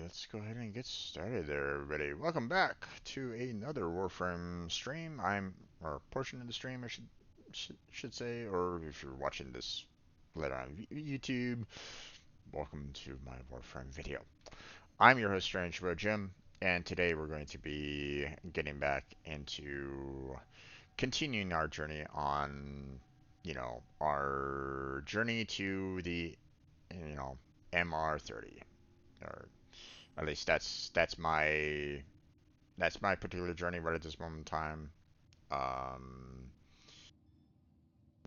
let's go ahead and get started there, everybody. Welcome back to another Warframe stream. Or portion of the stream, I should say, or if you're watching this later on YouTube, welcome to my Warframe video. I'm your host, Strange Bro Jim, and today we're going to be getting back into continuing our journey on, our journey to the, MR30, or at least that's my particular journey right at this moment in time. Um,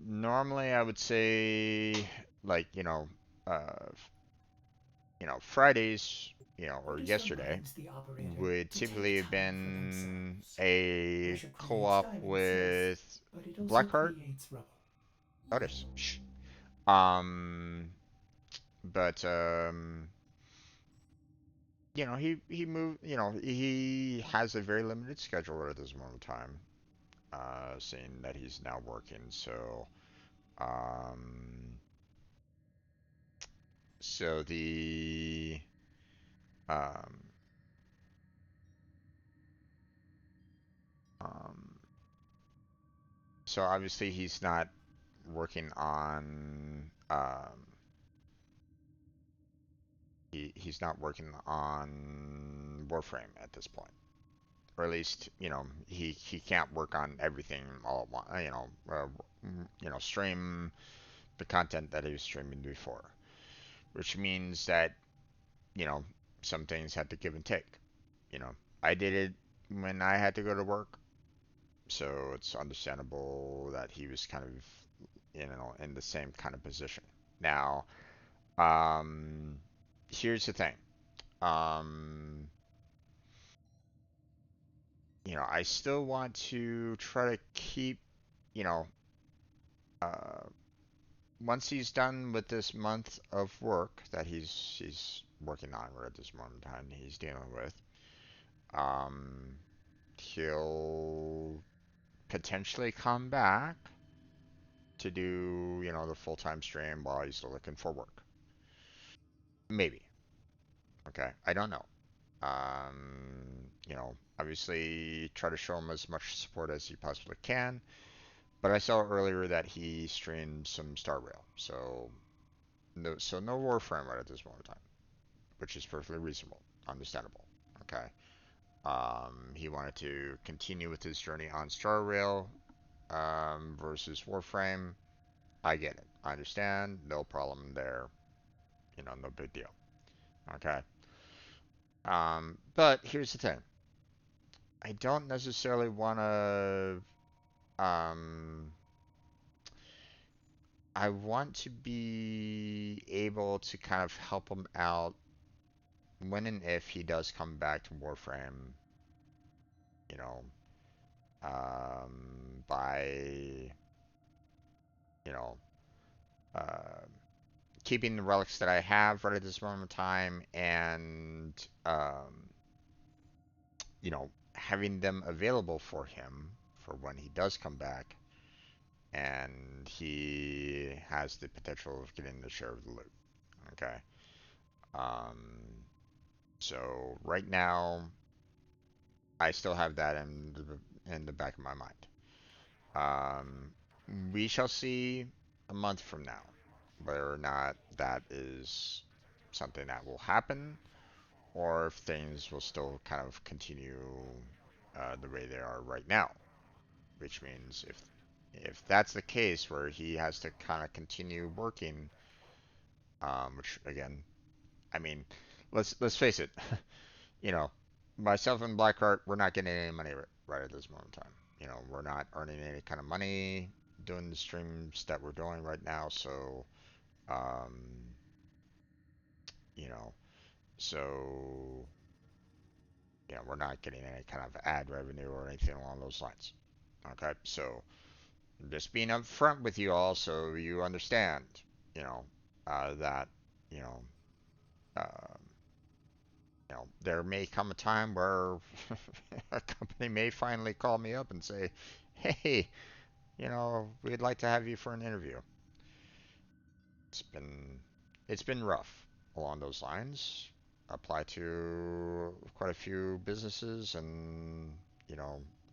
Normally I would say like uh, Fridays, or Orders yesterday reminds the operator would to take typically have time for been themselves. a Pressure creates co-op time, it says, with but it also Blackheart. creates rubble. Notice. Shh. Um, but he moved. He has a very limited schedule at this moment in time. Seeing that he's now working. Um, so the um, um, so obviously he's not working on he's not working on Warframe at this point, or at least he can't work on everything all at once. Stream the content that he was streaming before, which means that you know, some things had to give and take. You know, I did it when I had to go to work, so it's understandable that he was kind of, in the same kind of position. Now, um, here's the thing. Um, I still want to try to keep, you know, uh, once he's done with this month of work that he's working on right at this moment in time, he's dealing with. Um, he'll potentially come back to do, the full-time stream while he's looking for work. Maybe. Okay. I don't know. Obviously try to show him as much support as you possibly can. But I saw earlier that he streamed some Star Rail. So no Warframe right at this moment in time, which is perfectly reasonable, understandable. Okay. He wanted to continue with his journey on Star Rail versus Warframe. I get it. I understand. No problem there. No big deal. Okay. But here's the thing. I don't necessarily want to. Um, I want to be able to kind of help him out when and if he does come back to Warframe. You know, by you know, uh, keeping the relics that I have right at this moment in time, and having them available for him for when he does come back, and he has the potential of getting the share of the loot. Okay. Um, so right now, I still have that in the back of my mind. Um, we shall see a month from now whether or not that is something that will happen, or if things will still kind of continue the way they are right now. Which means if that's the case where he has to kind of continue working, which again, I mean, let's face it, you know, myself and Blackheart, we're not getting any money right at this moment in time. We're not earning any kind of money doing the streams that we're doing right now, so um, you know, so we're not getting any kind of ad revenue or anything along those lines. Okay, so just being upfront with you all so you understand, you know, that, you know, uh, there may come a time where a company may finally call me up and say, hey, we'd like to have you for an interview. It's been, it's been rough along those lines. apply to quite a few businesses, and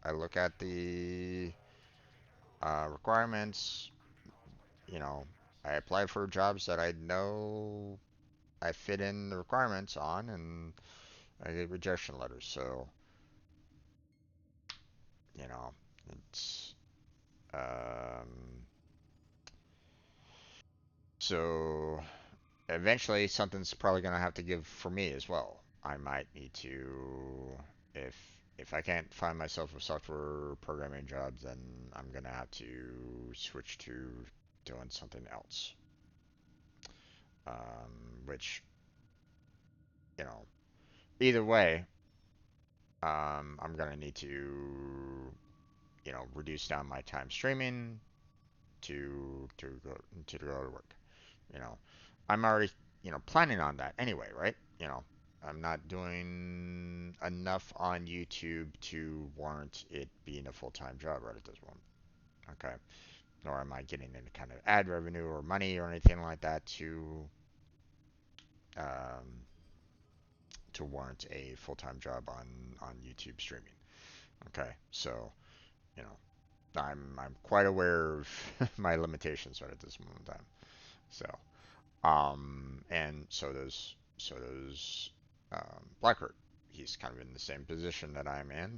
I look at the requirements. You know, I apply for jobs that I know I fit in the requirements on, and I get rejection letters. So, you know, it's um, so eventually something's probably gonna have to give for me as well. I might need to, if if I can't find myself a software programming job, then I'm gonna have to switch to doing something else. Which, you know, either way, I'm gonna need to, reduce down my time streaming to go to work. You know, I'm already, planning on that anyway, right? I'm not doing enough on YouTube to warrant it being a full-time job right at this moment. Okay. Nor am I getting any kind of ad revenue or money or anything like that um, to warrant a full-time job on YouTube streaming. Okay. So, you know, I'm quite aware of my limitations right at this moment in time. So, and so does Blackheart. He's kind of in the same position that I'm in.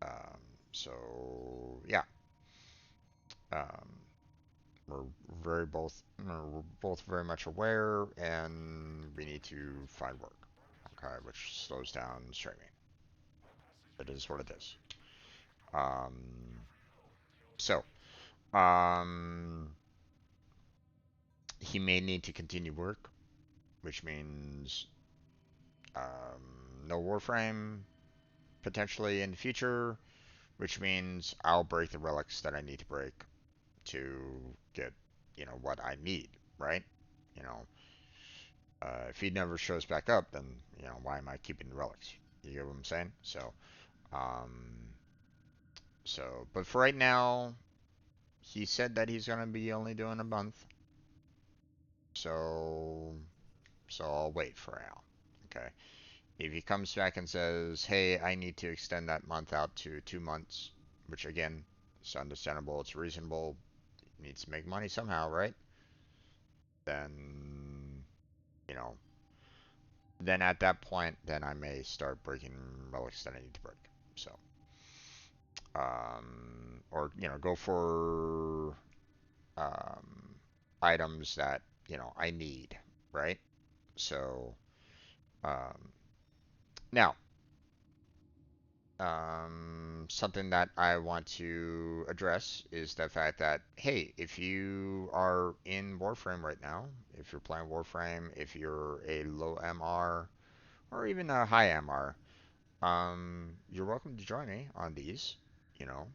Um, so yeah, um, we're we're both very much aware, and we need to find work. Okay, which slows down streaming. It is what it is. Um, so um, he may need to continue work, which means no Warframe potentially in the future, which means I'll break the relics that I need to break to get, what I need, right? You know, if he never shows back up, then, why am I keeping the relics? You get what I'm saying? Um, but for right now, he said that he's gonna be only doing a month, so, I'll wait for now. Okay. If he comes back and says, hey, I need to extend that month out to 2 months, which again, it's understandable, it's reasonable, needs to make money somehow, right? Then, you know, then at that point, then I may start breaking relics that I need to break. So, or, go for um, items that, I need, right? So, um, now, something that I want to address is the fact that, hey, if you are in Warframe right now, if you're playing Warframe, if you're a low MR or even a high MR, you're welcome to join me on these. You know,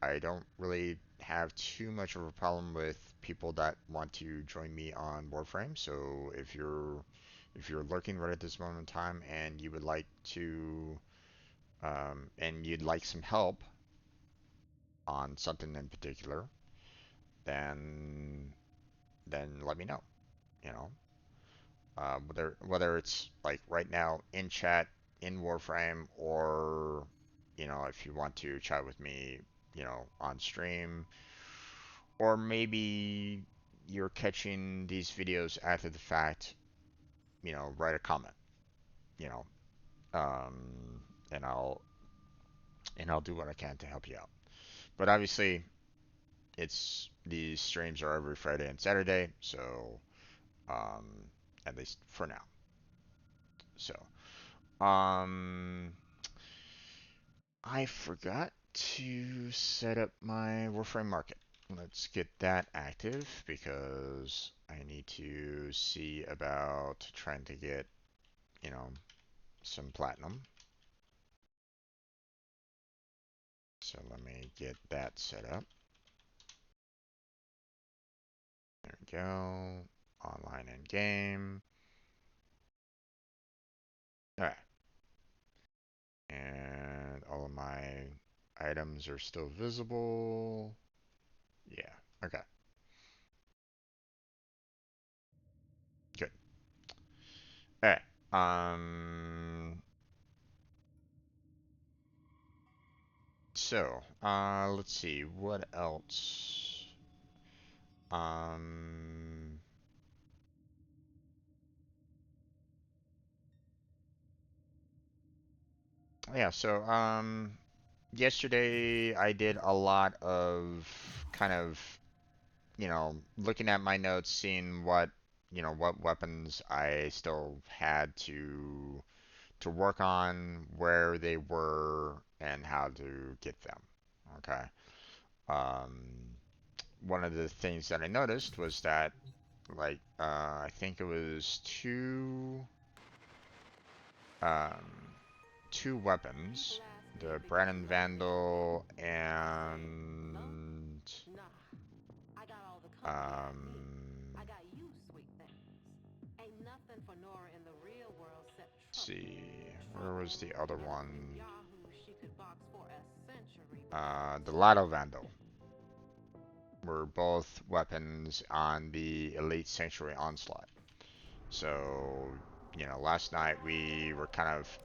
I don't really have too much of a problem with people that want to join me on Warframe. So if you're looking right at this moment in time and you would like to and you'd like some help on something in particular, then let me know. You know, whether it's like right now in chat in Warframe, or if you want to chat with me, on stream, or maybe you're catching these videos after the fact. Write a comment. You know, um, and I'll do what I can to help you out. But obviously, these streams are every Friday and Saturday, so um, at least for now. So I forgot to set up my Warframe market. Let's get that active because I need to see about trying to get, you know, some platinum. So let me get that set up. There we go. Online and game. Alright. And all of my items are still visible. Yeah, okay. Good. Alright. So, let's see, what else? Um, yeah, so, yesterday I did a lot of kind of, looking at my notes, seeing what weapons I still had to work on, where they were, and how to get them. Okay. Um, One of the things that I noticed was that, like, I think it was um, two weapons, the Brannon Vandal and let's see, where was the other one? The Lotto Vandal were both weapons on the Elite Sanctuary Onslaught. So, last night we were kind of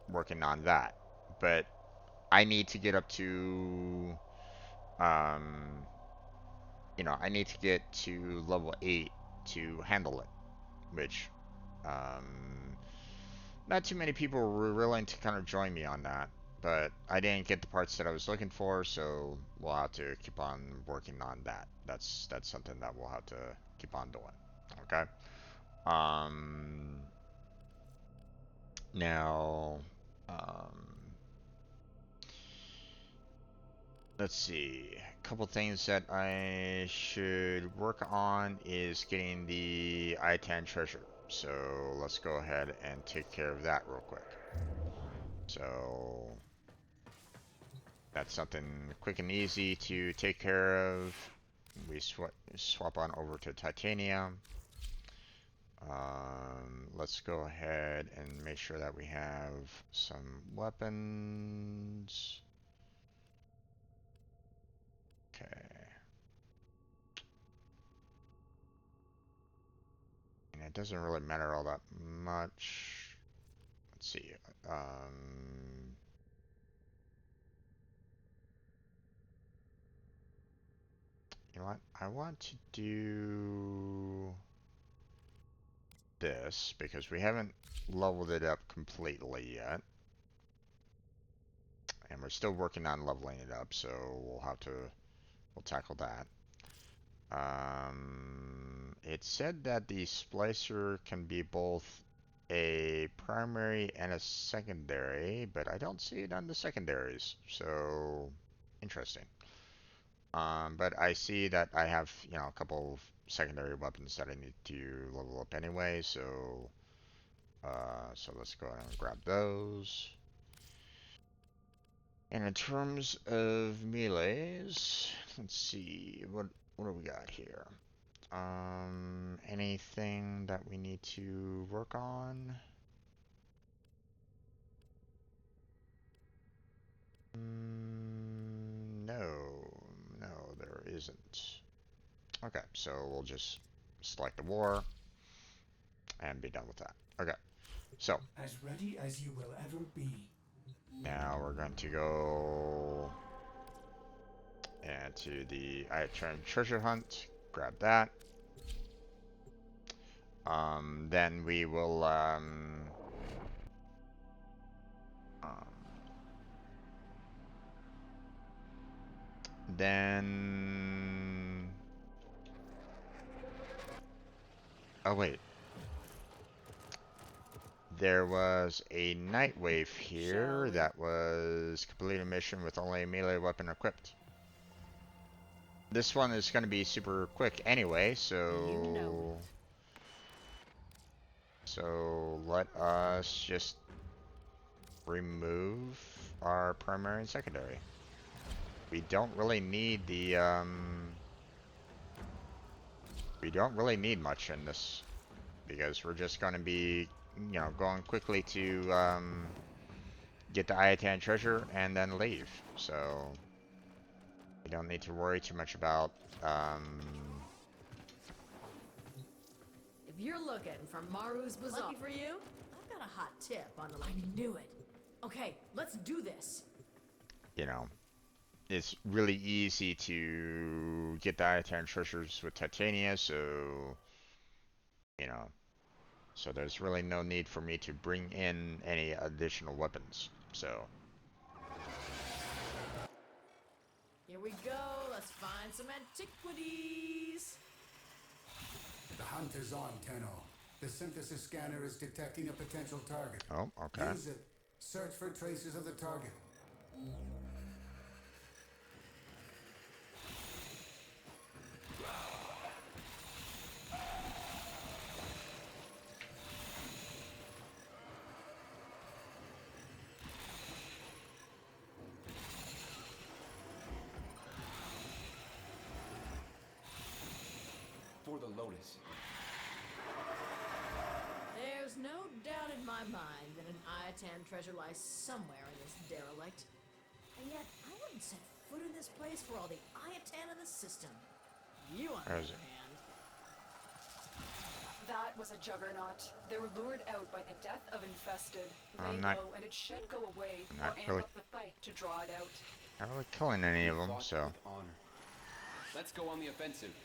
working on that. But I need to get up to, um, I need to get to level 8 to handle it, which, um, not too many people were willing to kind of join me on that. But I didn't get the parts that I was looking for, so we'll have to keep on working on that. That's something that we'll have to keep on doing. Okay. Um, Now, um, let's see. A couple things that I should work on is getting the I-10 treasure. So let's go ahead and take care of that real quick. So that's something quick and easy to take care of. We swap on over to titanium. Let's go ahead and make sure that we have some weapons. Okay. And it doesn't really matter all that much. Let's see. Um, you know what? I want to do this because we haven't leveled it up completely yet. And we're still working on leveling it up, so we'll tackle that. It said that the splicer can be both a primary and a secondary, but I don't see it on the secondaries, so interesting. But I see that I have, a couple of secondary weapons that I need to level up anyway, so let's go ahead and grab those. And in terms of melees, let's see, what do we got here? Anything that we need to work on? No, no, there isn't. Okay, so we'll just select the war and be done with that. Okay, so As ready as you will ever be. now we're going to go and to the item treasure hunt, grab that. Then we will um, then oh wait, there was a night wave Shall here we? that was complete a mission with only a melee weapon equipped. This one is going to be super quick anyway, You know so it. let us just remove our primary and secondary. We don't really need we don't really need much in this because we're just going to be, going quickly to get the Ayatan treasure and then leave. So we don't need to worry too much about um, If you're looking for Maru's Bazaar, lucky for you, I've got a hot tip on the... I knew it. Okay, let's do this. You know, it's really easy to get the Iron treasures with Titania, so, you know, so there's really no need for me to bring in any additional weapons, so. Here we go, let's find some antiquities. The hunt is on, Tenno. The synthesis scanner is detecting a potential target. Oh, okay. Use it. Search for traces of the target. For the Lotus. There's no doubt in my mind that an Iatan treasure lies somewhere in this derelict. And yet, I wouldn't set foot in this place for all the Iatan in the system. You, on the other hand... That was a juggernaut. They were lured out by the death of Infested. I'm Lay not- low, and it should go away, not or really- amp up the fight to draw it out. Not really killing any of them, Fought so. with honor. Let's go on the offensive.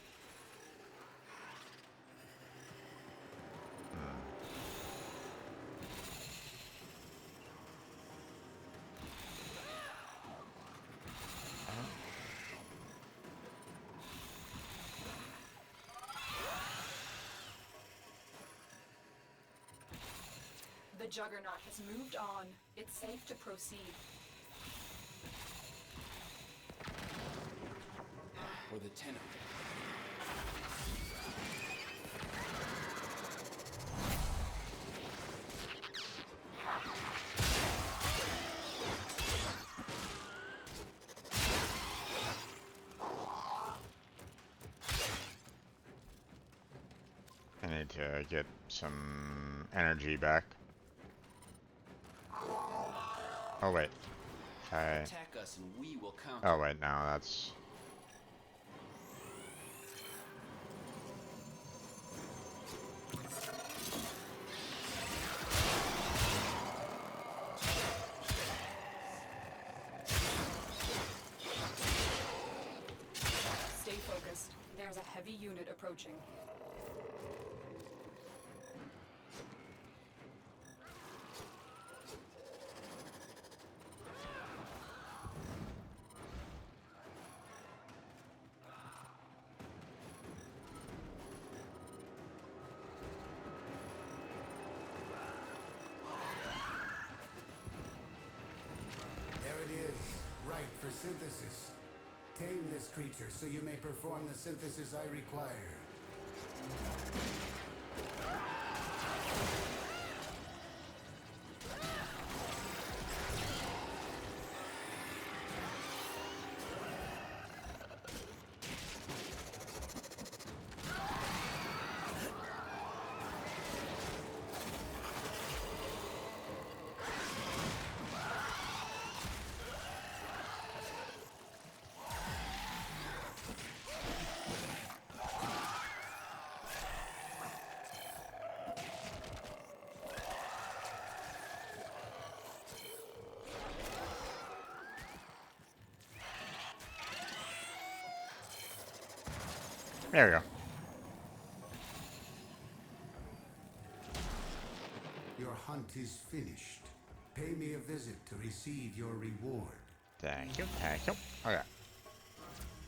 The juggernaut has moved on. It's safe to proceed. For the Tenno. I need to get some energy back. Oh wait. Attack us and we will counter. Oh wait, no, that's... Stay focused. There's a heavy unit approaching. There it is. Right for synthesis. Tame this creature so you may perform the synthesis I require. There we go. Your hunt is finished. Pay me a visit to receive your reward. Thank you, thank you. Okay.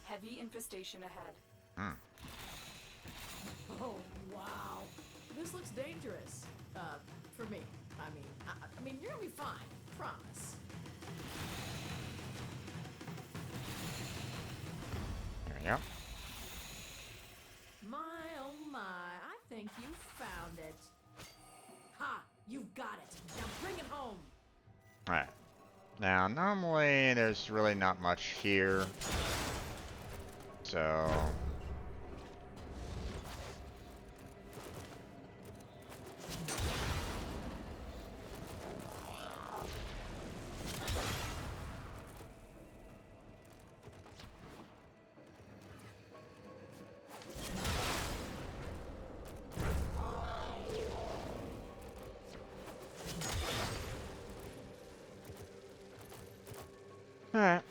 Heavy infestation ahead. Oh, wow. This looks dangerous. For me. I mean, you're gonna be fine. Promise. There we go. My, oh my, I think you found it. Ha! You've got it. Now bring it home. Alright. Now, normally there's really not much here. So... Alright.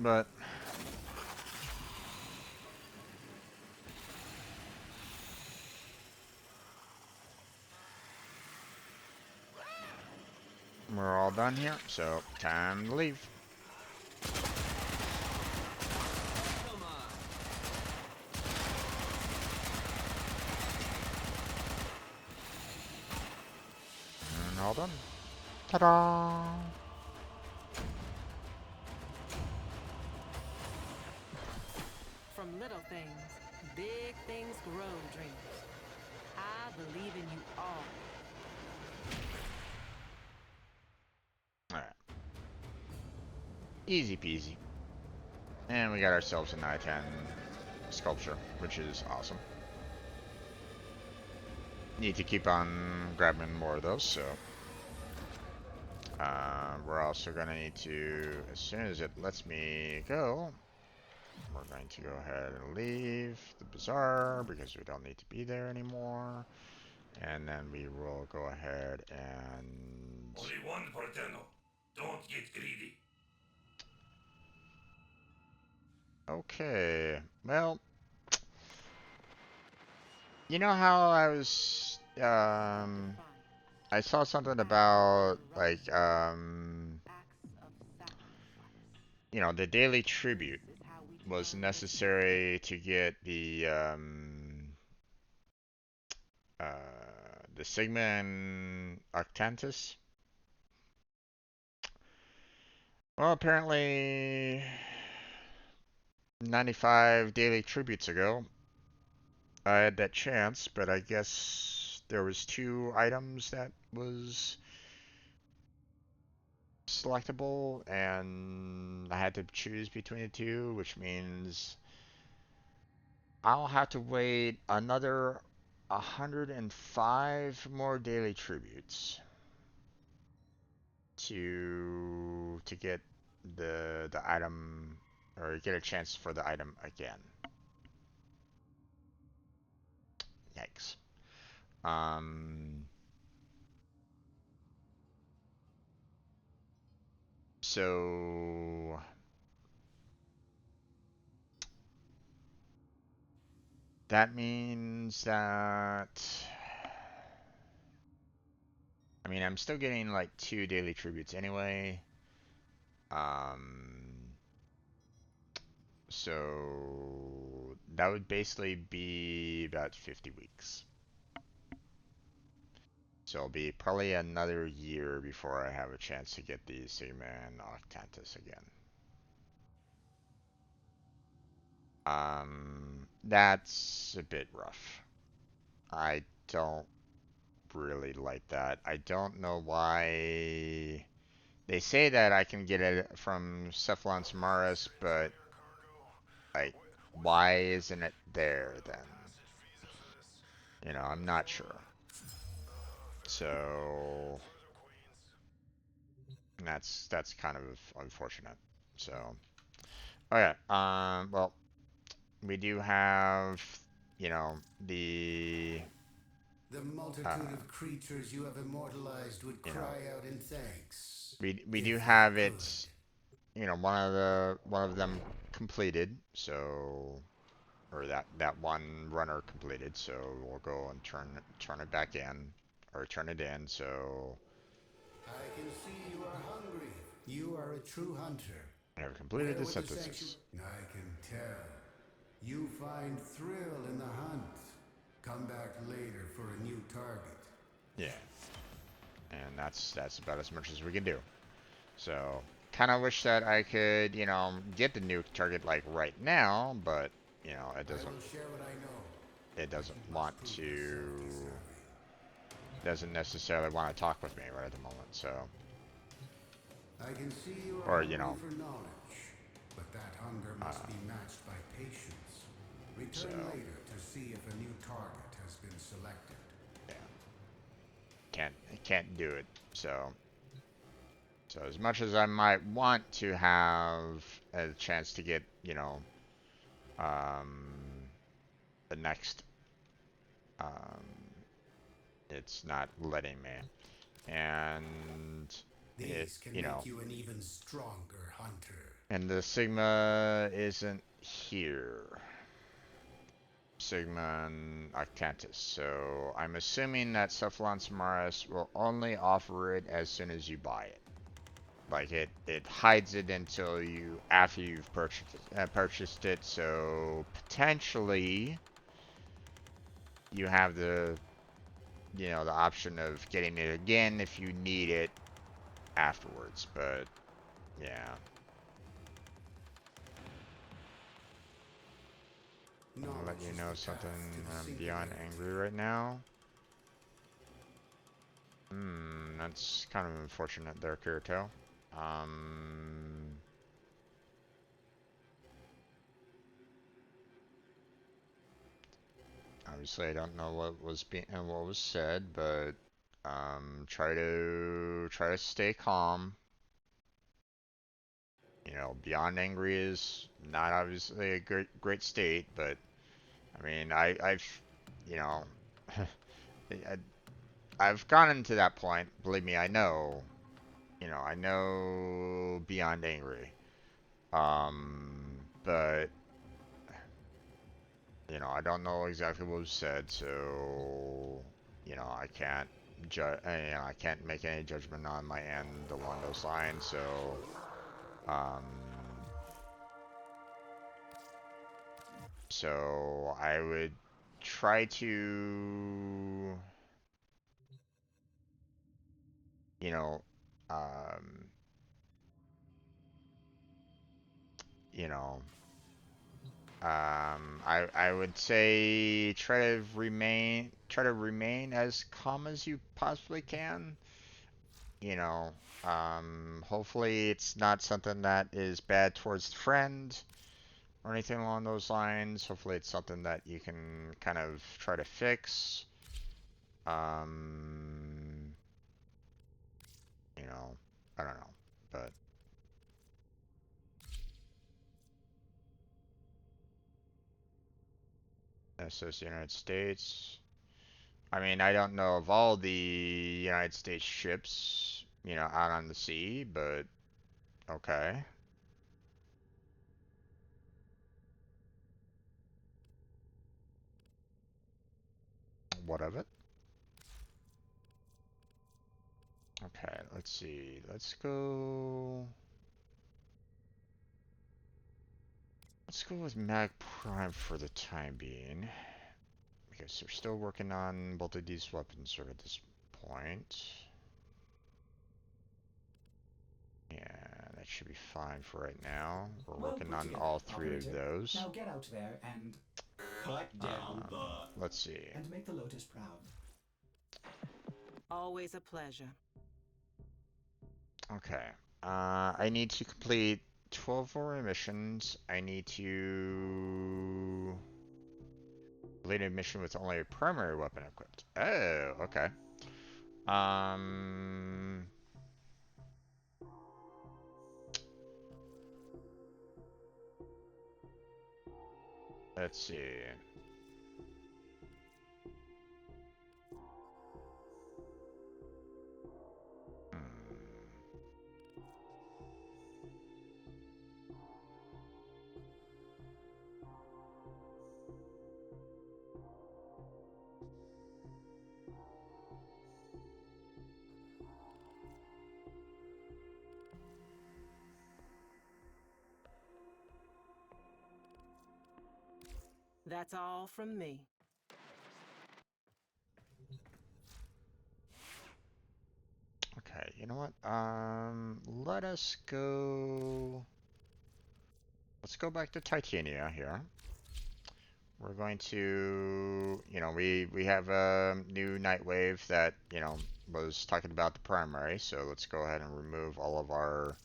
But we're all done here, so time to leave. And all done. Ta-da! From little things, big things grow, dreamers. I believe in you all. Alright. Easy peasy. And we got ourselves an I-10 sculpture, which is awesome. Need to keep on grabbing more of those, so we're also gonna need to, as soon as it lets me go, we're going to go ahead and leave the bazaar because we don't need to be there anymore. And then we will go ahead and... Only one, Porteno. Don't get greedy. Okay, well, you know how I was, I saw something about, like, you know, the daily tribute was necessary to get the Sigma and Octantis. Well, apparently 95 daily tributes ago, I had that chance, but I guess there was 2 items that was selectable, and I had to choose between the 2, which means I'll have to wait another 105 more daily tributes to get the item, or get a chance for the item again. Yikes. So that means that, I mean, I'm still getting like 2 daily tributes anyway. So that would basically be about 50 weeks. So it'll be probably another year before I have a chance to get the Sigma and Octantis again. That's a bit rough. I don't really like that. I don't know why. They say that I can get it from Cephalon Samaras, but, like, why isn't it there then? You know, I'm not sure. So that's kind of unfortunate. So, okay. Well, we do have, you know, The multitude of creatures you have immortalized would you know, cry out in thanks. we if do they have could. it, you know, one of them completed. So, or that one runner completed. So we'll go and turn it back in, or turn it in. So I can see you are hungry. You are a true hunter. I have completed Where the would the sanctuary? synthesis. I can tell. You find thrill in the hunt. Come back later for a new target. Yeah, and that's about as much as we can do. So kind of wish that I could, you know, get the new target like right now, but you know, I will share what I know. it doesn't You want must prove to, yourself deserving. doesn't necessarily want to talk with me right at the moment. So, I can see you are or you hungry know, for knowledge, but that hunger must be matched by patience. so Return later to see if a new target has been selected. yeah, can't do it. So as much as I might want to have a chance to get, you know, the next, um, it's not letting me. And These can you know, make you an even stronger hunter. and the Sigma isn't here. Sigma and Octantis. So I'm assuming that Cephalon Samaras will only offer it as soon as you buy it. Like it hides it until you after you've purchased it. So potentially you have the the option of getting it again if you need it afterwards. But yeah. I'll let you know something. I'm beyond angry right now. That's kind of unfortunate there, Kirito. Obviously I don't know what was said, but try to stay calm. Beyond angry is not obviously a great state, but I mean, I've you know, I, I've gotten to that point. Believe me, I know. I know beyond angry. But I don't know exactly what was said, so I can't I can't make any judgment on my end along those lines. So, um, I would try to, you know, um, you know, I would say try to remain as calm as you possibly can. Hopefully it's not something that is bad towards the friend or anything along those lines. Hopefully it's something that you can kind of try to fix. Um, you know, I don't know, but that's just the United States. I mean, I don't know of all the United States ships, out on the sea, but okay. What of it? Okay, let's see. Let's go with Mag Prime for the time being. Because they're still working on both of these weapons at this point. Yeah, that should be fine for right now. We're working on all three of those. Now get out there and cut down Let's see. and make the Lotus proud. Always a pleasure. Okay. I need to complete 12 more missions. I need to complete a mission with only a primary weapon equipped. Oh, okay. Um, let's see. That's all from me. Okay, you know what? Let's go back to Titania here. We're going to, we have a new Nightwave that, was talking about the primary, so let's go ahead and remove all of our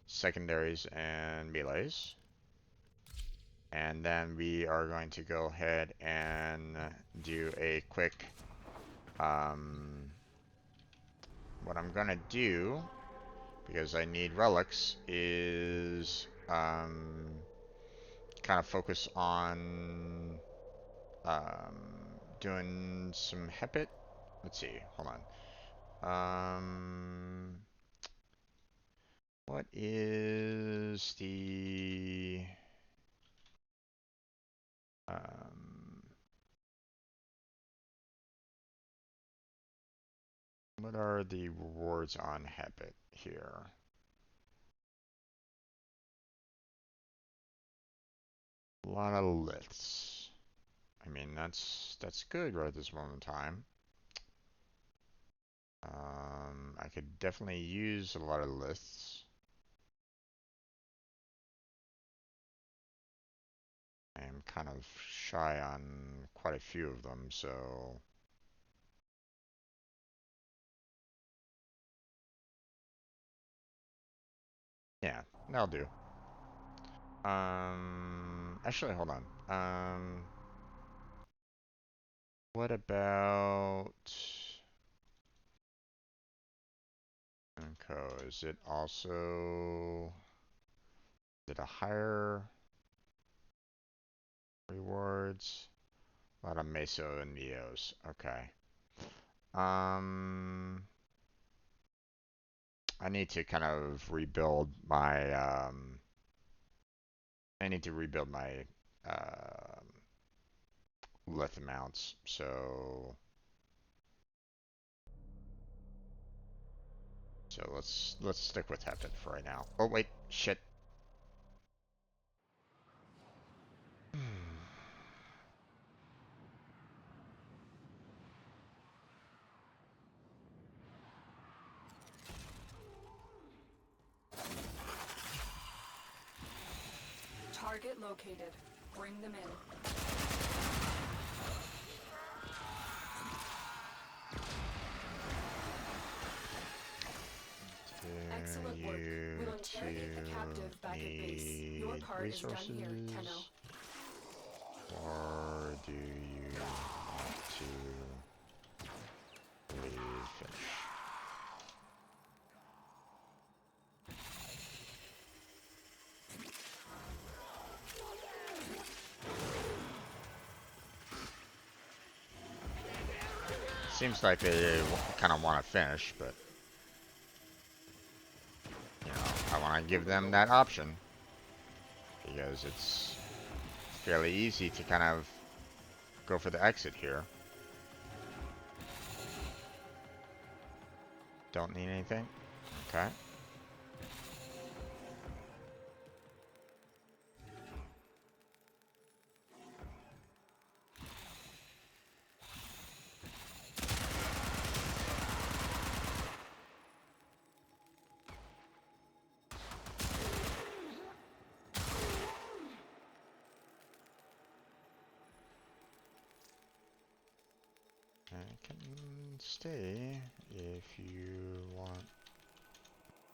secondaries and melees. And then we are going to go ahead and do a quick, what I'm gonna do, because I need relics, is kind of focus on doing some Hepit. Let's see, hold on. What is the what are the rewards on habit here? A lot of lists. I mean, that's good right at this moment in time. I could definitely use a lot of lists. I am kind of shy on quite a few of them, so yeah, that'll do. Actually, hold on. What about Co? Is it also, is it a higher rewards? A lot of Meso and Neos. Okay. I need to kind of rebuild my I need to rebuild my um lith amounts. So let's stick with Hefted for right now. Oh wait, shit. Target located. Bring them in. Excellent work. We'll interrogate the captive back at base. Your part is done here, Tenno. Or do you want to leave fish? Seems like they kind of want to finish, but you know, I want to give them that option because it's fairly easy to kind of go for the exit here. Don't need anything. Okay. I can stay if you want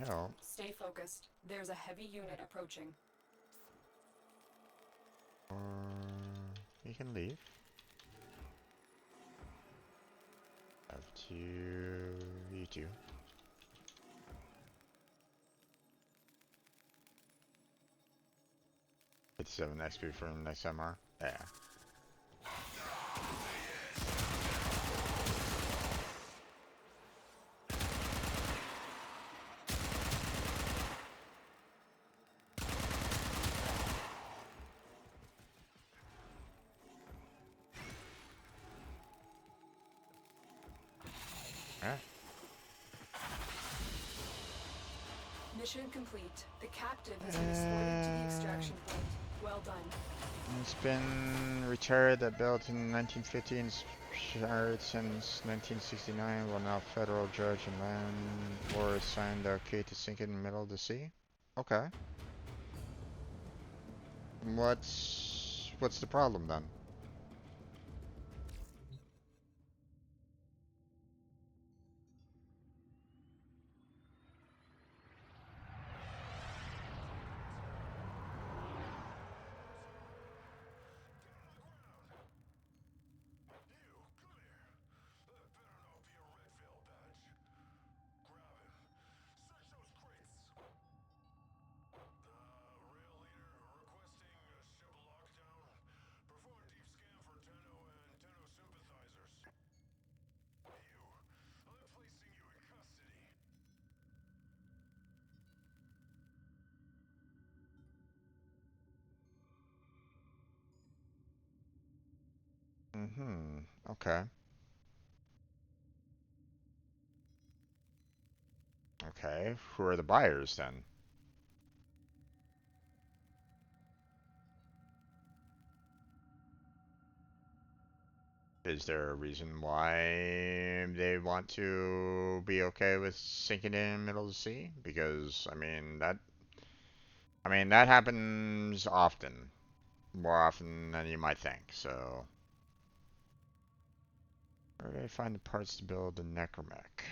help. Stay focused. There's a heavy unit approaching. Or you can leave. Up to you two. $57 XP for the next MR. Yeah. Mission complete. The captive has been escorted to the extraction point. Well done. It's been retired at built in 1950 and retired since 1969. Will now federal judge and land war assigned the key to sink it in the middle of the sea. Okay. What's the problem then? Okay. Okay. Who are the buyers then? Is there a reason why they want to be okay with sinking in the middle of the sea? Because that happens often, more often than you might think. So, where do I find the parts to build the necromech?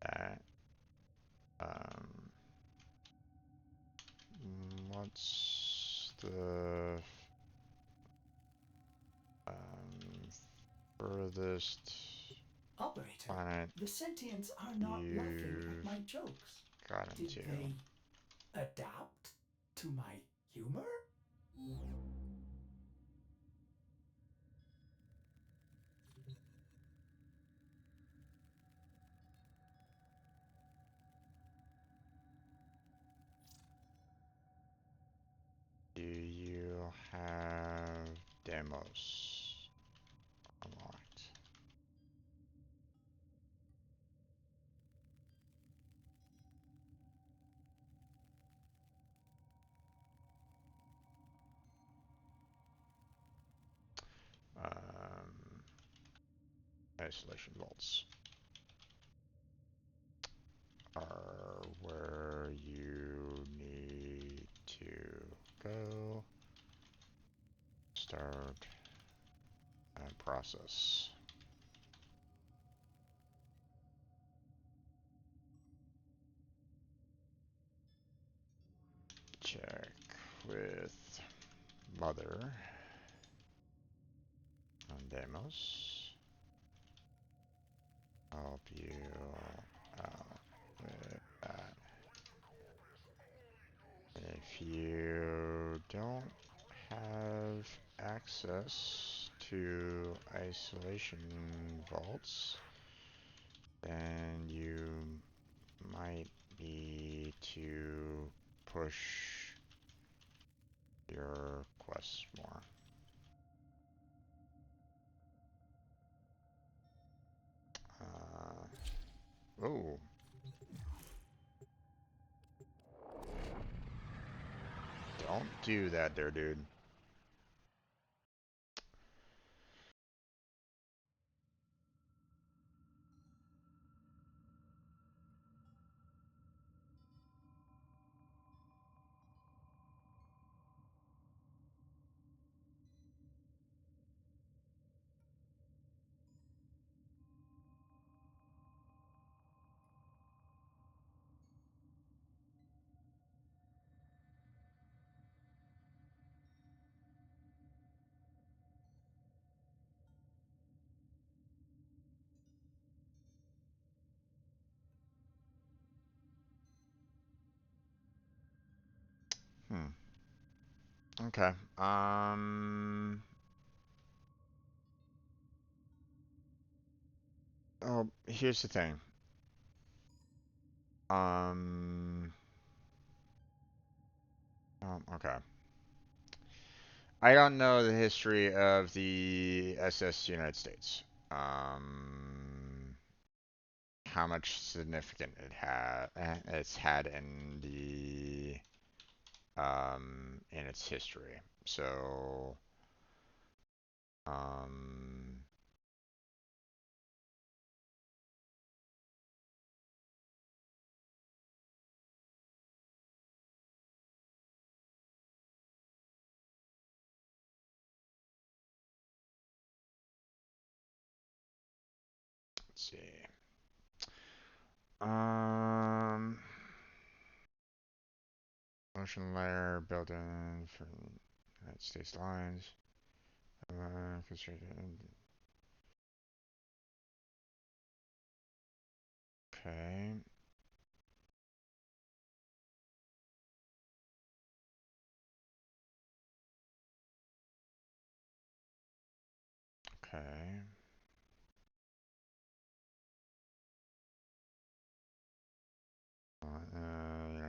That. Um, what's the furthest Operator, planet the sentients are not laughing at you've my jokes. gotten Did to? they adapt to my humor? Do you have demos unlocked? Um, Isolation vaults are where you need to go. Start and process. Check with mother on demos. Help you out with that. If you don't have access to isolation vaults, then you might need to push your quests more. Oh. Don't do that there, dude. Hmm. Okay. Oh, here's the thing. Um. Okay. I don't know the history of the SS United States. How much significant it's had in its history. So, um, let's see. Um, Ocean layer built in for United States lines. Constructed. Okay. Okay.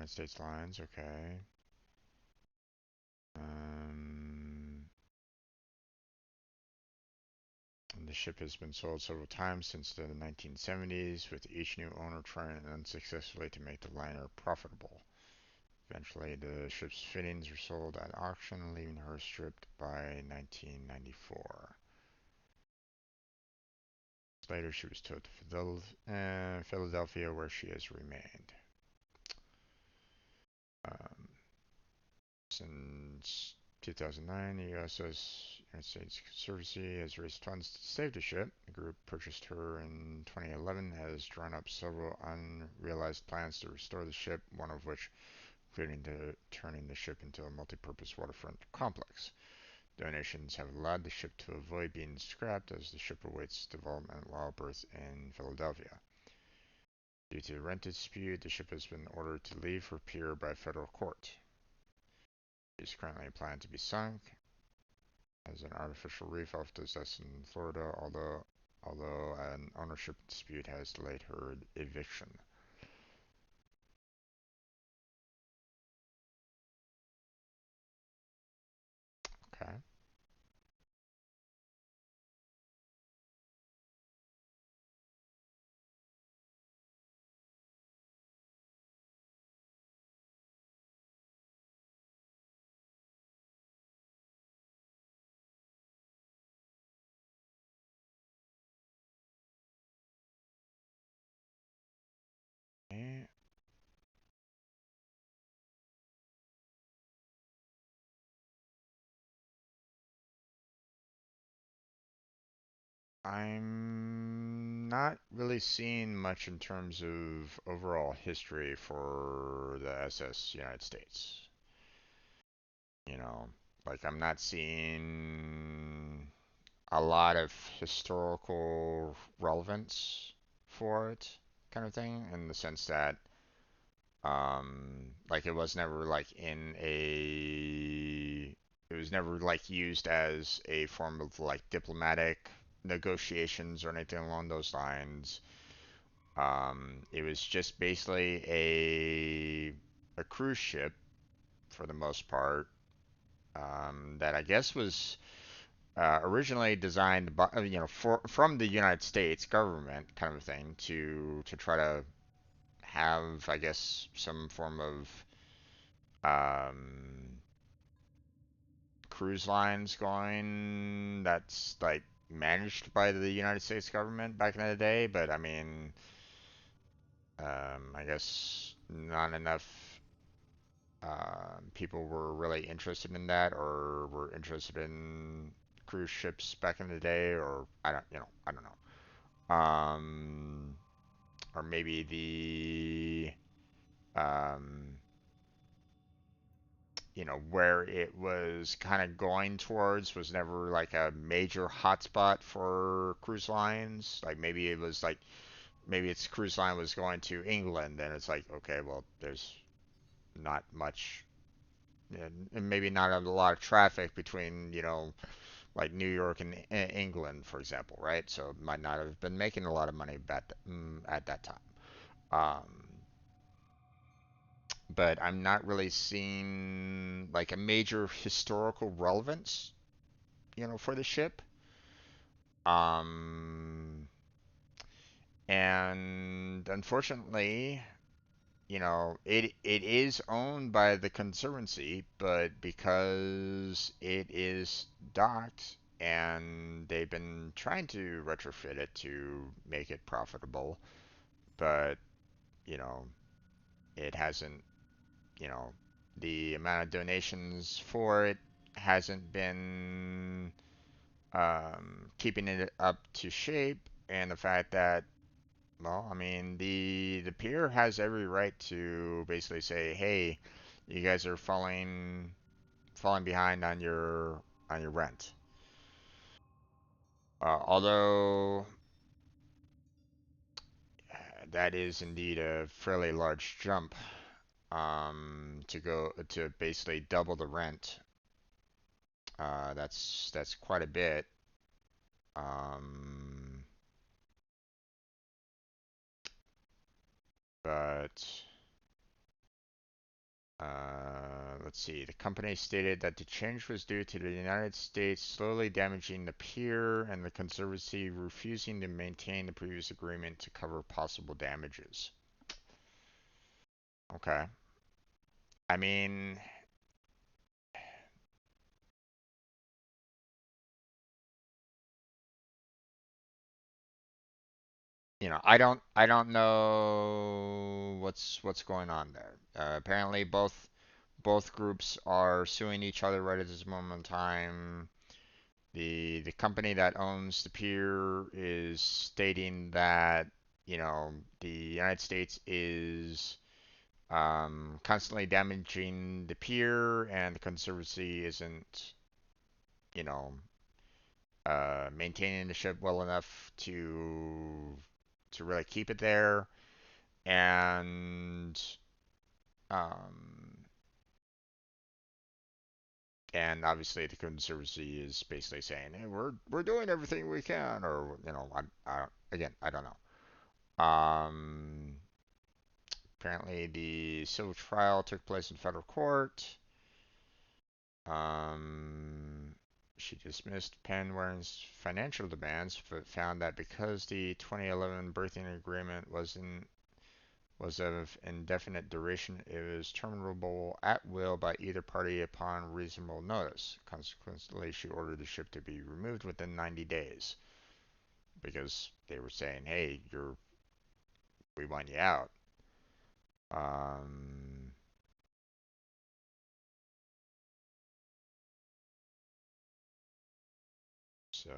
United States lines. Okay. The ship has been sold several times since the 1970s, with each new owner trying unsuccessfully to make the liner profitable. Eventually, the ship's fittings were sold at auction, leaving her stripped by 1994. Later, she was towed to Philadelphia, where she has remained. Since 2009, the USS United States Conservancy has raised funds to save the ship. The group purchased her in 2011, has drawn up several unrealized plans to restore the ship, one of which including turning the ship into a multi-purpose waterfront complex. Donations have allowed the ship to avoid being scrapped as the ship awaits development while berthed in Philadelphia. Due to a rent dispute, the ship has been ordered to leave her pier by federal court. It is currently planned to be sunk as an artificial reef off the Destin, Florida, although an ownership dispute has delayed her eviction. Okay. I'm not really seeing much in terms of overall history for the SS United States. You know, like I'm not seeing a lot of historical relevance for it, kind of thing, in the sense that, like it was never like it was never like used as a form of like diplomatic negotiations or anything along those lines. It was just basically a cruise ship for the most part, that I guess was originally designed by, from the United States government, kind of thing, to try to have, I guess, some form of um, cruise lines going that's like managed by the United States government back in the day. But I mean, I guess not enough people were really interested in that, or were interested in cruise ships back in the day, or I don't know. Or maybe um, where it was kind of going towards was never like a major hotspot for cruise lines. Like maybe it was like maybe its cruise line was going to England, and it's like, okay, well, there's not much, and maybe not a lot of traffic between, like New York and England, for example, right? So it might not have been making a lot of money at that time. Um, but I'm not really seeing like a major historical relevance, for the ship. Um, and unfortunately, it is owned by the Conservancy, but because it is docked and they've been trying to retrofit it to make it profitable, but, you know, it hasn't, you know, the amount of donations for it hasn't been keeping it up to shape, and the fact that, well, I mean, the peer has every right to basically say, "Hey, you guys are falling behind on your rent." Although that is indeed a fairly large jump, to go to basically double the rent. That's quite a bit. Um, but let's see. The company stated that the change was due to the United States slowly damaging the pier and the Conservancy refusing to maintain the previous agreement to cover possible damages. Okay. I mean, I don't know what's going on there. Apparently, both groups are suing each other right at this moment in time. The company that owns the pier is stating that, the United States is constantly damaging the pier, and the Conservancy isn't, you know, maintaining the ship well enough to really keep it there, and um, and obviously the Conservancy is basically saying, hey, we're doing everything we can, or again, I don't know. Apparently the civil trial took place in federal court. Um, she dismissed Panwaring's financial demands, but found that because the 2011 berthing agreement was of indefinite duration, it was terminable at will by either party upon reasonable notice. Consequently, she ordered the ship to be removed within 90 days because they were saying, "Hey, we want you out." Um, so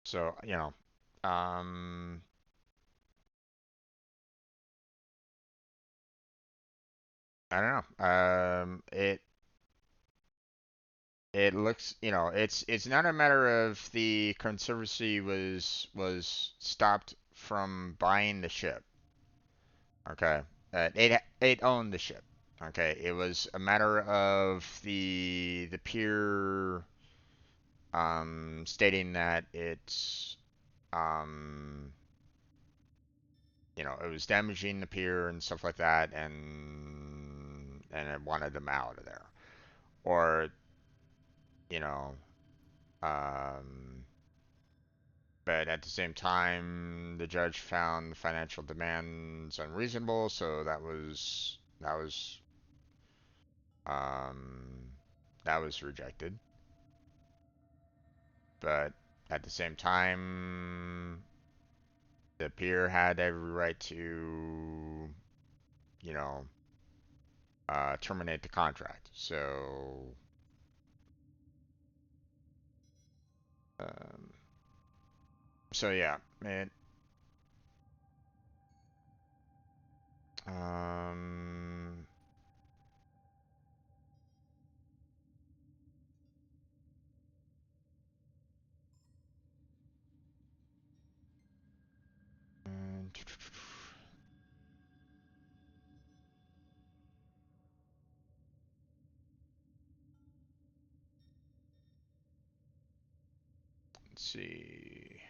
So, I don't know. It looks, it's not a matter of the Conservancy was stopped from buying the ship. Okay, it owned the ship. Okay, it was a matter of the peer stating that um it was damaging the pier and stuff like that, and it wanted them out of there. Or, you know, um, but at the same time, the judge found the financial demands unreasonable, so um, that was rejected. But at the same time, the peer had every right to, you know, terminate the contract. Um, so yeah, um, and- let's see.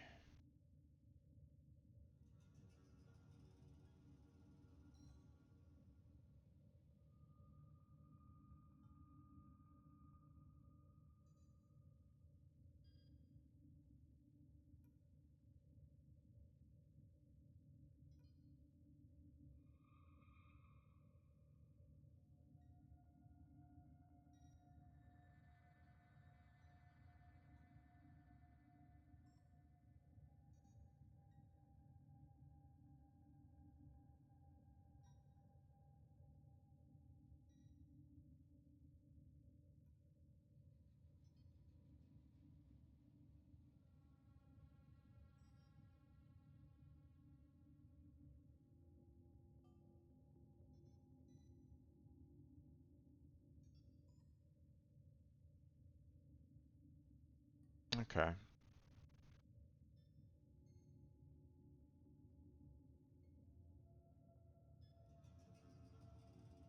Okay.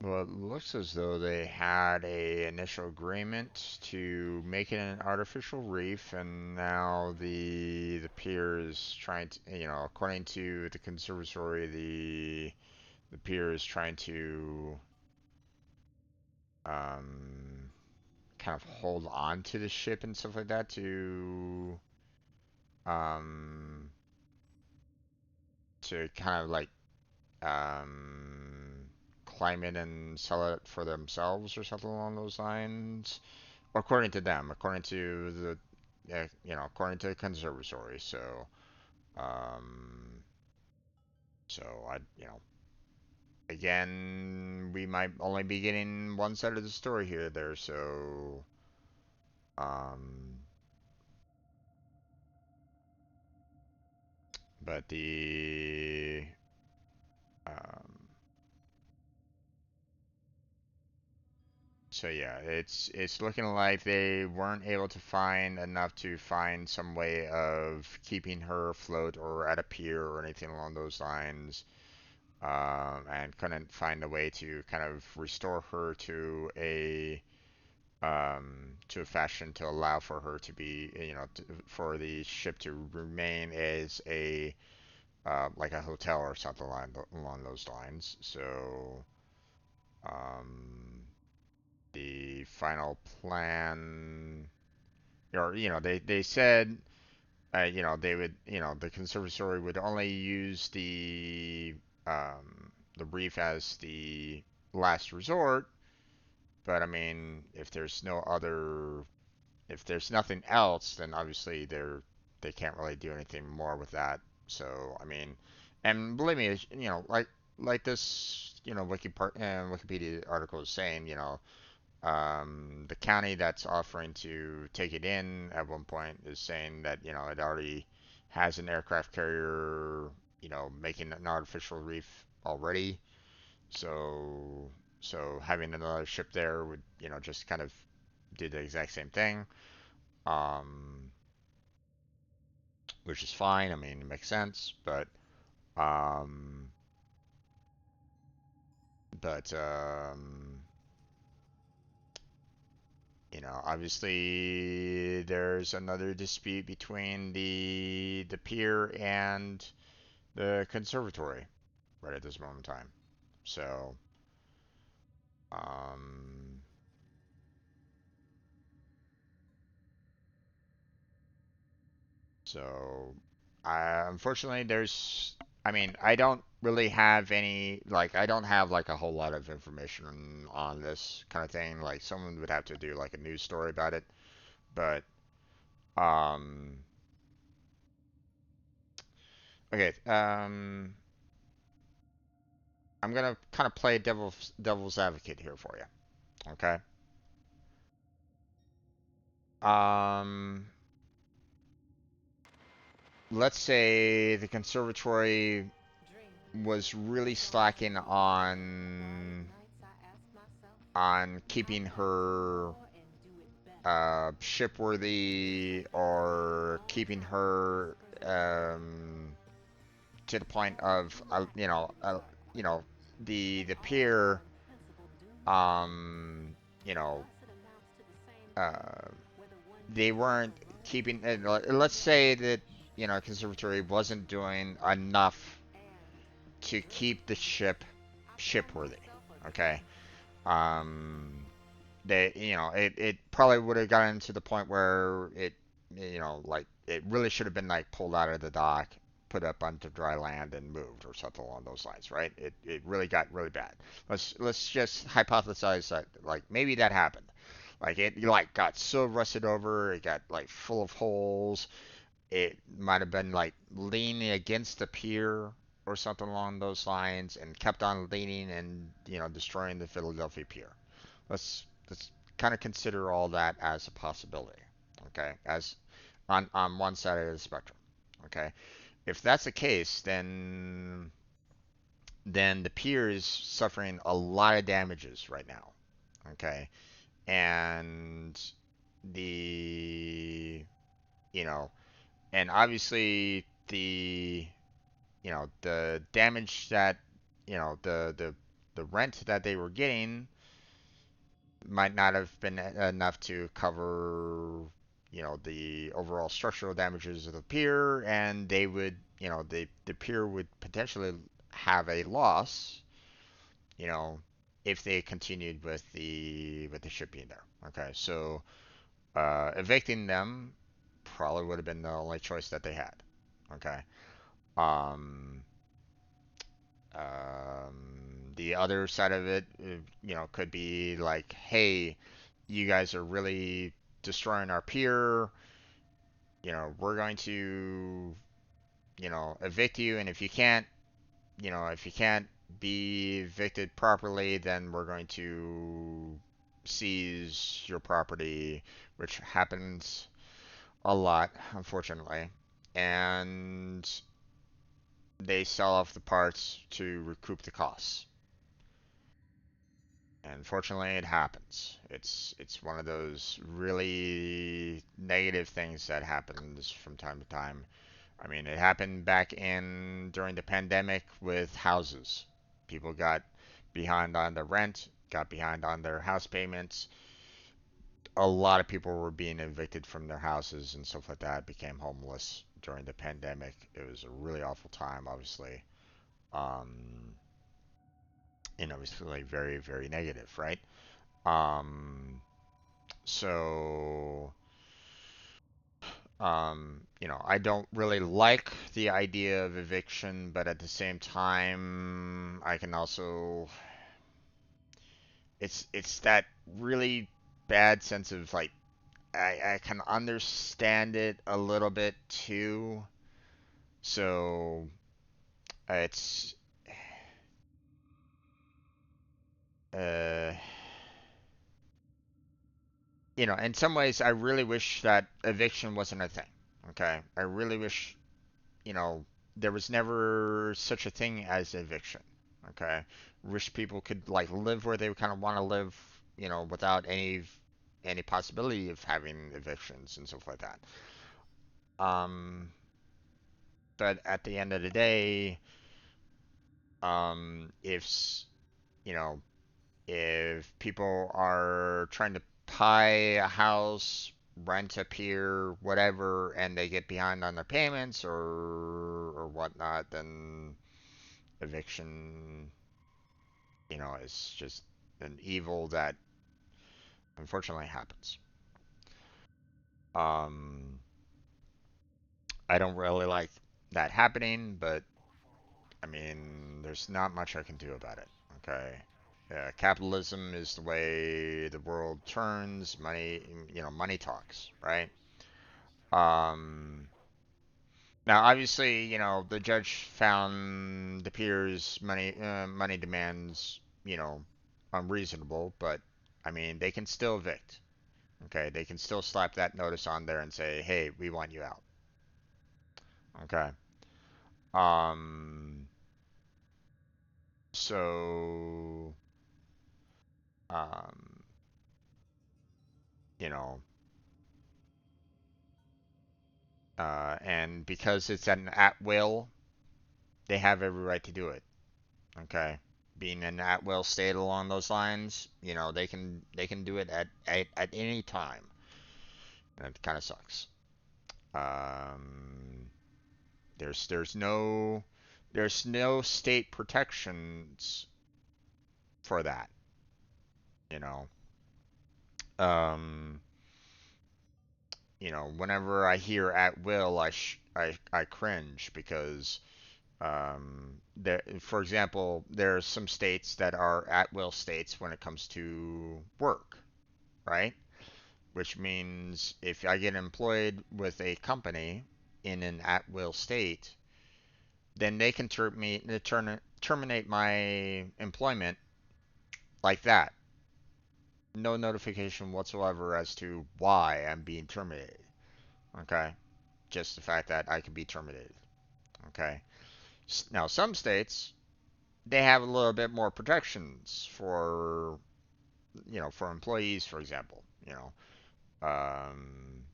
Well, it looks as though they had a initial agreement to make it an artificial reef, and now the pier is trying to, according to the conservatory, the pier is trying to um, kind of hold on to the ship and stuff like that um, to kind of like um, climb it and sell it for themselves or something along those lines. According to them, according to according to the conservatory. Um, so again, we might only be getting one side of the story here, there. Um, but um, so yeah, it's looking like they weren't able to find enough to find some way of keeping her afloat or at a pier or anything along those lines. And couldn't find a way to kind of restore her to a fashion to allow for her to be, for the ship to remain as a like a hotel or something along those lines. So um, the final plan, or they said. They would, the conservatory would only use the reef as the last resort. But I mean, if there's nothing else, then obviously they can't really do anything more with that. So I mean, and believe me, like this, Wikipedia article is saying, the county that's offering to take it in at one point is saying that it already has an aircraft carrier, making an artificial reef already. So having another ship there would just kind of do the exact same thing, um, which is fine. I mean, it makes sense, um, but obviously there's another dispute between the pier and the conservatory right at this moment in time. So, um, so unfortunately, I mean, I don't really have I don't have like a whole lot of information on this kind of thing. Like, someone would have to do like a news story about it. But, um, okay, I'm gonna kind of play devil's advocate here for you. Okay. Um, let's say the conservatory was really slacking on keeping her shipworthy, or keeping her to the point of the pier, um you know uh they weren't keeping let's say that conservatory wasn't doing enough to keep the shipworthy. Okay. um it probably would have gotten to the point where like it really should have been like pulled out of the dock, put up onto dry land and moved or something along those lines, right? It really got really bad. Let's just hypothesize that like maybe that happened. Like it like got so rusted over, it got like full of holes. It might have been like leaning against the pier or something along those lines, and kept on leaning and destroying the Philadelphia pier. Let's kind of consider all that as a possibility. Okay, as on one side of the spectrum. Okay, if that's the case, then the pier is suffering a lot of damages right now. Okay, and the you know and obviously the the damage that the the rent that they were getting might not have been enough to cover, the overall structural damages of the pier, and they would, the pier would potentially have a loss, you know, if they continued with the ship being there. Okay, so evicting them probably would have been the only choice that they had. Okay. Um, the other side of it, could be like, hey, you guys are really destroying our pier. We're going to, evict you, and if you can't be evicted properly, then we're going to seize your property, which happens a lot, unfortunately. And they sell off the parts to recoup the costs. And fortunately, it happens. It's one of those really negative things that happens from time to time. I mean, it happened back in during the pandemic with houses. People got behind on the rent, got behind on their house payments. A lot of people were being evicted from their houses and stuff like that, became homeless during the pandemic. It was a really awful time, obviously. Um, and it was like very, very negative, right? Um, so, I don't really like the idea of eviction, but at the same time, I can also, it's that really bad sense of like, I can understand it a little bit too. So, it's, uh, in some ways, I really wish that eviction wasn't a thing. Okay, I really wish, you know, there was never such a thing as eviction. Okay, wish people could like live where they kind of want to live, without any possibility of having evictions and stuff like that. Um, but at the end of the day, if you know, if people are trying to buy a house, rent a pier, whatever, and they get behind on their payments or whatnot, then eviction, is just an evil that unfortunately happens. Um, I don't really like that happening, but I mean, there's not much I can do about it. Okay. Capitalism is the way the world turns. Money, money talks, right? Um, Now, obviously, the judge found the peers' money demands, unreasonable, but I mean, they can still evict. Okay, they can still slap that notice on there and say, "Hey, we want you out." Okay. Um. So, um, you know, and because it's an at will, they have every right to do it. Okay. Being an at will state along those lines, they can do it at any time. And it kind of sucks. Um, there's no state protections for that. You know. Um, whenever I hear at will, I cringe because for example, there are some states that are at will states when it comes to work, right? Which means if I get employed with a company in an at will state, then they can terminate my employment like that. No notification whatsoever as to why I'm being terminated. Okay? Just the fact that I can be terminated. Okay? Now, some states, they have a little bit more protections for employees, for example. Um,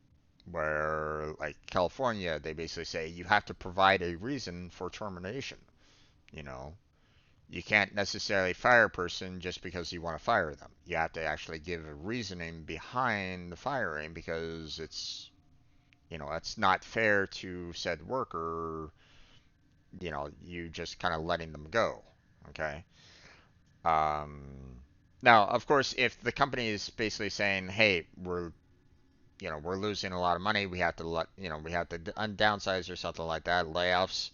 where like California, they basically say you have to provide a reason for termination. You know, you can't necessarily fire a person just because you want to fire them. You have to actually give a reasoning behind the firing because it's, it's not fair to said worker, you just kind of letting them go. Okay. Um, Now, of course, if the company is basically saying, "Hey, we're losing a lot of money. We have to we have to downsize or something like that, layoffs."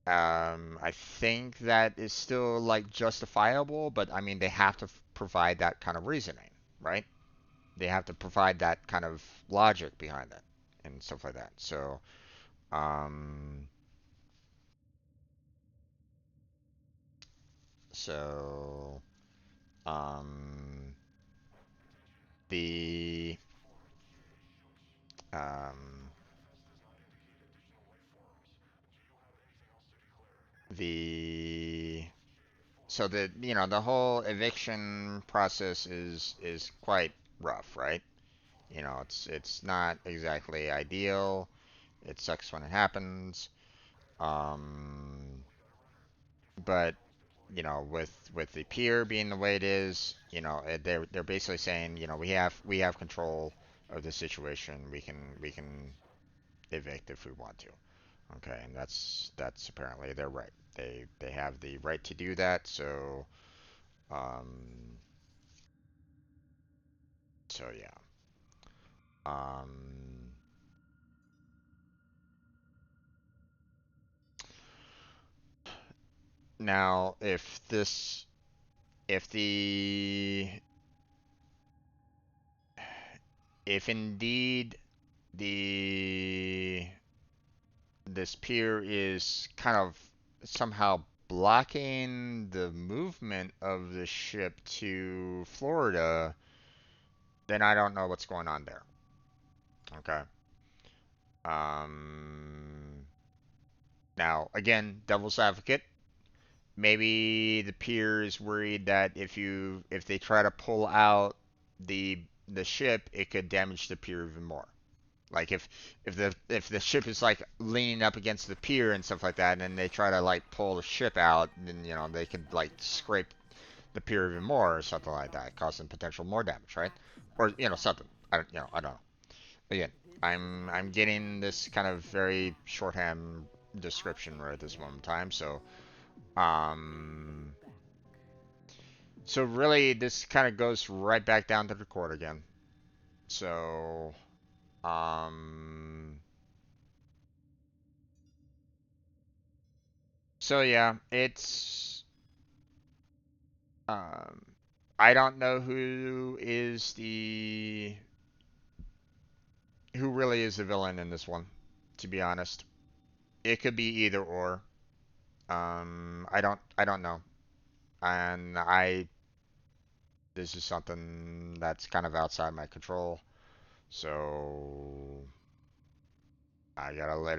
I think that is still like justifiable, but I mean, they have to provide that kind of reasoning, right? They have to provide that kind of logic behind it and stuff like that. Um, so, um, the, um, the so the whole eviction process is quite rough, right? It's not exactly ideal. It sucks when it happens. Um, but with the pier being the way it is, they're basically saying, we have control of the situation. We can evict if we want to. Okay, and that's apparently their right. They have the right to do that. Um, so yeah. Um, Now, if the, if indeed the, this pier is kind of somehow blocking the movement of the ship to Florida, then I don't know what's going on there. Okay. Um, Now, again, devil's advocate. Maybe the pier is worried that if they try to pull out the ship, it could damage the pier even more. Like if the ship is like leaning up against the pier and stuff like that, and then they try to like pull the ship out, then they could like scrape the pier even more or something like that, causing potential more damage, right? Or something. I don't know. Again, I'm getting this kind of very shorthand description right at this moment in time, um, so really, this kind of goes right back down to the court again. So, um, so yeah, um, I don't know who really is the villain in this one, to be honest. It could be either or. I don't know. And this is something that's kind of outside my control. So I gotta let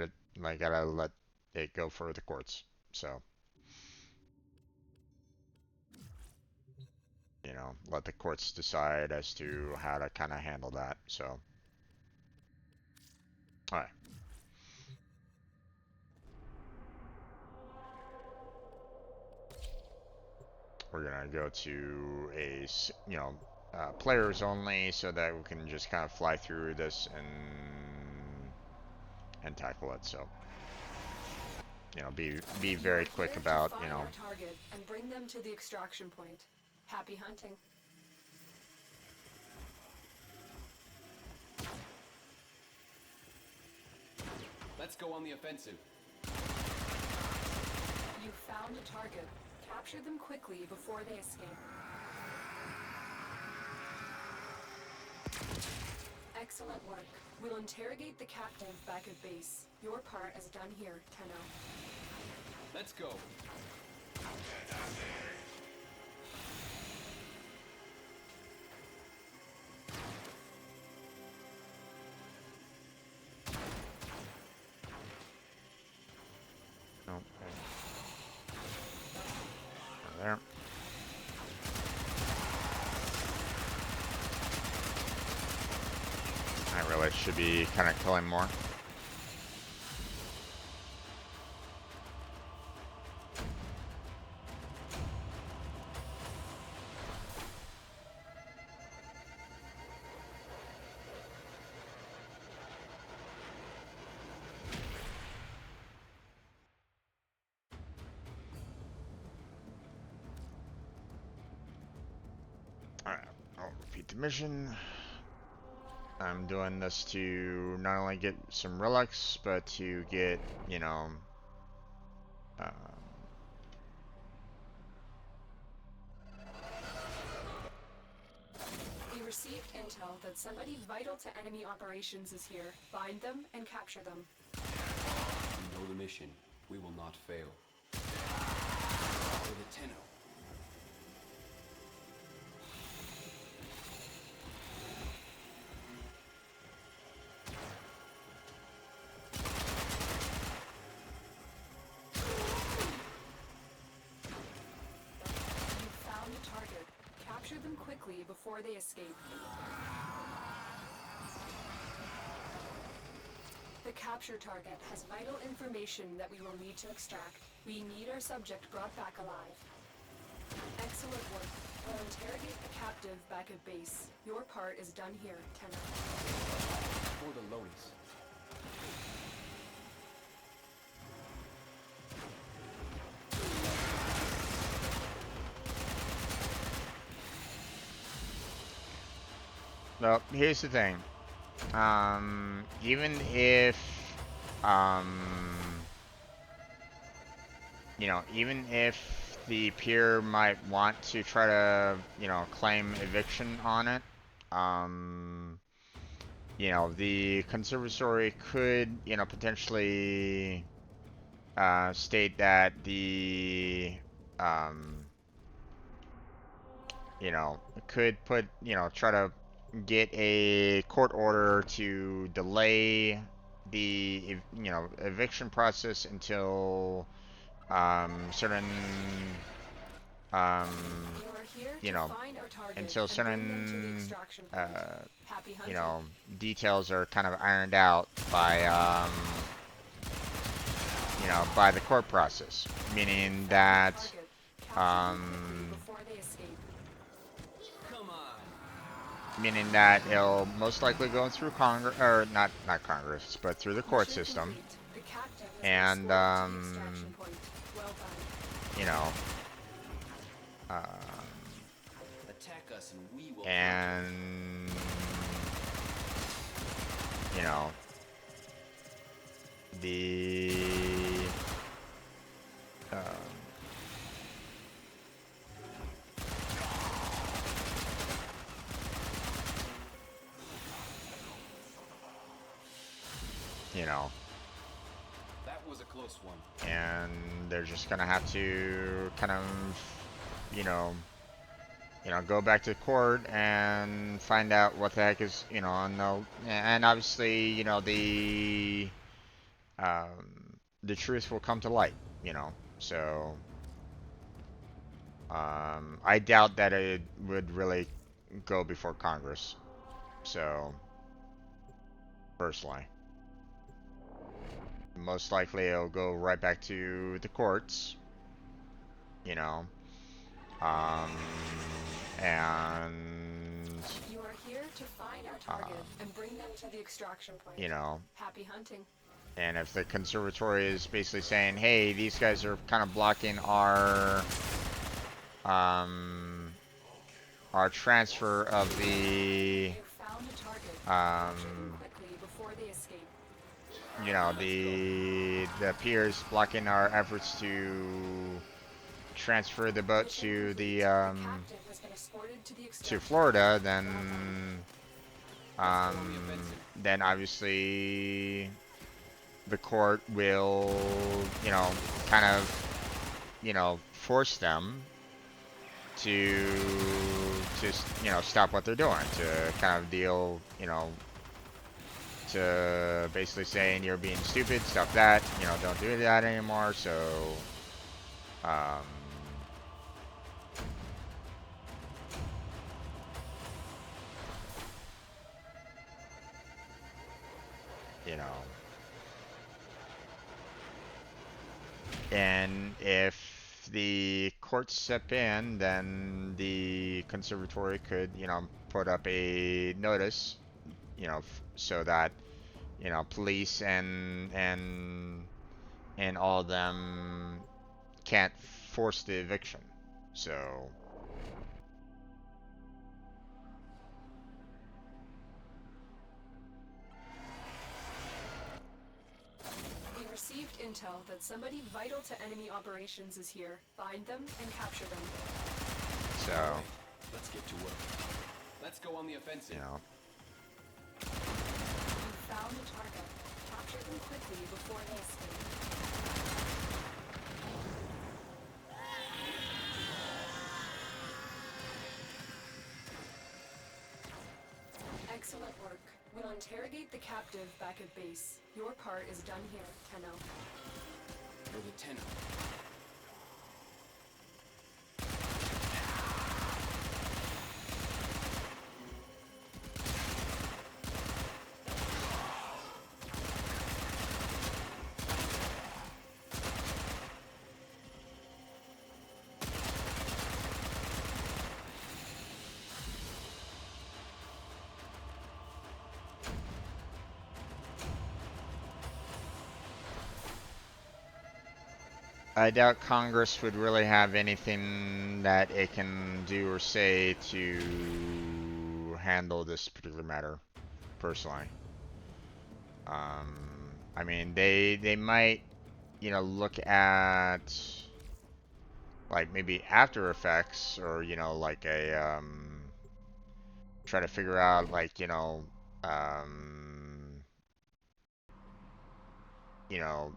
it go for the courts. So, let the courts decide as to how to kind of handle that. So, all right, we're gonna go to players only, so that we can just kind of fly through this and tackle it. So, be very quick about, Find our target and bring them to the extraction point. Happy hunting. Let's go on the offensive. You found a target. Capture them quickly before they escape. Excellent work. We'll interrogate the captain back at base. Your part is done here, Tenno. Let's go. okay. There. I really should be kind of killing more. complete the mission. I'm doing this to not only get some relics, but to get, you know, um, We received intel that somebody vital to enemy operations is here. Find them and capture them. You know the mission. We will not fail. For the Tenno. You found the target. Capture them quickly before they escape. The capture target has vital information that we will need to extract. We need our subject brought back alive. Excellent work. We'll interrogate the captive back at base. Your part is done here, Tenno. For the Lonis. well, here's the thing. Even if, you know, even if the peer might want to try to, you know, claim eviction on it, you know, the conservatory could, you know, potentially, state that the, you know, could put, you know, try to get a court order to delay the, you know, eviction process until certain You are here you to know, find our target until and bring them to the certain extraction point. Happy hunting. you know, details are kind of ironed out by you know, by the court process, meaning that Target. Capture them quickly before they escape. Come on. meaning that it'll most likely go through Congress, or not Congress, but through the court Mission system, complete. The captive has and been escorted to the extraction point. Well done. you know, Attack us and we will. and you know, the you know, That was a close one. and they're just gonna have to kind of, you know, go back to court and find out what the heck is, you know, and obviously, you know, the truth will come to light, you know. So, I doubt that it would really go before Congress. So, personally, most likely it'll go right back to the courts, you know. And You are here to find our target and bring them to the extraction point. you know, Happy hunting. and if the conservatory is basically saying, hey, these guys are kind of blocking our transfer of the You found the target. Capture them quickly before they escape. you know, the piers blocking our efforts to transfer the boat Mission to complete. the captive has been escorted to the to extraction Florida, On the offensive. then obviously the court will, you know, kind of, you know, force them to you know, stop what they're doing, to kind of deal, you know, to basically saying you're being stupid, stop that, you know, don't do that anymore. So you know, and if the courts step in, then the conservatory could, you know, put up a notice, you know, so that, you know, police and all of them can't force the eviction. So intel that somebody vital to enemy operations is here. Find them and capture them. So, Let's get to work. Let's go on the offensive. you know, You found a target. Capture them quickly before they escape. Excellent work. We'll interrogate the captive back at base. Your part is done here, Tenno. For the Tenno. I doubt Congress would really have anything that it can do or say to handle this particular matter, personally. I mean, they might, you know, look at like maybe After Effects, or you know, like a try to figure out like you know,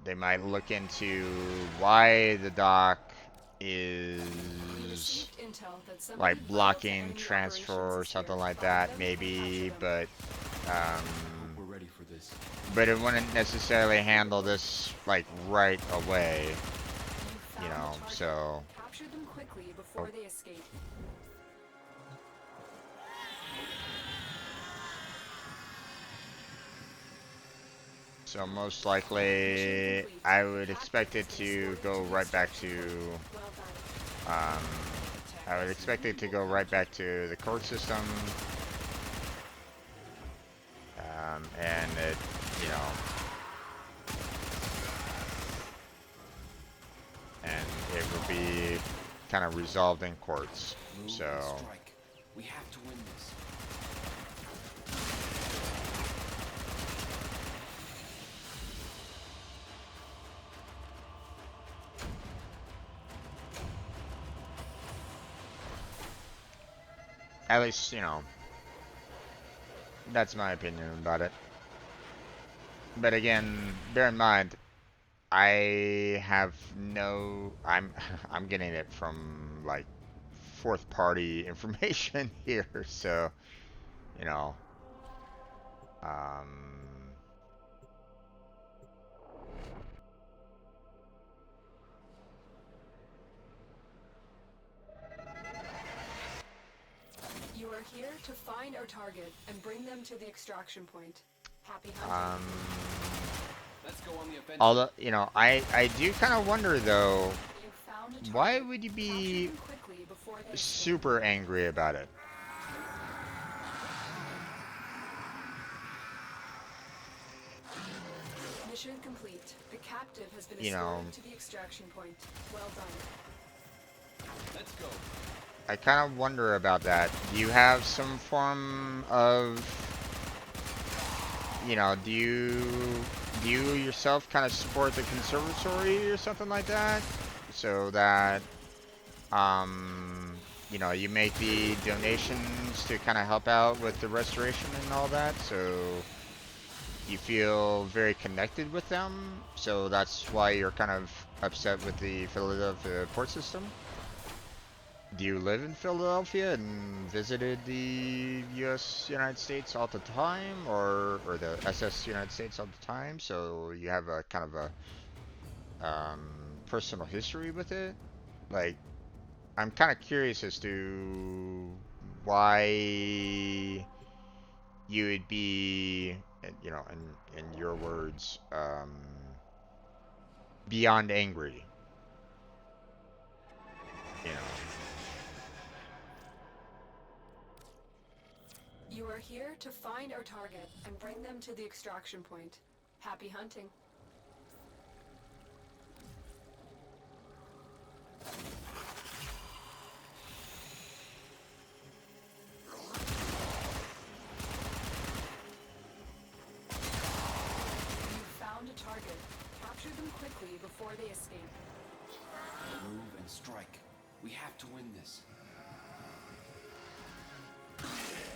they might look into why the dock is Intel that somebody like vital to blocking enemy transfer operations or is something here. like Find that, them and maybe, capture them. but We're ready for this. but it wouldn't necessarily handle this like right away, You you found know, the target. so Capture them quickly before they escape. so most likely I would expect it to go right back to Well done. um I would expect it to go right back to the court system, and it, you know, and it will be kind of resolved in courts. Move So and strike. We have to win this. at least, you know, that's my opinion about it. But again, bear in mind, I have no, I'm getting it from like fourth party information here, so you know, um, You are here to find our target and bring them to the extraction point. Happy hunting. Let's go on the offensive. although, you know, I do kind of wonder though, You found a target. why would you Capture be them quickly before they escape. super angry about it? Mission complete. The captive has been You know, escorted to the extraction point. Well done. Let's go. I kind of wonder about that. Do you have some form of, you know, do you yourself kind of support the conservatory or something like that, so that you know, you make the donations to kind of help out with the restoration and all that, so you feel very connected with them, so that's why you're kind of upset with the Philadelphia port system? Do you live in Philadelphia and visited the United States all the time, or the SS United States all the time, so you have a kind of a personal history with it? Like, I'm kind of curious as to why you would be, you know, in your words, beyond angry, you know. You are here to find our target and bring them to the extraction point. Happy hunting. You found a target. Capture them quickly before they escape. Move and strike. We have to win this.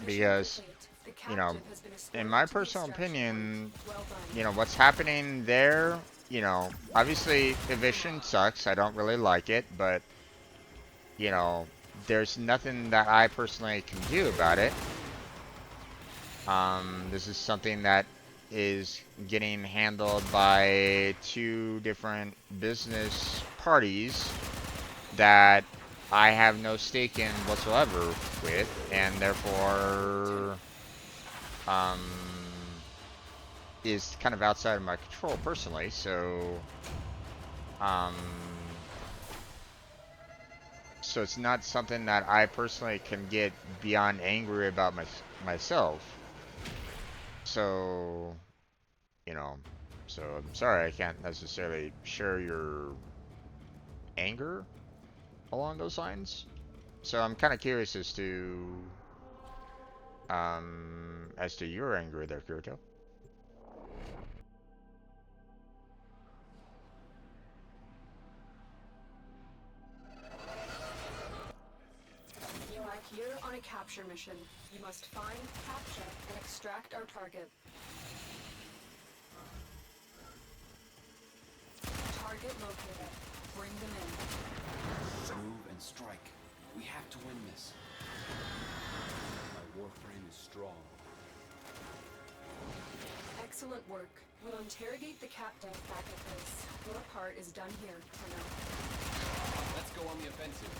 Because, The you know, captive has been escorted in my to the personal extraction opinion, point. Well done. you know, what's happening there, you know, obviously eviction sucks. I don't really like it, but, you know, there's nothing that I personally can do about it. This is something that is getting handled by two different business parties that I have no stake in whatsoever with, and therefore, um, is kind of outside of my control personally. So, um, so it's not something that I personally can get beyond angry about myself. So, you know, so I'm sorry I can't necessarily share your anger along those lines. So I'm kind of curious as to your anger there, Kirito. You are here on a capture mission. You must find, capture, and extract our target. Target located. Bring them in. Move and strike. We have to win this. My Warframe is strong. Excellent work. We'll interrogate the captive back at base. Your part is done here for now. Let's go on the offensive.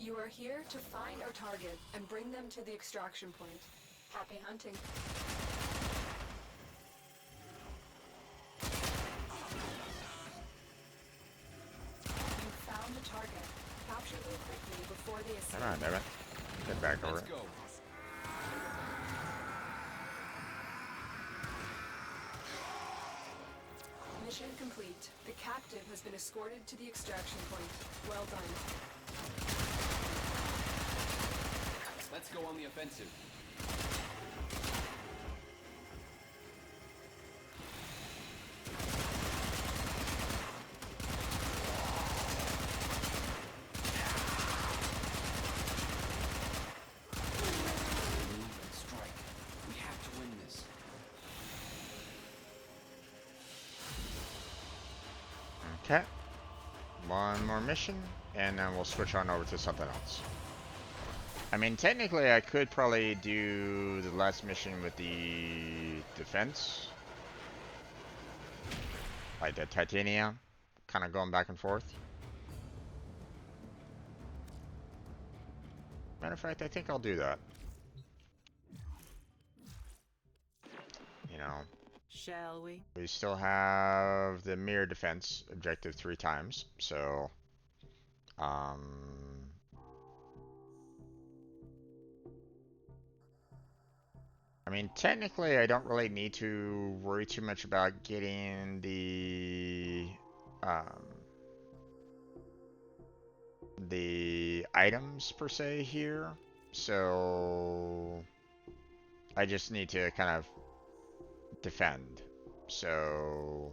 You are here to find our target and bring them to the extraction point. Happy hunting. You found the target. Capture them quickly before they escape. Come on, damn it. Get back over Let's it. go. Mission complete. The captive has been escorted to the extraction point. Well done. Let's go on the offensive. Move and strike. We have to win this. Okay. One more mission, and then we'll switch on over to something else. I mean, technically, I could probably do the last mission with the defense. Like the titanium, kind of going back and forth. Matter of fact, I think I'll do that. You know, Shall we? we still have the mirror defense objective 3 times, so I mean, technically, I don't really need to worry too much about getting the items per se here. So I just need to kind of defend. So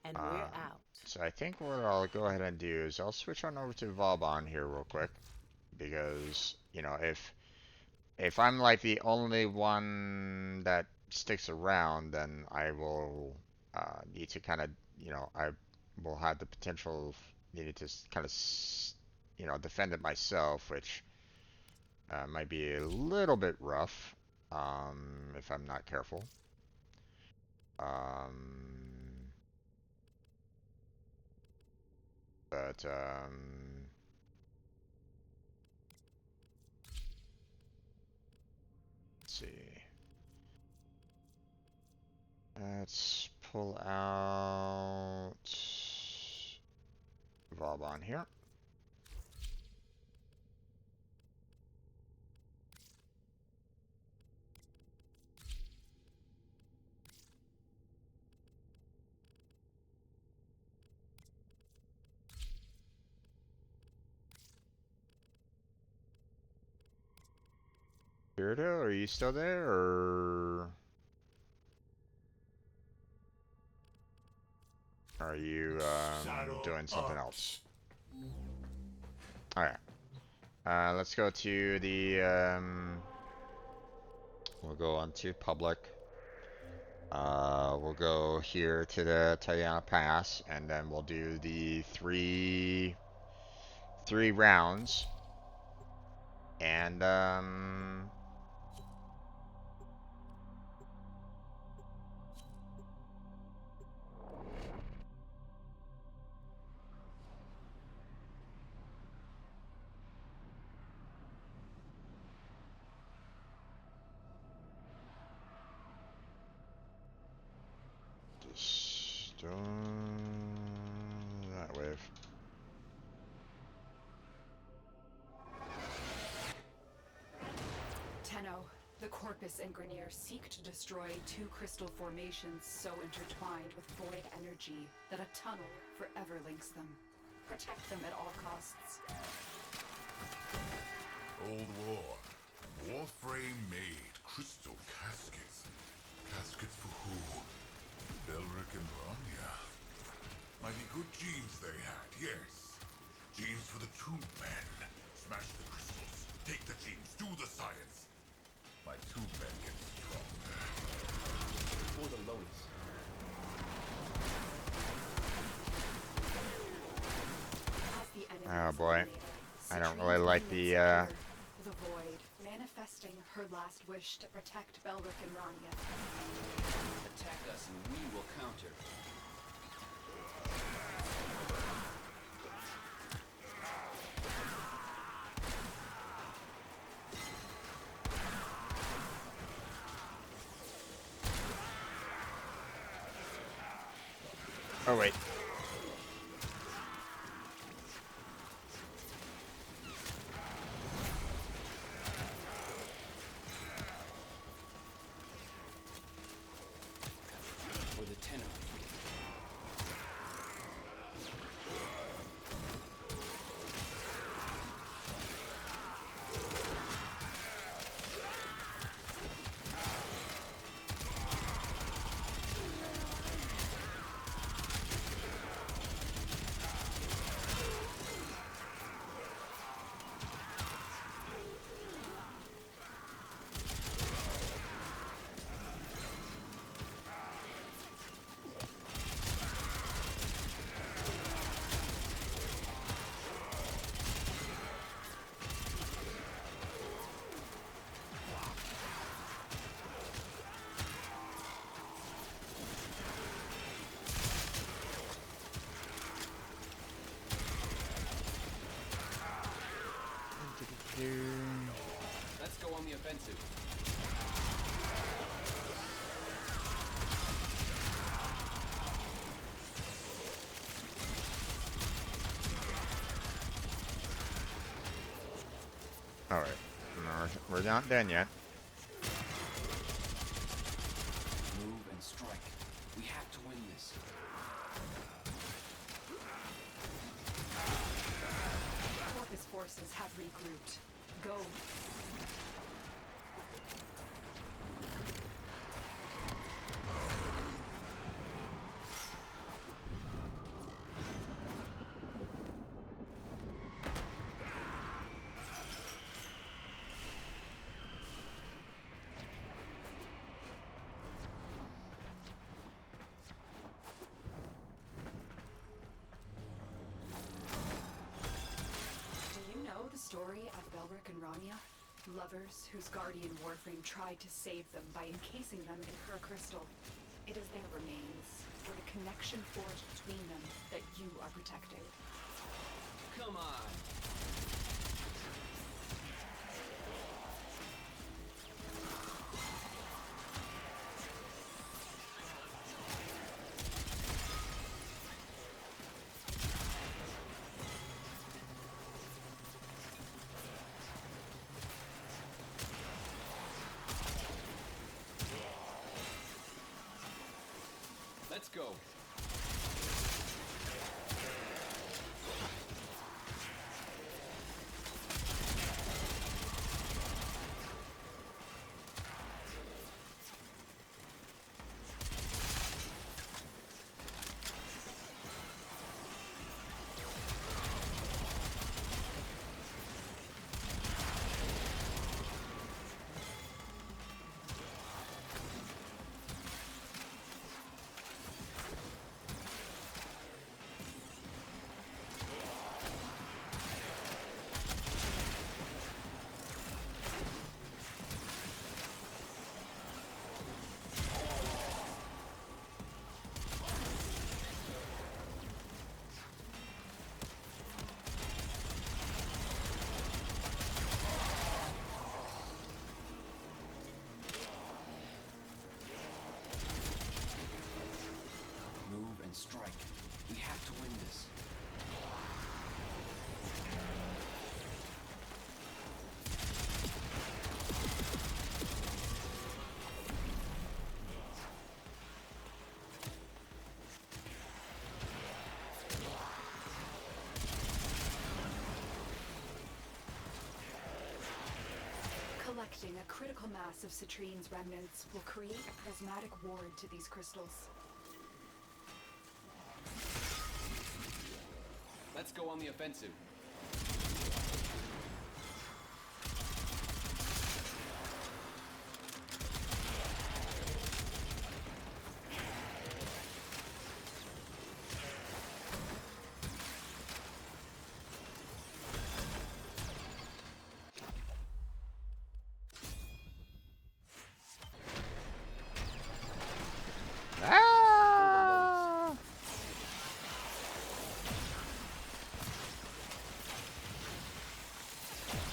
And we're out. so I think what I'll go ahead and do is I'll switch on over to Vauban here real quick, because you know, if I'm like the only one that sticks around, then I will need to kind of, I will have the potential of needing to kind of, defend it myself, which might be a little bit rough if I'm not careful. But let's see. Let's pull out Vauban here. Spirito, are you still there, or are you doing something else? Alright. Let's go to the, we'll go on to public. We'll go here to the Tayana Pass, and then we'll do the three rounds. And, just, that wave. Tenno, the Corpus and Grenier seek to destroy two crystal formations so intertwined with void energy that a tunnel forever links them. Protect them at all costs. Old war. Warframe made crystal caskets. Caskets for who? Belric and Rania. Mighty good genes they had, yes. Genes for the Tomb Men. Smash the crystals. Take the genes. Do the science. My Tomb Men get stronger. For the Lotus. Oh boy. I don't really like the, The Void, manifesting her last wish to protect Belric and Rania. Attack us and we will counter. oh wait. For the Tenno. Let's go on the offensive. Alright. We're not done yet. Move and strike. We have to win this. Corpus forces have regrouped. Go. and Rania, lovers whose guardian Warframe tried to save them by encasing them in her crystal. It is their remains, or the connection forged between them, that you are protecting. Come on! Let's go. Strike. We have to win this. Collecting a critical mass of Citrine's remnants will create a prismatic ward to these crystals. Let's go on the offensive.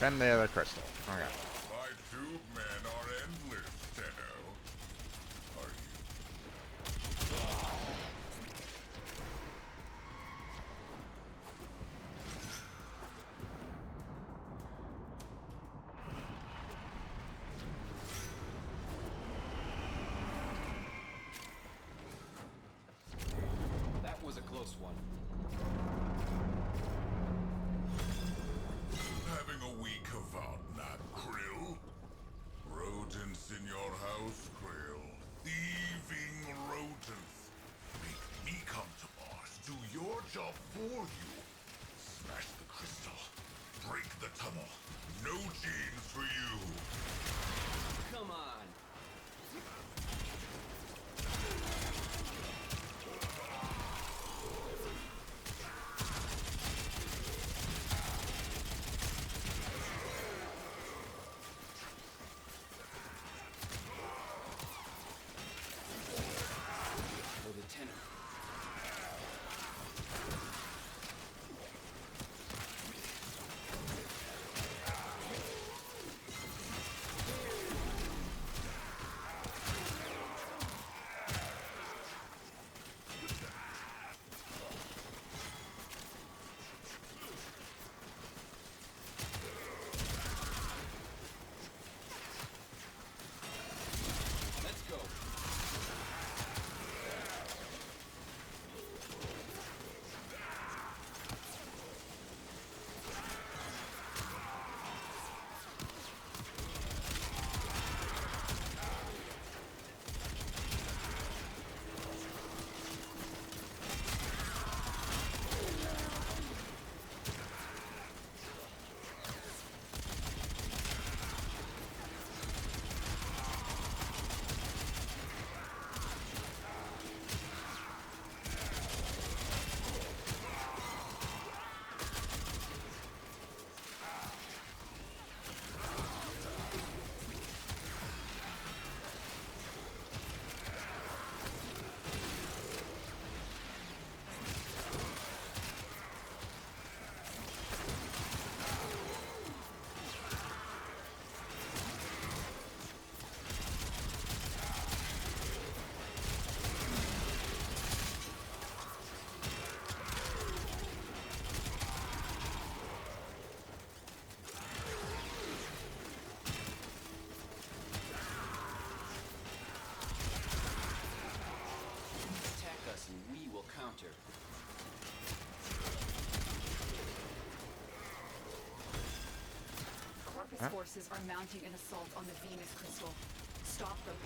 Defend the other crystal. Okay. My tube men are endless, Tenno. Are you? That was a close one. having a week of Outnap, Krill? Rodents in your house, Krill. Thieving rodents. Make me come to Mars, do your job for you. Smash the crystal. Break the tunnel. No genes for you. Come on! Conceptis forces are mounting an assault on the Venus crystal. Stop them.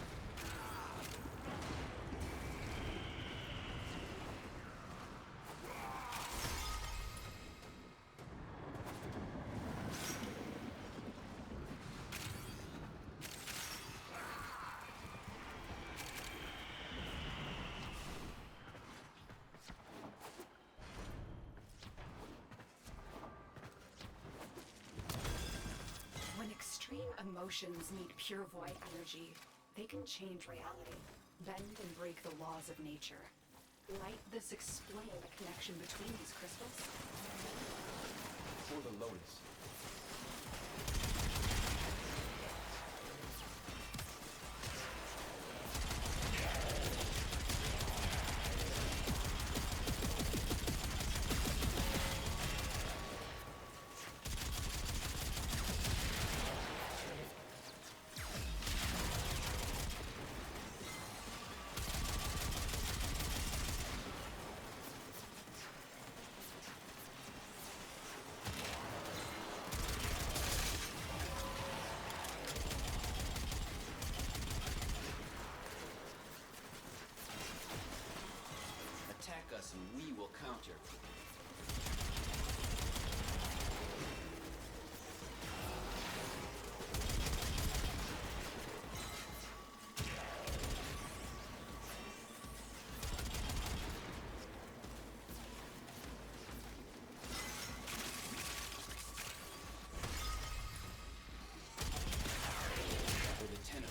When extreme emotions meet pure void energy, they can change reality, bend and break the laws of nature. Might this explain the connection between these crystals? For the Lotus. Attack us and we will counter. For the tenor.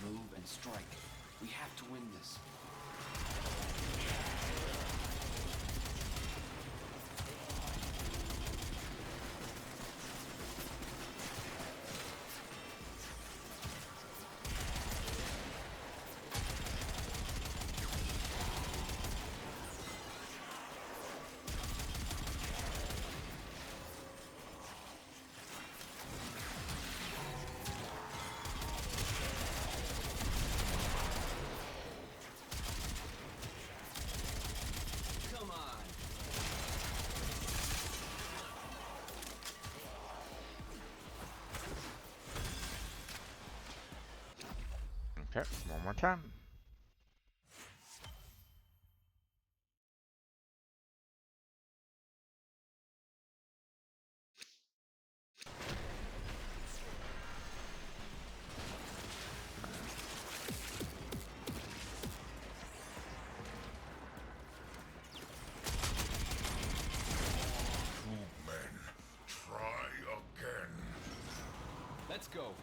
Move and strike. We have to win this. Come on. Okay, one more time. Men, try again. Let's go.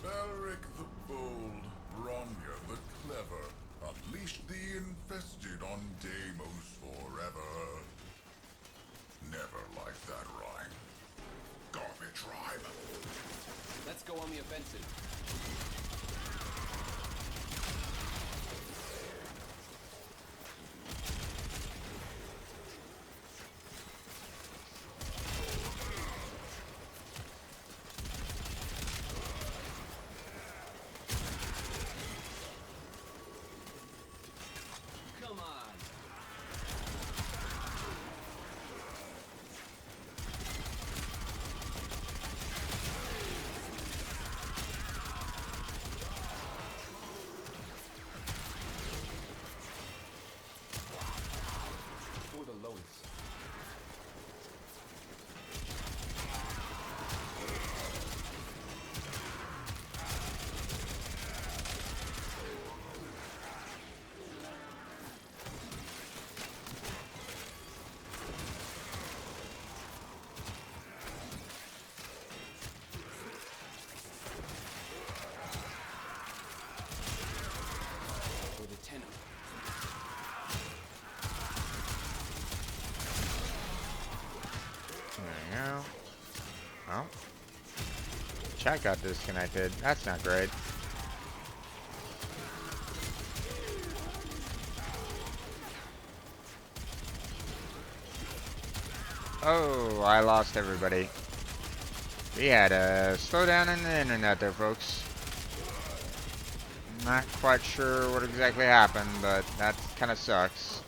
Belric the bold, Bronya the clever, unleash the infested on Deimos forever. Never liked that rhyme. Garbage rhyme. Let's go on the offensive. Come on. chat got disconnected. That's not great. Oh, I lost everybody. We had a slowdown in the internet there, folks. Not quite sure what exactly happened, but that kind of sucks.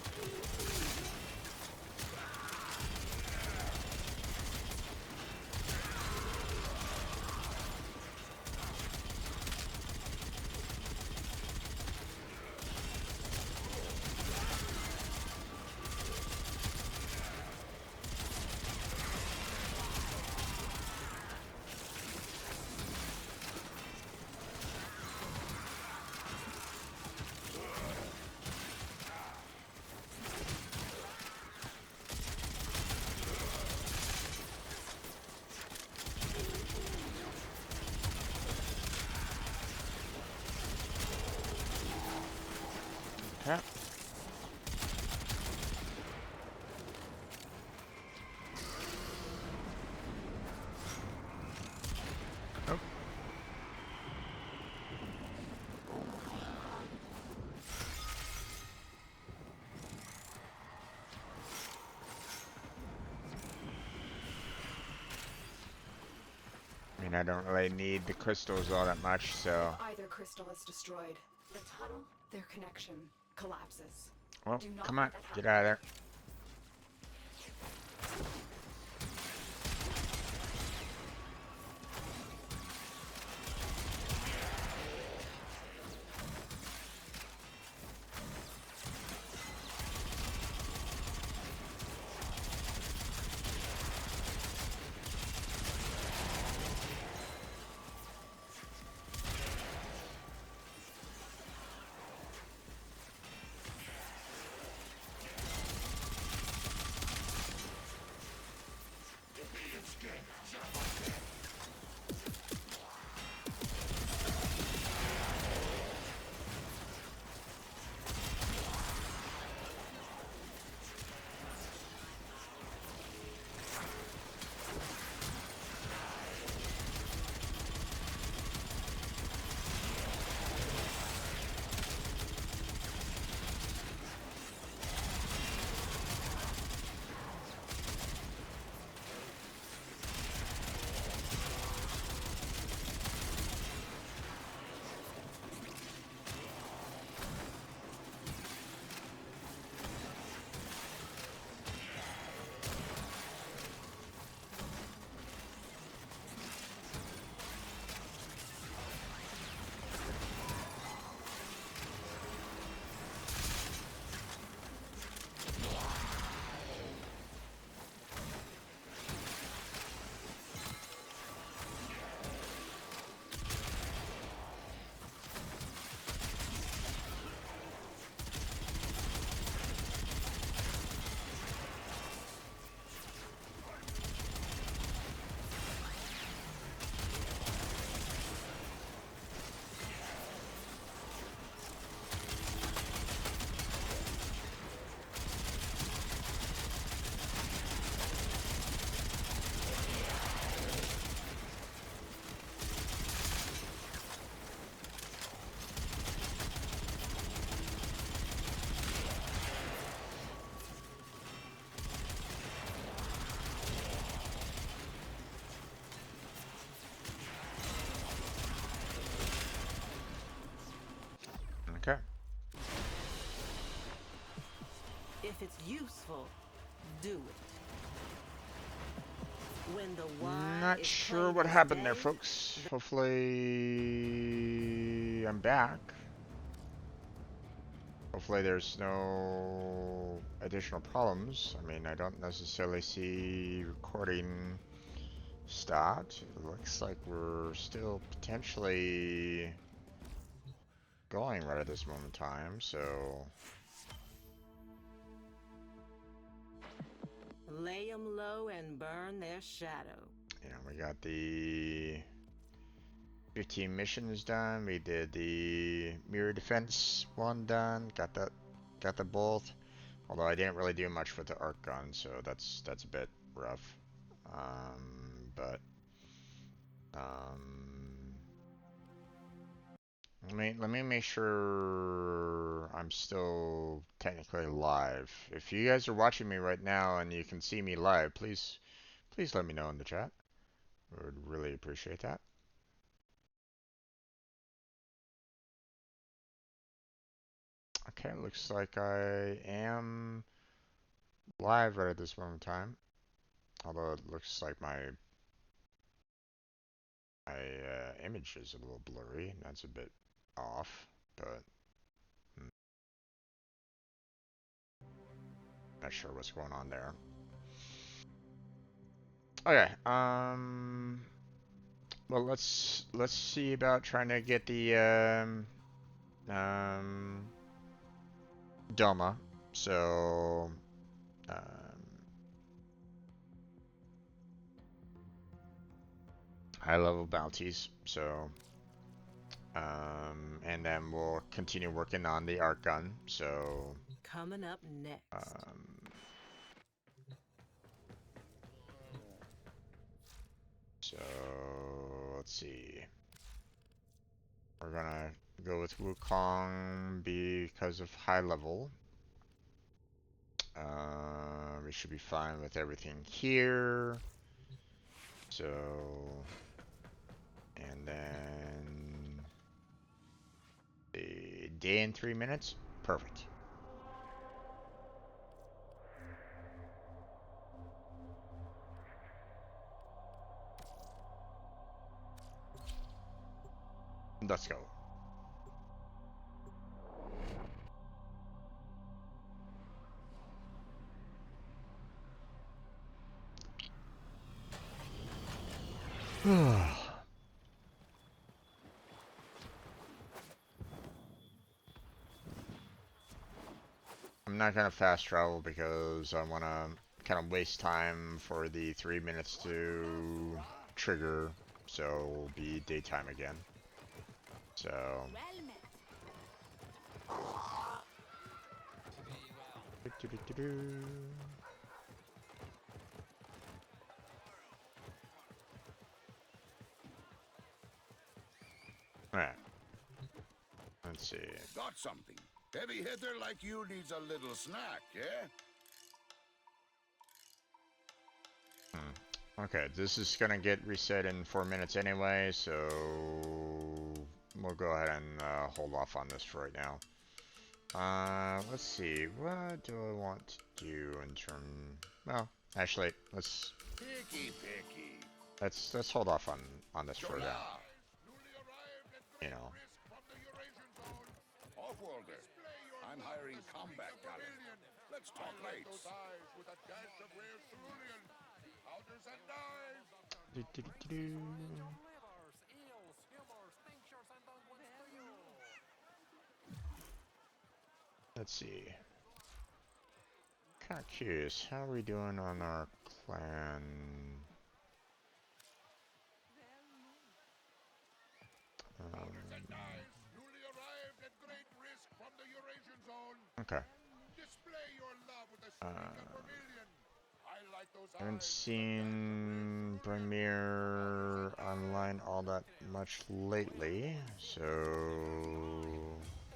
Okay. Oh. I mean, I don't really need the crystals all that much, so... Either crystal is destroyed. The tunnel, their connection, collapses. Well, Do not come on, let that get happen. out of there. Okay. If it's useful, do it. When the why Not is sure plain what as happened there, day, folks. Hopefully... I'm back. Hopefully there's no additional problems. I mean, I don't necessarily see recording start. It looks like we're still potentially going right at this moment in time, so... lay 'em low and burn their shadow. Yeah, we got the 15 missions done. We did the mirror defense one done. Got the both. Although I didn't really do much with the arc gun, so that's a bit rough. But Let me make sure I'm still technically live. If you guys are watching me right now and you can see me live, please let me know in the chat. I would really appreciate that. Okay, looks like I am live right at this moment in time. Although it looks like my image is a little blurry, and that's a bit off, but not sure what's going on there. Okay, well, let's see about trying to get the Doma. So high level bounties. So and then we'll continue working on the art gun. So Coming up next. So let's see. We're gonna go with Wukong because of high level. We should be fine with everything here. So, and then a day and 3 minutes. Perfect. Let's go. I'm not gonna fast travel because I wanna kind of waste time for the 3 minutes to trigger, so it'll be daytime again. So. Alright. Let's see. Got something. Heavy hitter like you needs a little snack, yeah? Okay, this is gonna get reset in 4 minutes anyway, so we'll go ahead and hold off on this for right now. Let's see, what do I want to do in terms? Well, actually, let's hold off on this for now. You know. Off-worlder, I'm hiring combat talent. Let's talk rates. Let's see. Kind of curious, how are we doing on our clan? Okay. I haven't seen Premiere Online all that much lately, so...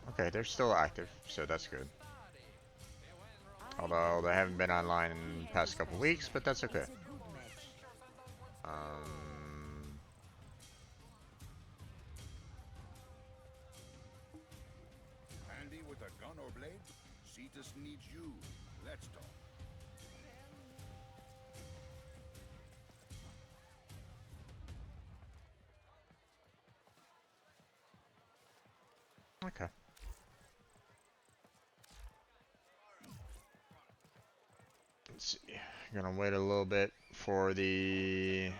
Okay, they're still active, so that's good. Although they haven't been online in the past couple weeks, but that's okay. Handy with a gun or blade? Cetus needs you. Let's talk. Okay. Let's see. Gonna wait a little bit for the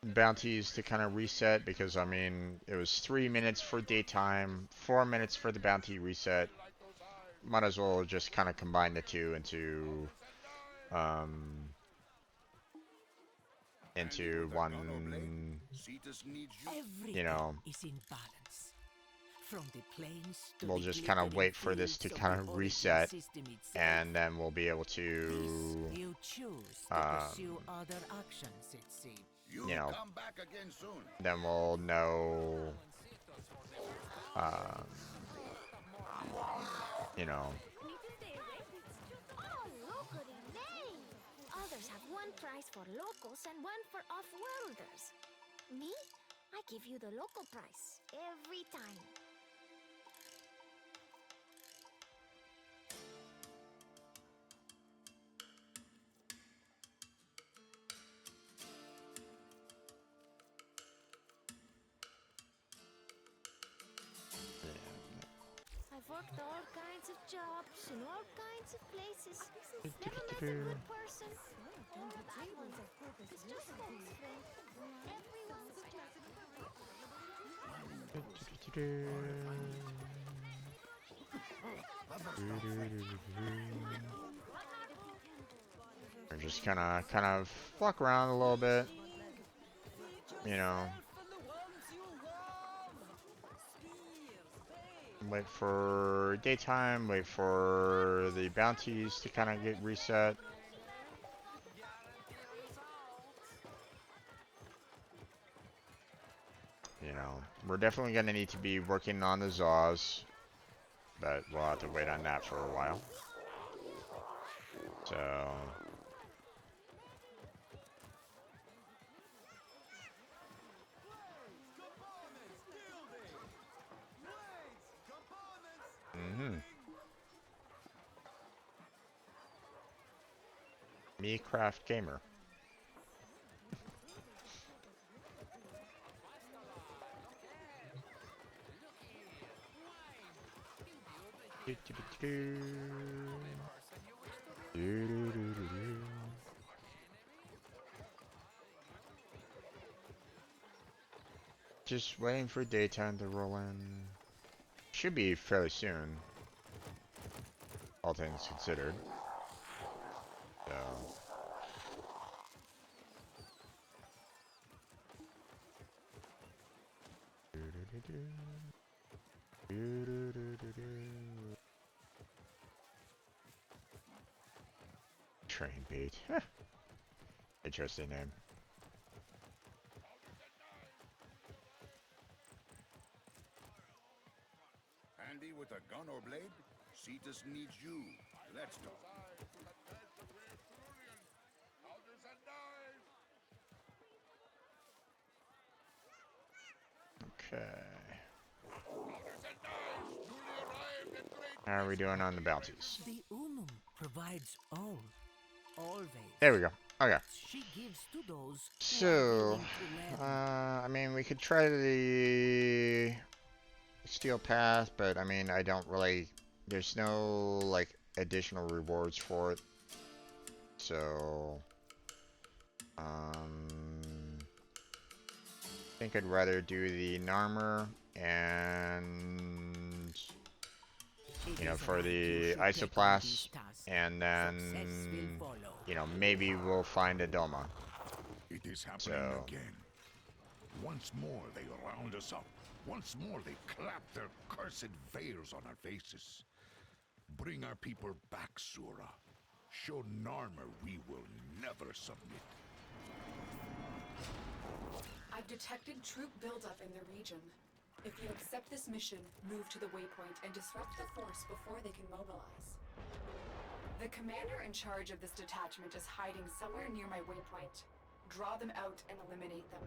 bounties to kind of reset because I mean it was 3 minutes for daytime, 4 minutes for the bounty reset. Might as well just kind of combine the two into one, you know. We'll just kind of wait for this to kind of reset, and then we'll be able to, you know, then we'll know um, you know, Oh, locally made! Others have one price for locals and one for off-worlders. Me? I give you the local price every time. I've worked all kinds of jobs in all kinds of places. Never met a good person or a bad one. It's just folks, friend. Everyone's or just kind of walk around a little bit, you know, wait for daytime, wait for the bounties to kind of get reset. You know, we're definitely going to need to be working on the Zaws, but we'll have to wait on that for a while. So... Me craft gamer. Just waiting for daytime to roll in. Should be fairly soon, all things considered. So. Train beat. Interesting name. Handy with a gun or blade? Cetus needs you. Let's talk. Okay. How are we doing on the bounties? The Unum provides all. Always. There we go. Okay. She gives to those So, I mean, we could try the steel path, but I mean, I don't really. There's no like additional rewards for it. So, I think I'd rather do the Narmer and you know, for the isoplast, and then you know, maybe we'll find a Doma. It is happening again. Once more they round us up. Once more they clap their cursed veils on our faces. Bring our people back, Sura. Show Narmer we will never submit. I've detected troop buildup in the region. If you accept this mission, move to the waypoint and disrupt the force before they can mobilize. The commander in charge of this detachment is hiding somewhere near my waypoint. Draw them out and eliminate them.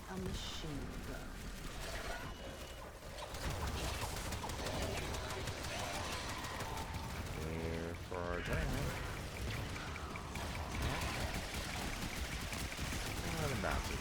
a machine gun. Here for Jamie. What about it?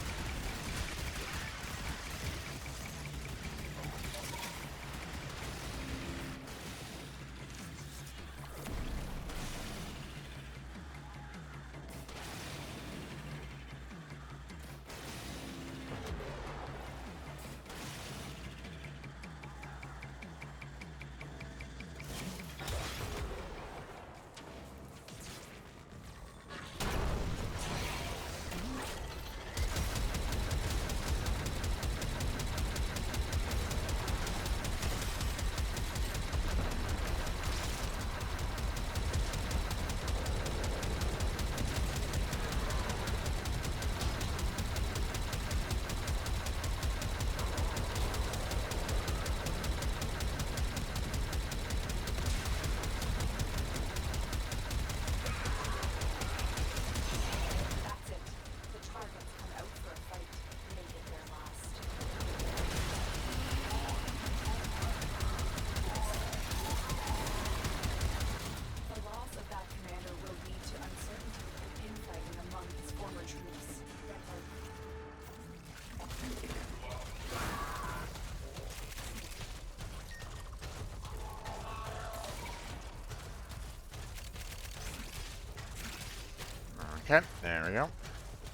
Okay, there we go.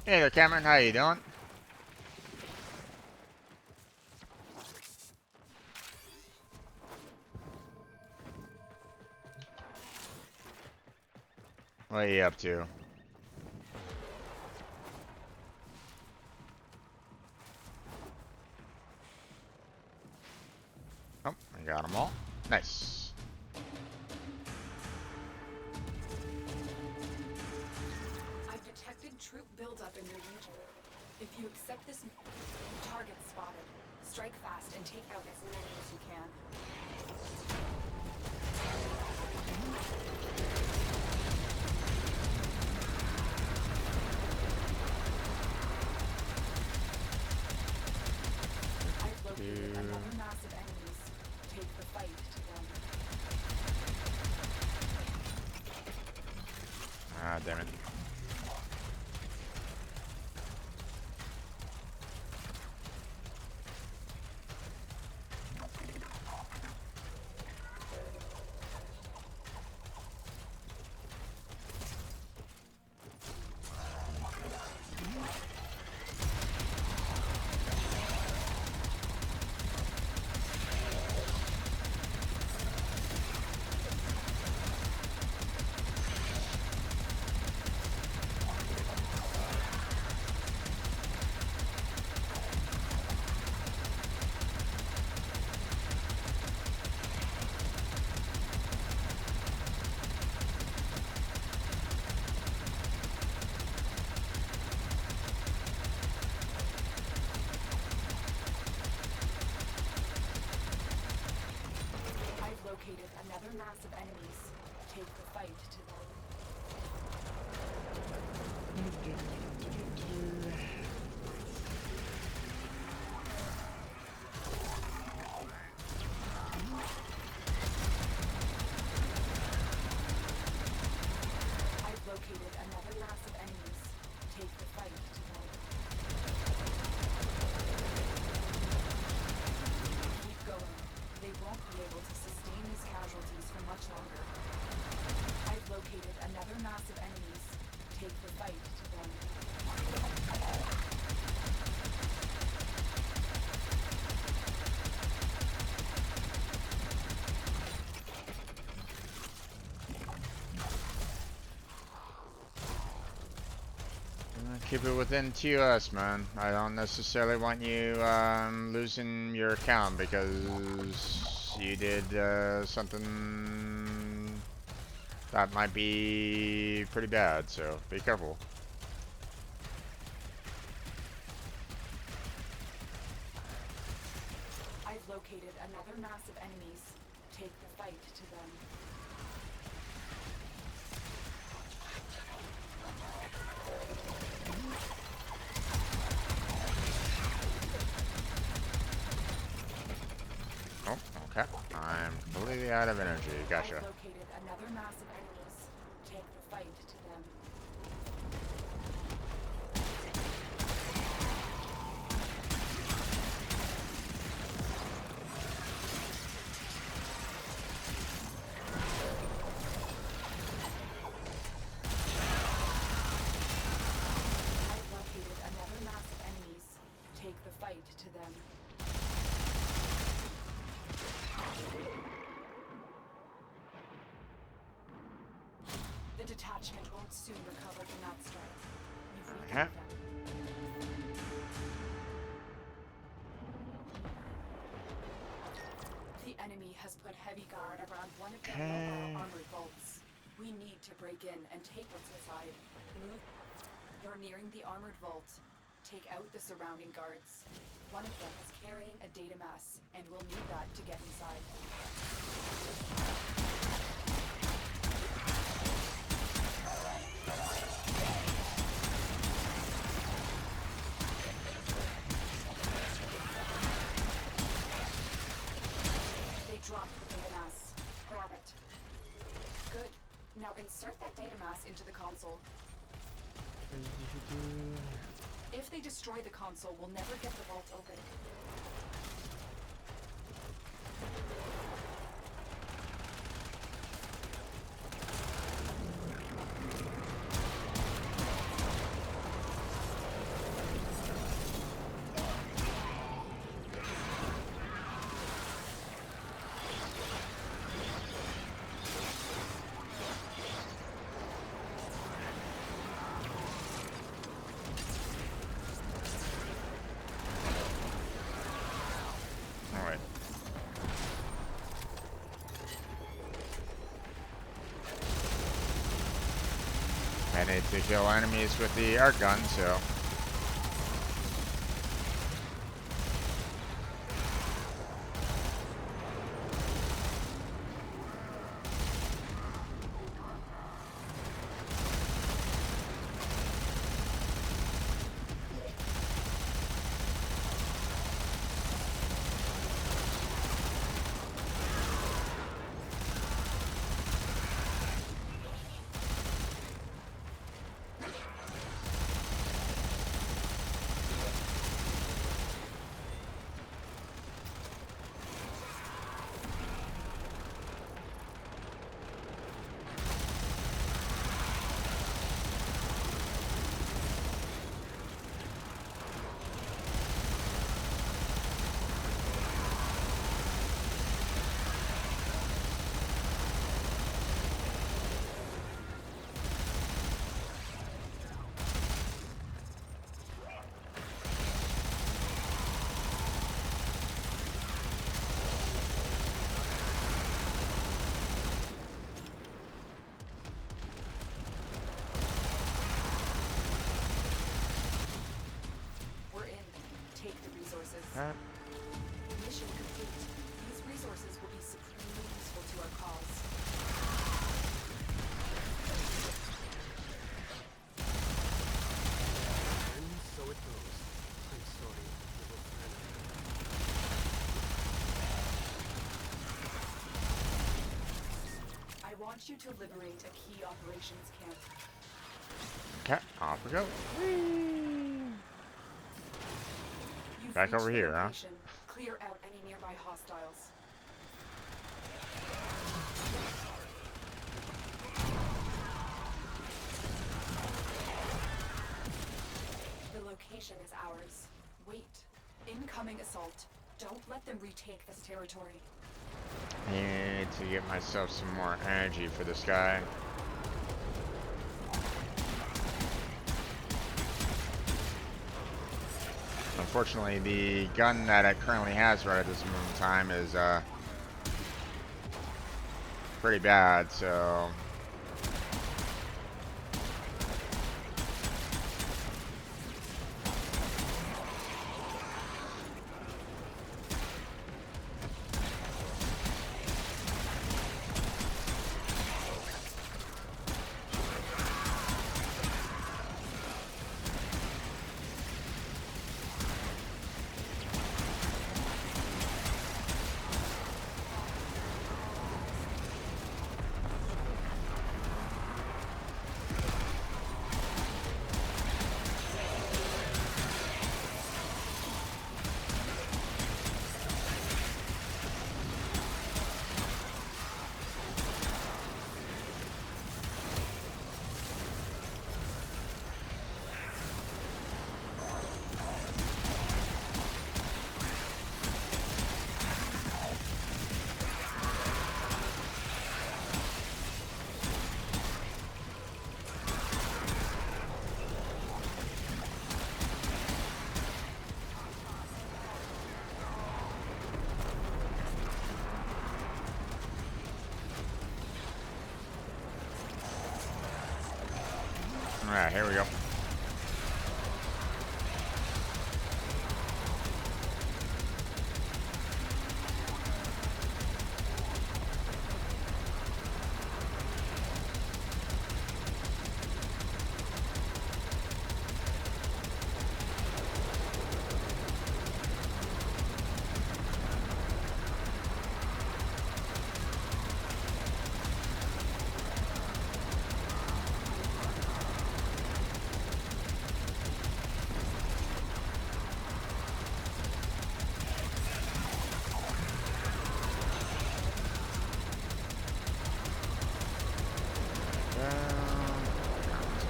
Hey there, Cameron. How you doing? What are you up to? Oh, I got them all. Nice. Troop buildup in your region. If you accept this target spotted, strike fast and take out as many as you can. I've located another mass of enemies. Take the fight to them. Ah, damn it. Another mass of enemies. Take the fight to them. I've located another mass of enemies. Take the fight to them. Keep going. They won't be able to sustain these casualties for much longer. I've located another mass of enemies. Take the fight to them. Keep it within TOS, man. I don't necessarily want you losing your account because you did something that might be pretty bad, so be careful. I've located another mass of enemies. Take the fight to them. Okay, I'm completely out of energy. Gotcha. I've located another mass of enemies. Take the fight to them. I've located another mass of enemies. Take the fight to them. The detachment won't soon recover from that strike. You've Okay. weakened them. The enemy has put heavy guard around one of their mobile armored vaults. We need to break in and take what's inside. Move. You're nearing the armored vault. Take out the surrounding guards. One of them is carrying a data mass, and we'll need that to get inside. They dropped the data mass. Grab it. Good. Now insert that data mass into the console. If they destroy the console, we'll never get the vault open. Alright. I need to kill enemies with the arc gun, so. Mission complete. These resources will be supremely useful to our cause. And so it goes. I'm sorry, little friend. I want you to liberate a key operations camp. Okay, off we go. You've Back over reached the here, huh? location. Clear out any nearby hostiles. The location is ours. Wait. Incoming assault. Don't let them retake this territory. I need to get myself some more energy for this guy. Unfortunately, the gun that it currently has right at this moment in time is pretty bad, so Alright, here we go.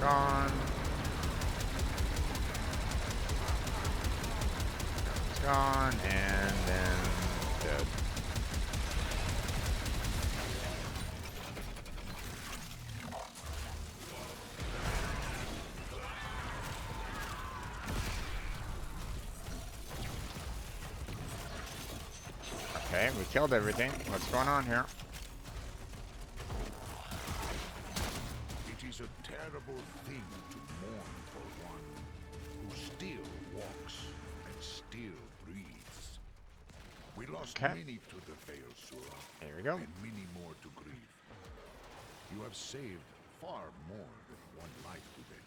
Gone. It's gone, and then dead. Okay, we killed everything. What's going on here? It is a terrible thing to mourn for one who still walks and still breathes. We lost many to the Veil, Sura. There we go. And many more to grieve. You have saved far more than one life today.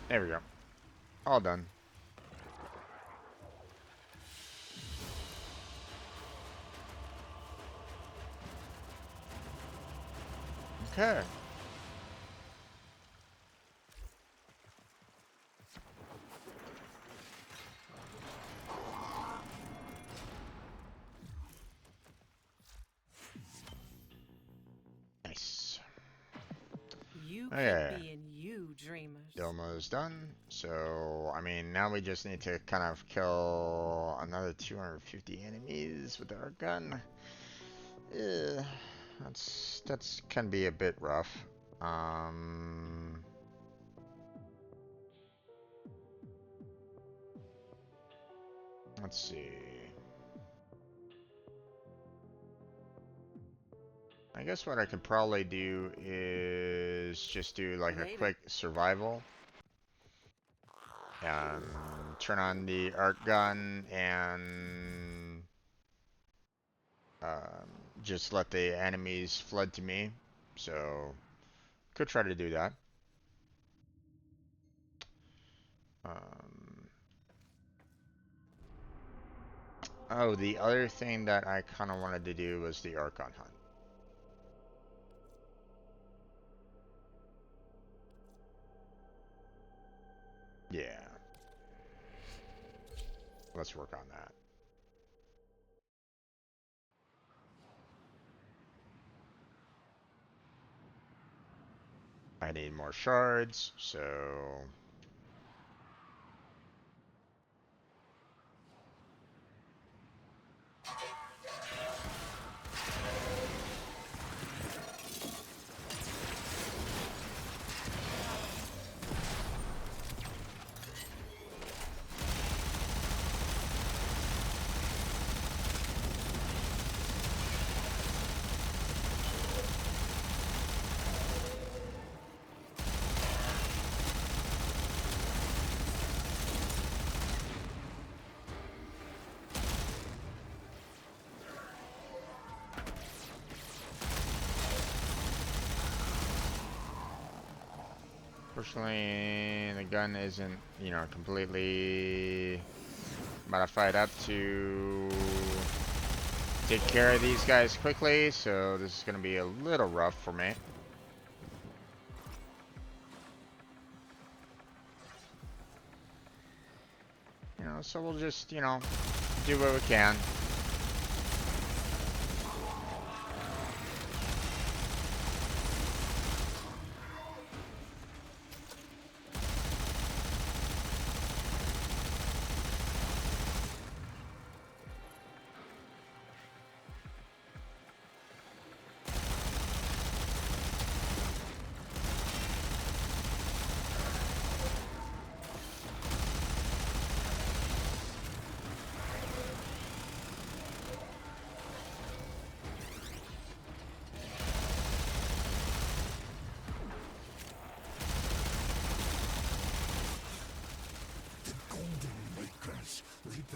There we go. All done. Okay. Nice. You Okay. keep being you, dreamers. Almost done. So, I mean, now we just need to kind of kill another 250 enemies with our gun. That's can be a bit rough. Let's see. I guess what I could probably do is just do like a quick survival. And turn on the arc gun and just let the enemies flood to me. So, could try to do that. Oh, the other thing that I kind of wanted to do was the Archon hunt. Yeah. Let's work on that. I need more shards, so... Fortunately, the gun isn't, you know, completely modified up to take care of these guys quickly, so this is going to be a little rough for me. You know, so we'll just, you know, do what we can.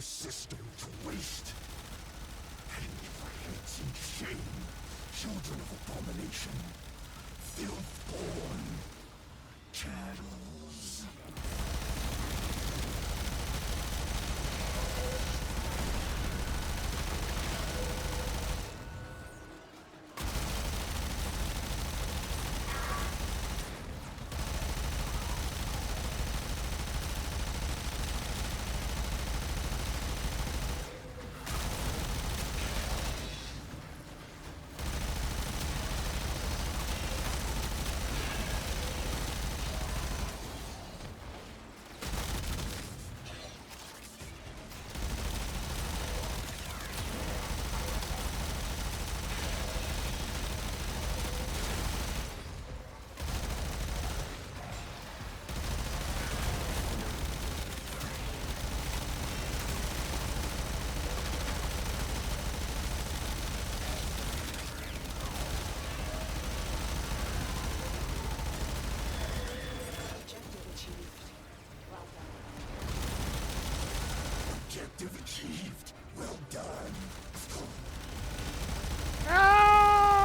the system to waste. Hang your heads in shame, children of abomination, filth-born chattels. Objective achieved. Well done. Ah!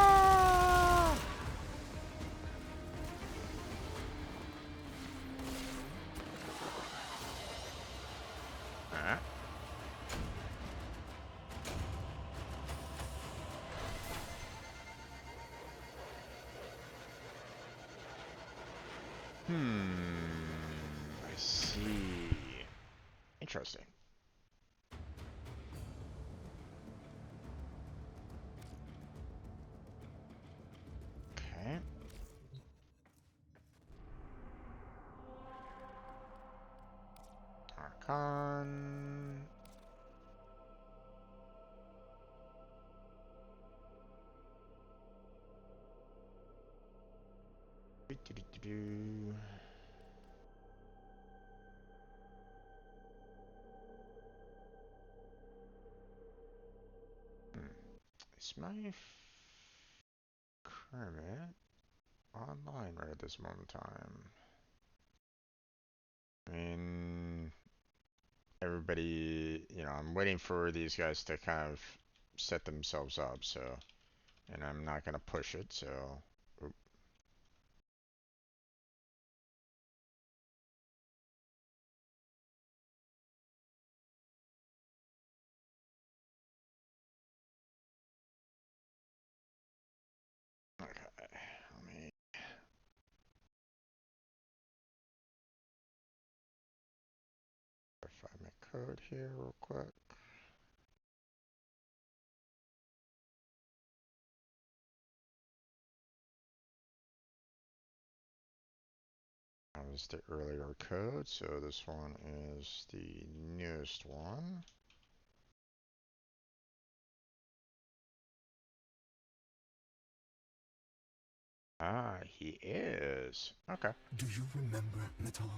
I see. Interesting. Okay. Archon. Is my Kermit online right at this moment in time? I mean, everybody, I'm waiting for these guys to kind of set themselves up, so, and I'm not gonna push it, so. Oop. Okay, let me. Verify my code here real quick. That was the earlier code, so this one is the newest one. Ah, he is. Okay. Do you remember, Natal?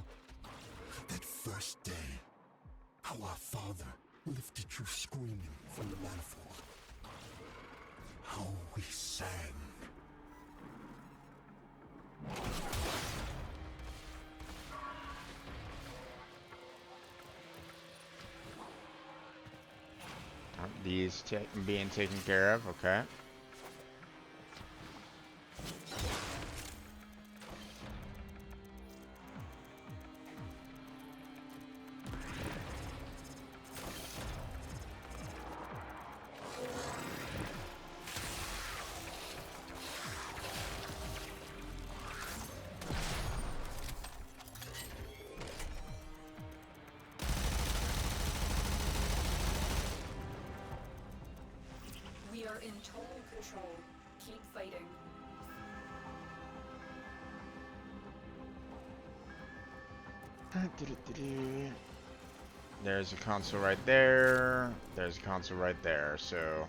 That first day, how our father lifted you screaming from the manifold. How we sang. These being taken care of, okay. We are in total control. Keep fighting. There's a console right there. There's a console right there, so.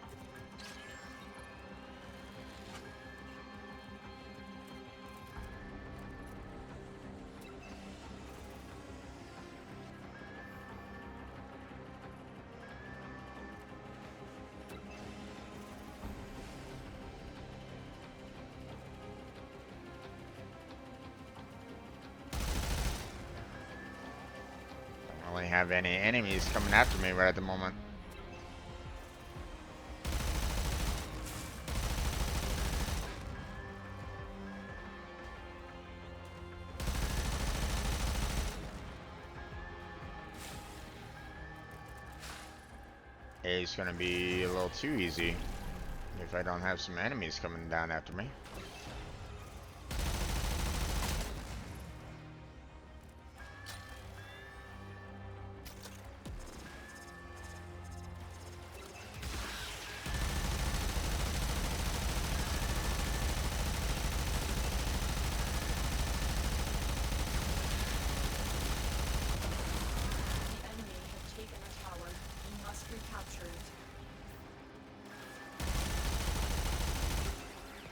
have any enemies coming after me right at the moment. It's gonna be a little too easy if I don't have some enemies coming down after me.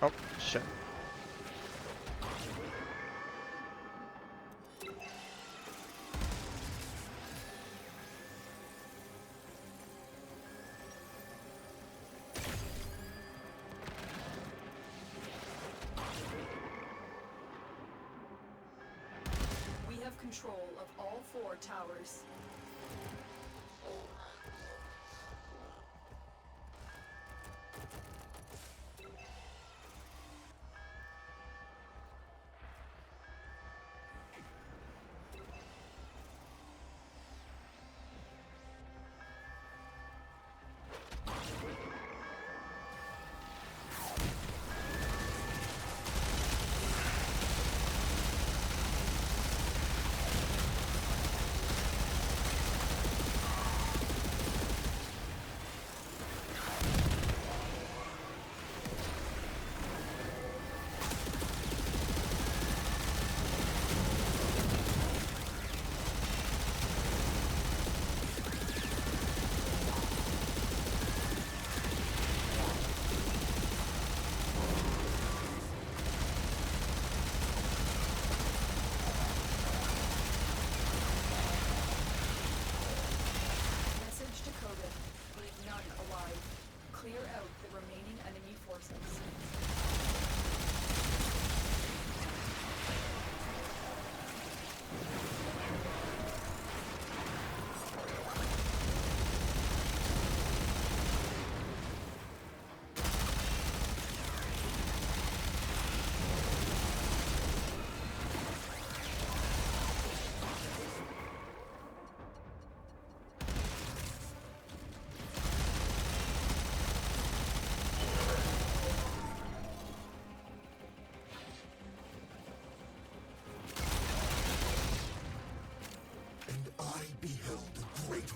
Oh, shit. We have control of all 4 towers.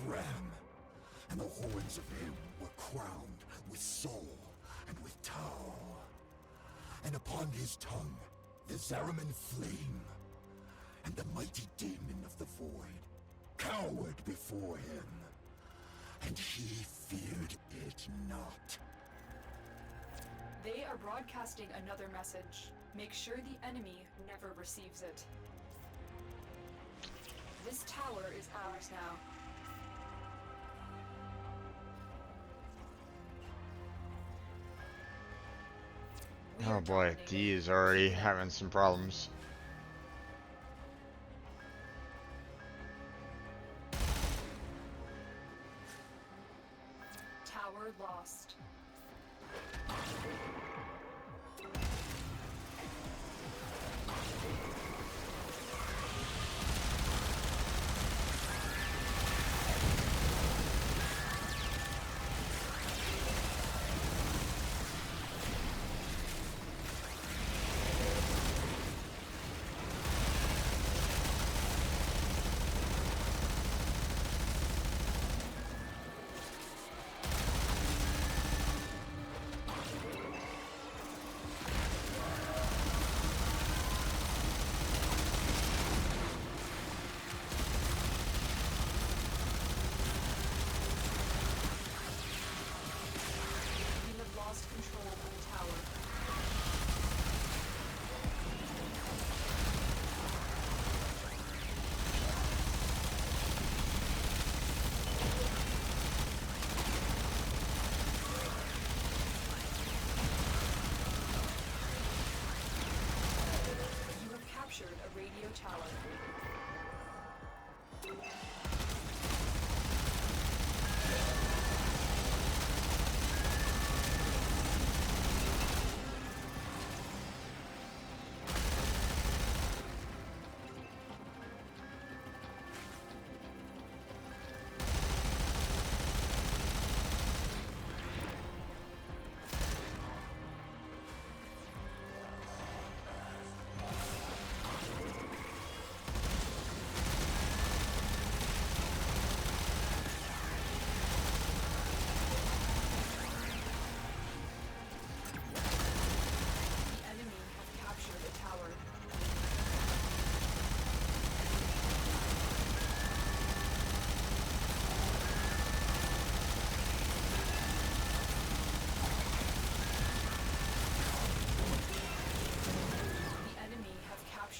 Ram, and the horns of him were crowned with soul and with Tau. And upon his tongue the Zariman flame, and the mighty demon of the void cowered before him, and he feared it not. They are broadcasting another message. Make sure the enemy never receives it. This tower is ours now. Oh boy, D is already having some problems. Tower lost.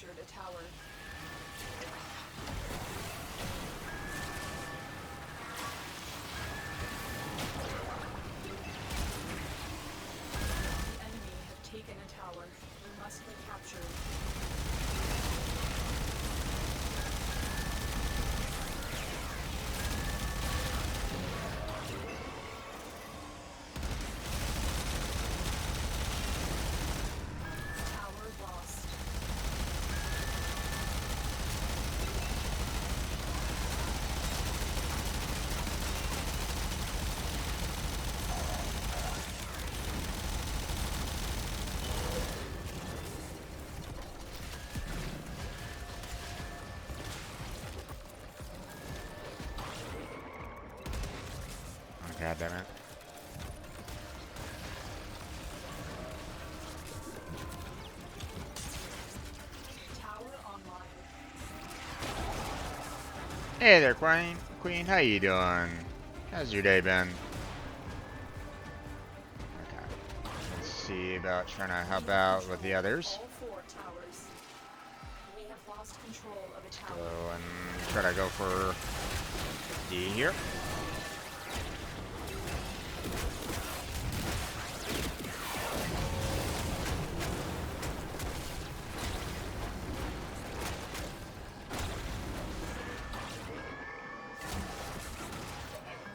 captured a tower. The enemy have taken a tower. It must be captured. God damn it. Tower online. Hey there, Queen. Queen, how you doing? How's your day been? Okay. Let's see about trying to help out with the others. All 4 towers. We have lost control of a tower. Go and try to go for D here.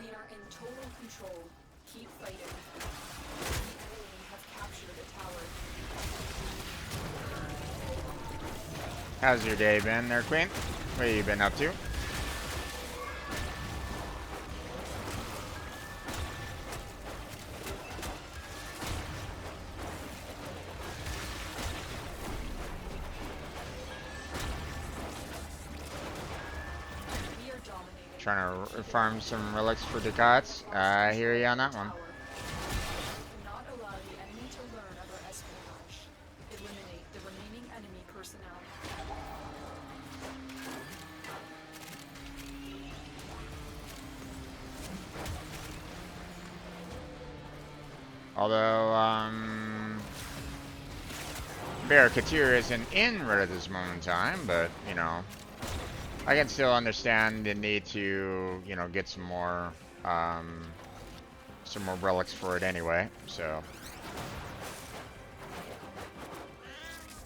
We are in total control. Keep fighting. The enemy have captured a tower. How's your day been there, Queen? What have you been up to? We are dominating. Trying to farm some relics for Ducats. I hear you on that one. Do not allow the enemy to learn of our espionage. Eliminate the remaining enemy personnel. Although, Barracuteer isn't in right at this moment in time, but, you know, I can still understand the need to, you know, get some more relics for it anyway, so.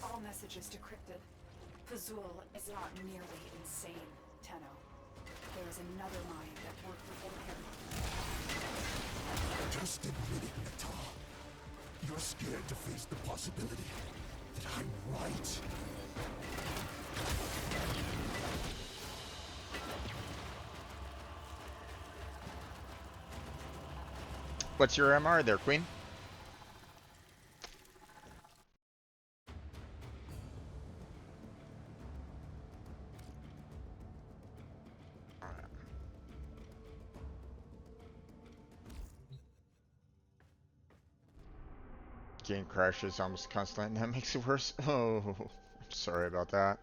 All messages decrypted. Puzzle is not merely insane, Tenno. There is another mind that worked before him. Just admit it, Nata. You're scared to face the possibility that I'm right. What's your MR there, Queen? Game crashes almost constantly, and that makes it worse. Oh, I'm sorry about that.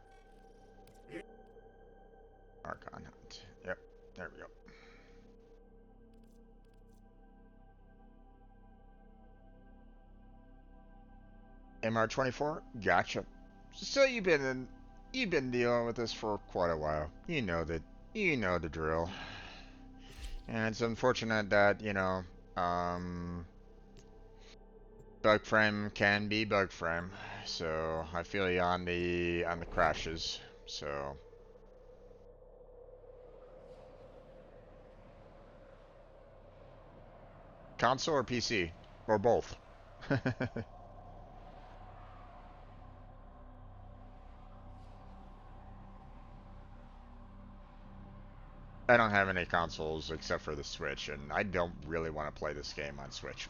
Archon Hunt. Yep, there we go. MR24, gotcha. So you've been dealing with this for quite a while. You know the drill. And it's unfortunate that, you know, bug frame can be bug frame. So I feel you on the crashes. So console or PC or both. I don't have any consoles except for the Switch, and I don't really want to play this game on Switch.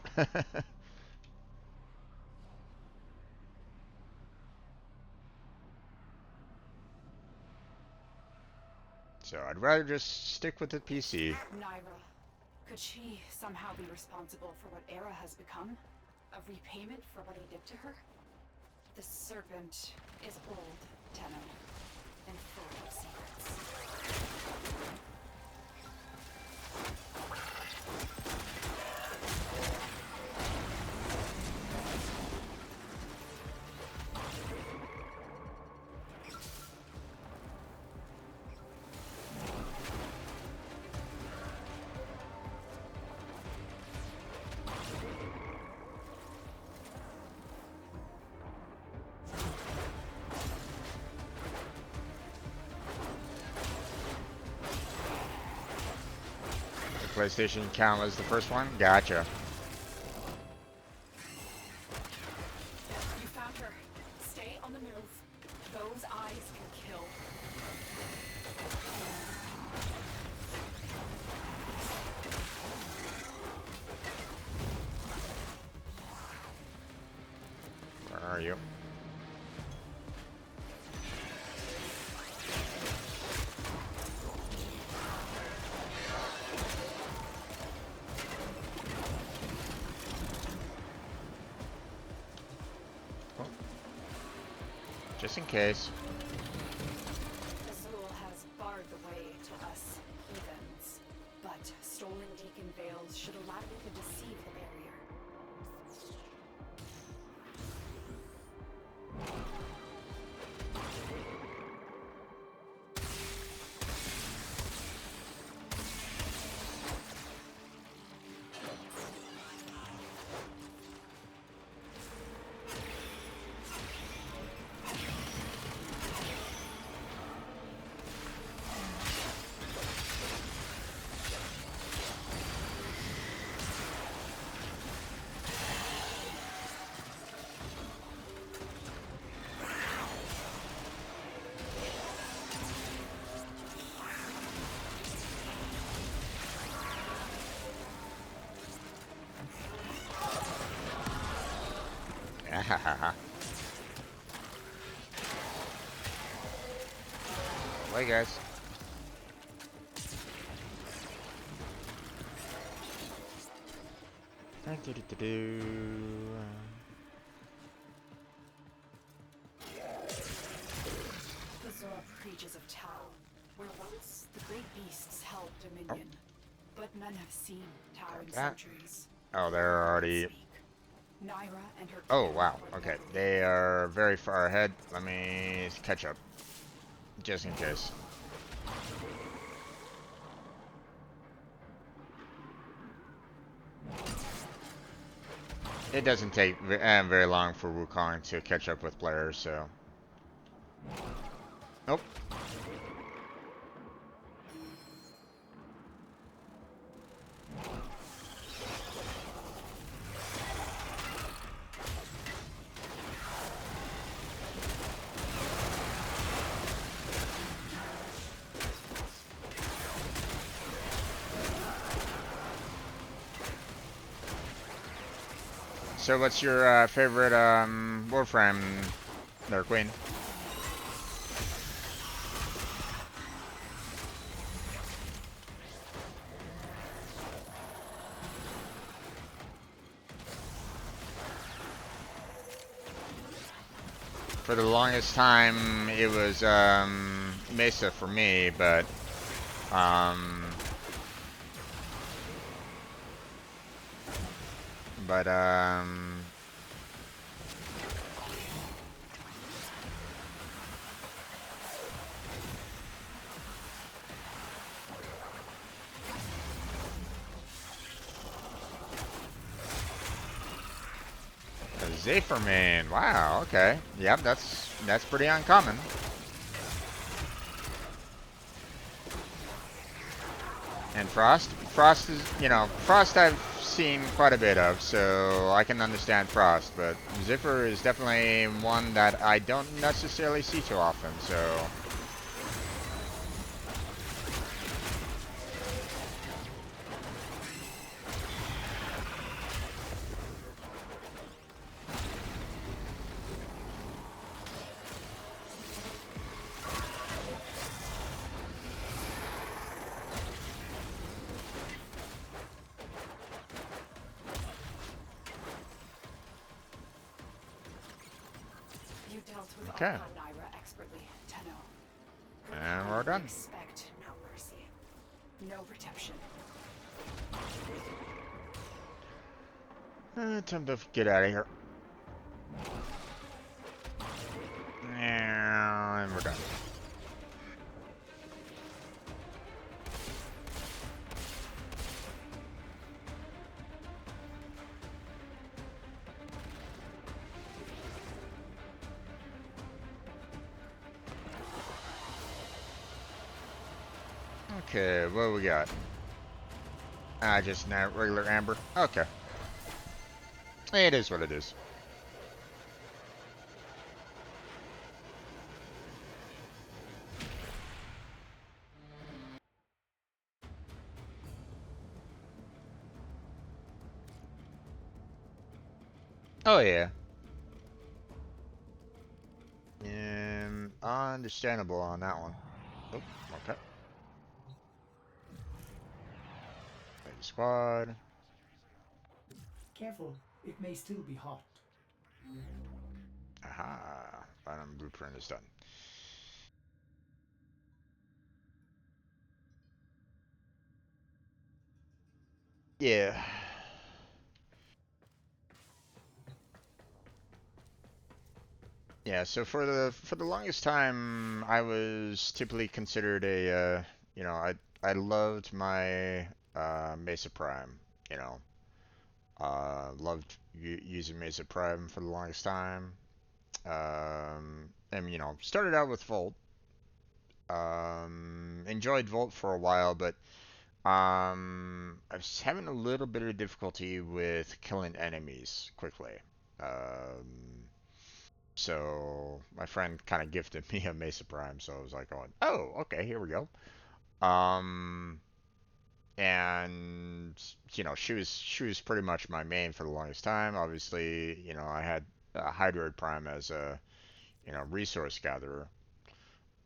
So I'd rather just stick with the PC. Naira. Could she somehow be responsible for what Era has become? A repayment for what he did to her? The serpent is old, Tenno, and full of secrets. PlayStation count as the first one? Gotcha. You found her. Stay on the move. Those eyes can kill. Where are you? Just in case. The soul has barred the way to us heathens, but stolen deacon veils should allow you to deceive the barrier. Bye, guys. The Zora preaches of Tau, where once the great beasts held dominion. But men have seen Tau in centuries. Oh, they're already. Naira and her Oh, wow. Okay. They are very far ahead. Let me catch up. Just in case. It doesn't take very long for Wukong to catch up with players, so. Nope. So what's your favorite Warframe there, Queen? For the longest time, it was Mesa for me, but Zephyr-Man. Wow. Okay. Yep. That's pretty uncommon. And Frost. Frost is, Frost I've seen quite a bit of, so I can understand Frost. But Zephyr is definitely one that I don't necessarily see too often. So. Okay. And we're done. Expect no mercy, no redemption. Time to get out of here. And we're done. Okay, what we got? Just not regular amber. Okay. It is what it is. Oh yeah. Understandable on that one. Oh, okay. Lady squad. Careful, it may still be hot. Aha. Final blueprint is done. Yeah. Yeah, so for the longest time, I was typically considered a you know, I loved my Mesa Prime, you know. Loved using Mesa Prime for the longest time. And you know, started out with Volt. Enjoyed Volt for a while, but I was having a little bit of difficulty with killing enemies quickly. Um, So my friend kind of gifted me a Mesa Prime, so I was like going, oh, okay, here we go. Um, and you know, she was pretty much my main for the longest time. Obviously, you know, I had Hydroid Prime as a resource gatherer.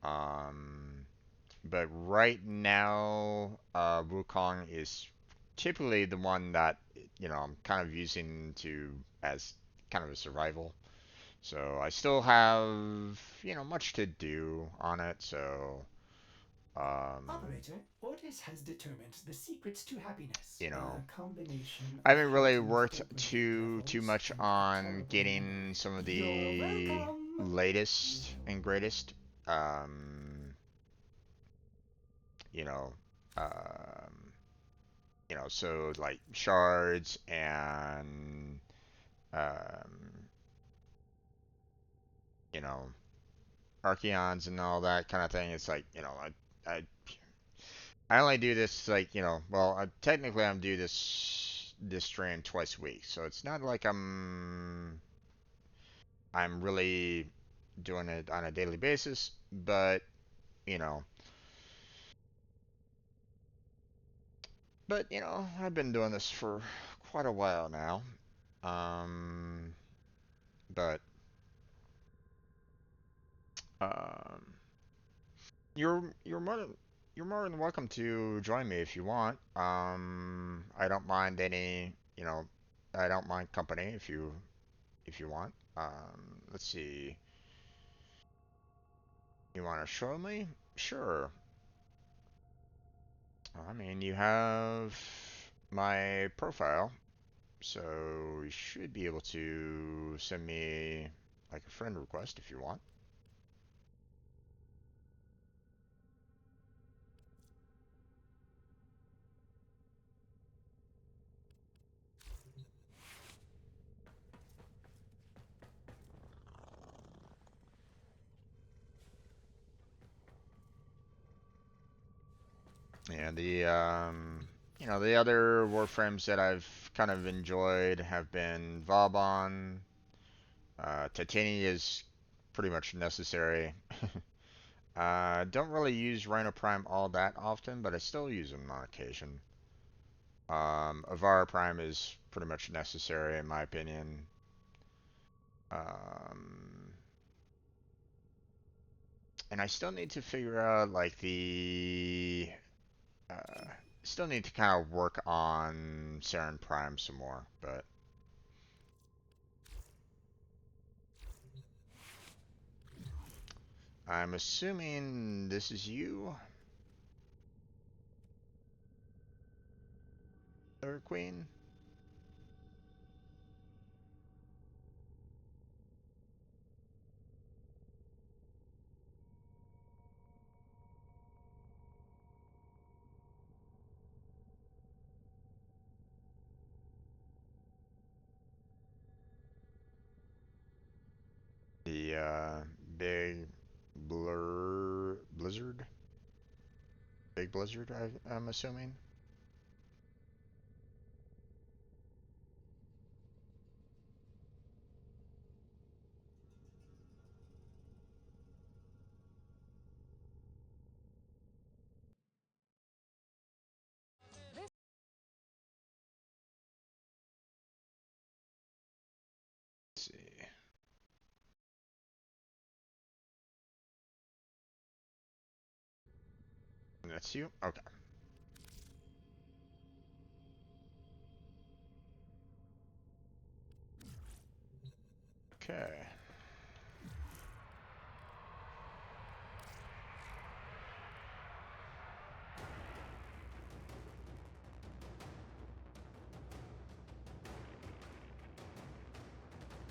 Um, but right now, Wukong is typically the one that I'm kind of using to as kind of a survival. So I still have, much to do on it. So, Operator, Otis has determined the secrets to happiness. you know, A combination I of haven't really heightened worked dopamine too levels much and a on tolerable getting memory. some of You're the welcome! latest and greatest, um, you know, um, so like shards and, um, you know, Archeons and all that kind of thing. It's like, I only do this like, well, technically I'm do this stream twice a week, so it's not like I'm really doing it on a daily basis, but you know, I've been doing this for quite a while now. Um, but um, you're more than welcome to join me if you want. I don't mind I don't mind company if you want. Let's see. You want to show me? Sure. I mean, you have my profile, so you should be able to send me like a friend request if you want. And the other Warframes that I've kind of enjoyed have been Vauban. Titania is pretty much necessary. Don't really use Rhino Prime all that often, but I still use them on occasion. Avara Prime is pretty much necessary in my opinion. Um, and I still need to figure out like still need to kind of work on Saren Prime some more, but I'm assuming this is you, Third Queen. The big blizzard, big blizzard. I'm assuming. that's you? Okay. Okay.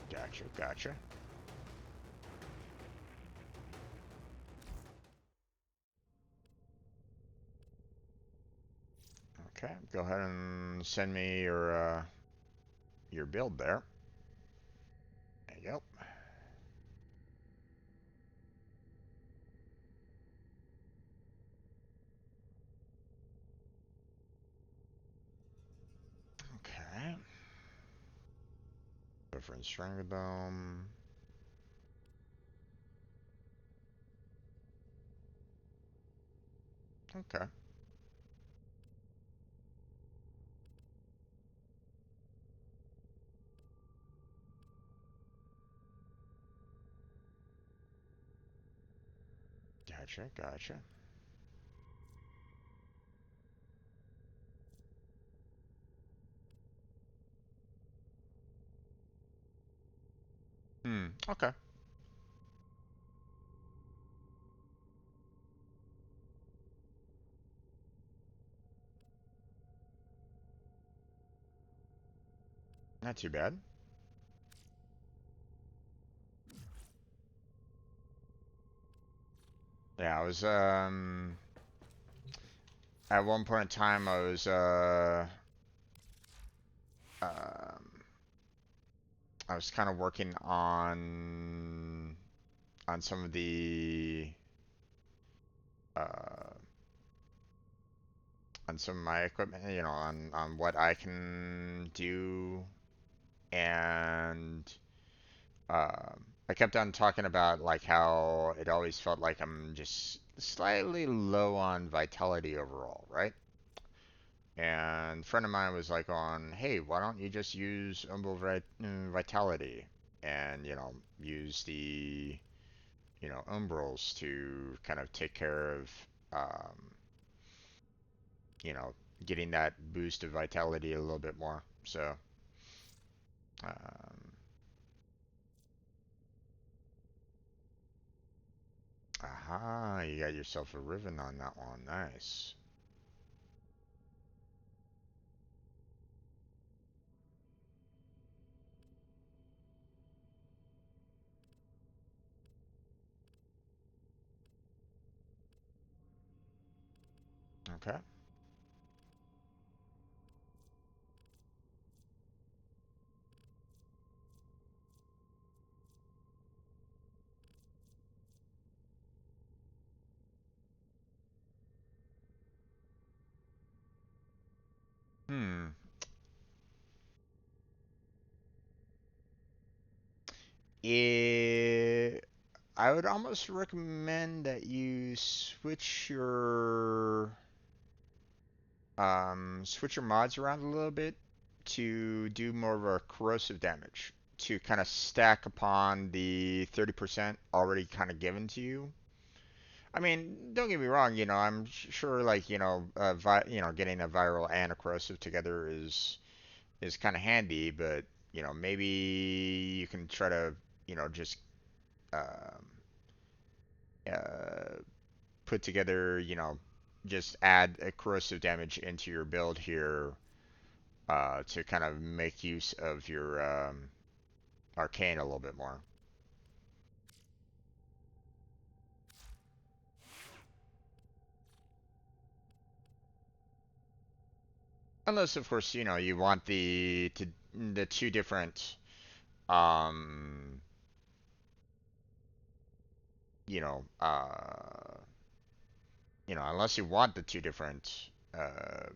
Gotcha, gotcha. Okay, go ahead and send me your build there. There you go. Okay. Different Strangledome. Okay. Gotcha, gotcha. Okay. Not too bad. Yeah, I was at one point in time um I was kind of working on some of the uh on some of my equipment, you know, on what I can do, and I kept on talking about like how it always felt like I'm just slightly low on vitality overall, right? And a friend of mine was like on, hey, why don't you just use Vitality and, you know, use the, you know, Umbrals to kind of take care of, um, you know, getting that boost of Vitality a little bit more. So, um, aha, you got yourself a Riven on that one. Nice. Okay. Hmm. It, I would almost recommend that you switch your mods around a little bit to do more of a corrosive damage to kind of stack upon the 30% already kind of given to you. I mean, don't get me wrong, you know, I'm sure like, you know, getting a viral and a corrosive together is kind of handy, but you know, maybe you can try to, you know, just um, uh, put together, you know, just add a corrosive damage into your build here to kind of make use of your arcane a little bit more. Unless, of course, you know, you want the two different, um, you know, unless you want the two different, uh,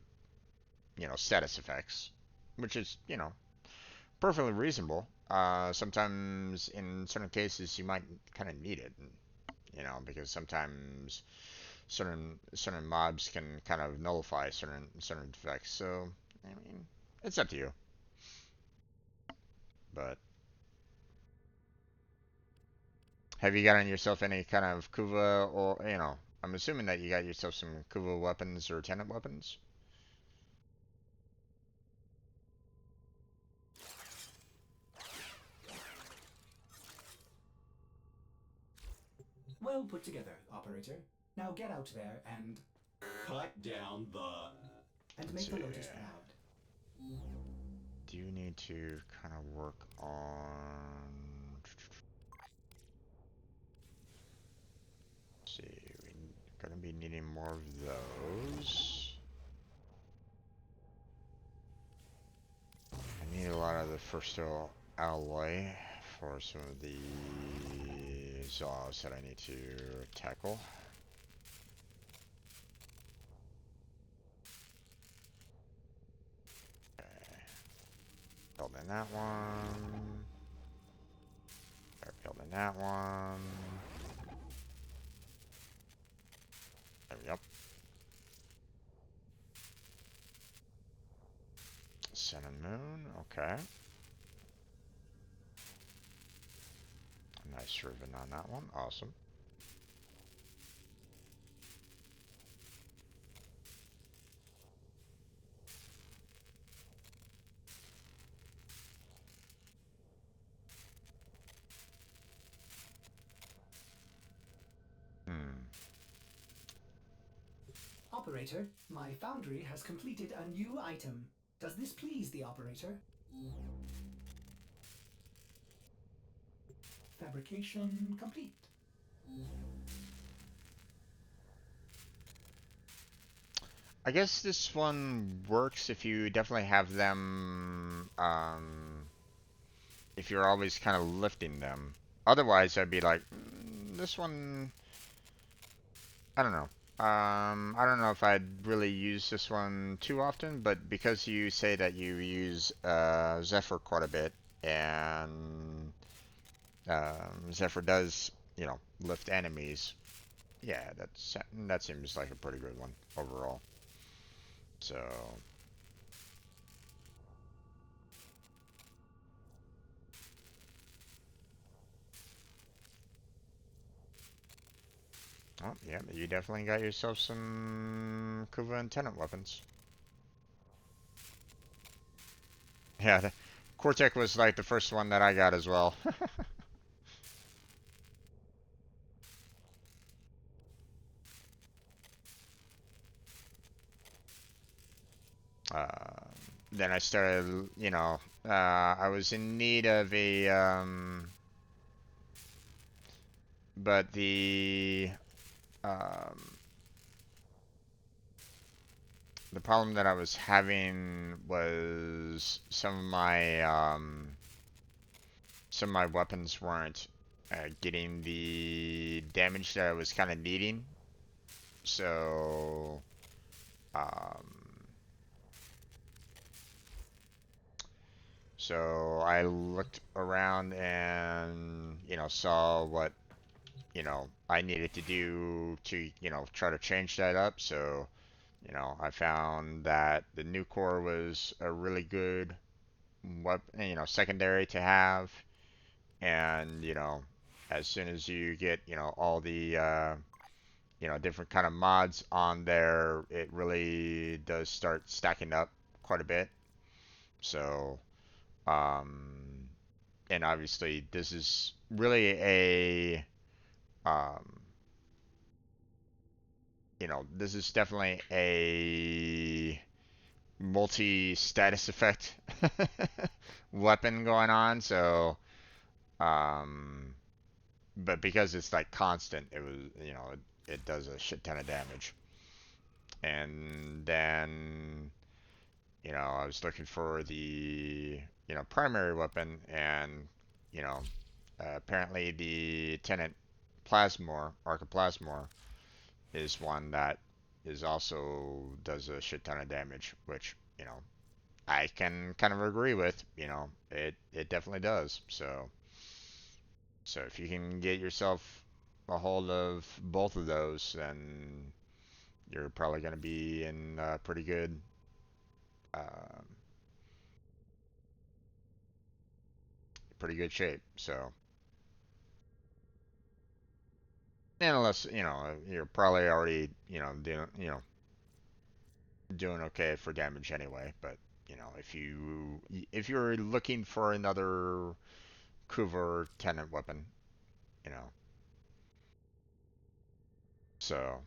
you know, status effects, which is, you know, perfectly reasonable. Sometimes in certain cases you might kind of need it, you know, because sometimes certain mobs can kind of nullify certain effects. So I mean, it's up to you. But have you gotten yourself any kind of Kuva or you know I'm assuming that you got yourself some Kuva weapons or tenant weapons. Well put together, operator. Now get out there and cut down the and make the Lotus proud. Do you need to kind of work on? Let's see, we're gonna be needing more of those. I need a lot of the first alloy for some of the Zaws that I need to tackle. Okay. Building that one. Start building that one. There we go. Sun and Moon, okay. Nice ribbon on that one, awesome. Operator, my foundry has completed a new item. Does this please the operator? Fabrication complete. I guess this one works if you definitely have them, if you're always kind of lifting them. Otherwise, I'd be like, this one, I don't know. I don't know if I'd really use this one too often, but because you say that you use Zephyr quite a bit, and Zephyr does, you know, lift enemies, yeah, that seems like a pretty good one overall. So, oh yeah, you definitely got yourself some Kuva and Tenant weapons. Yeah, the Cortec was like the first one that I got as well. Then I started, you know, I was in need of a, but the problem that I was having was some of my weapons weren't getting the damage that I was kind of needing. So, um, so I looked around and, you know, saw what, you know, I needed to do to, you know, try to change that up. So, you know, I found that the new core was a really good weapon, you know, secondary to have. And, you know, as soon as you get, you know, all the, you know, different kind of mods on there, it really does start stacking up quite a bit. So, um, and obviously this is really a, um, you know, this is definitely a multi-status effect weapon going on. So, but because it's like constant, it was, you know, it does a shit ton of damage. And then, you know, I was looking for the, you know, primary weapon, and, you know, apparently the Tenant Plasmor, Arca Plasmor, is one that is also does a shit ton of damage, which, you know, I can kind of agree with. You know, it definitely does. So if you can get yourself a hold of both of those, then you're probably going to be in um, pretty good shape. So unless you're probably already doing okay for damage anyway. But if you're looking for another Kuver tenant weapon, you know, so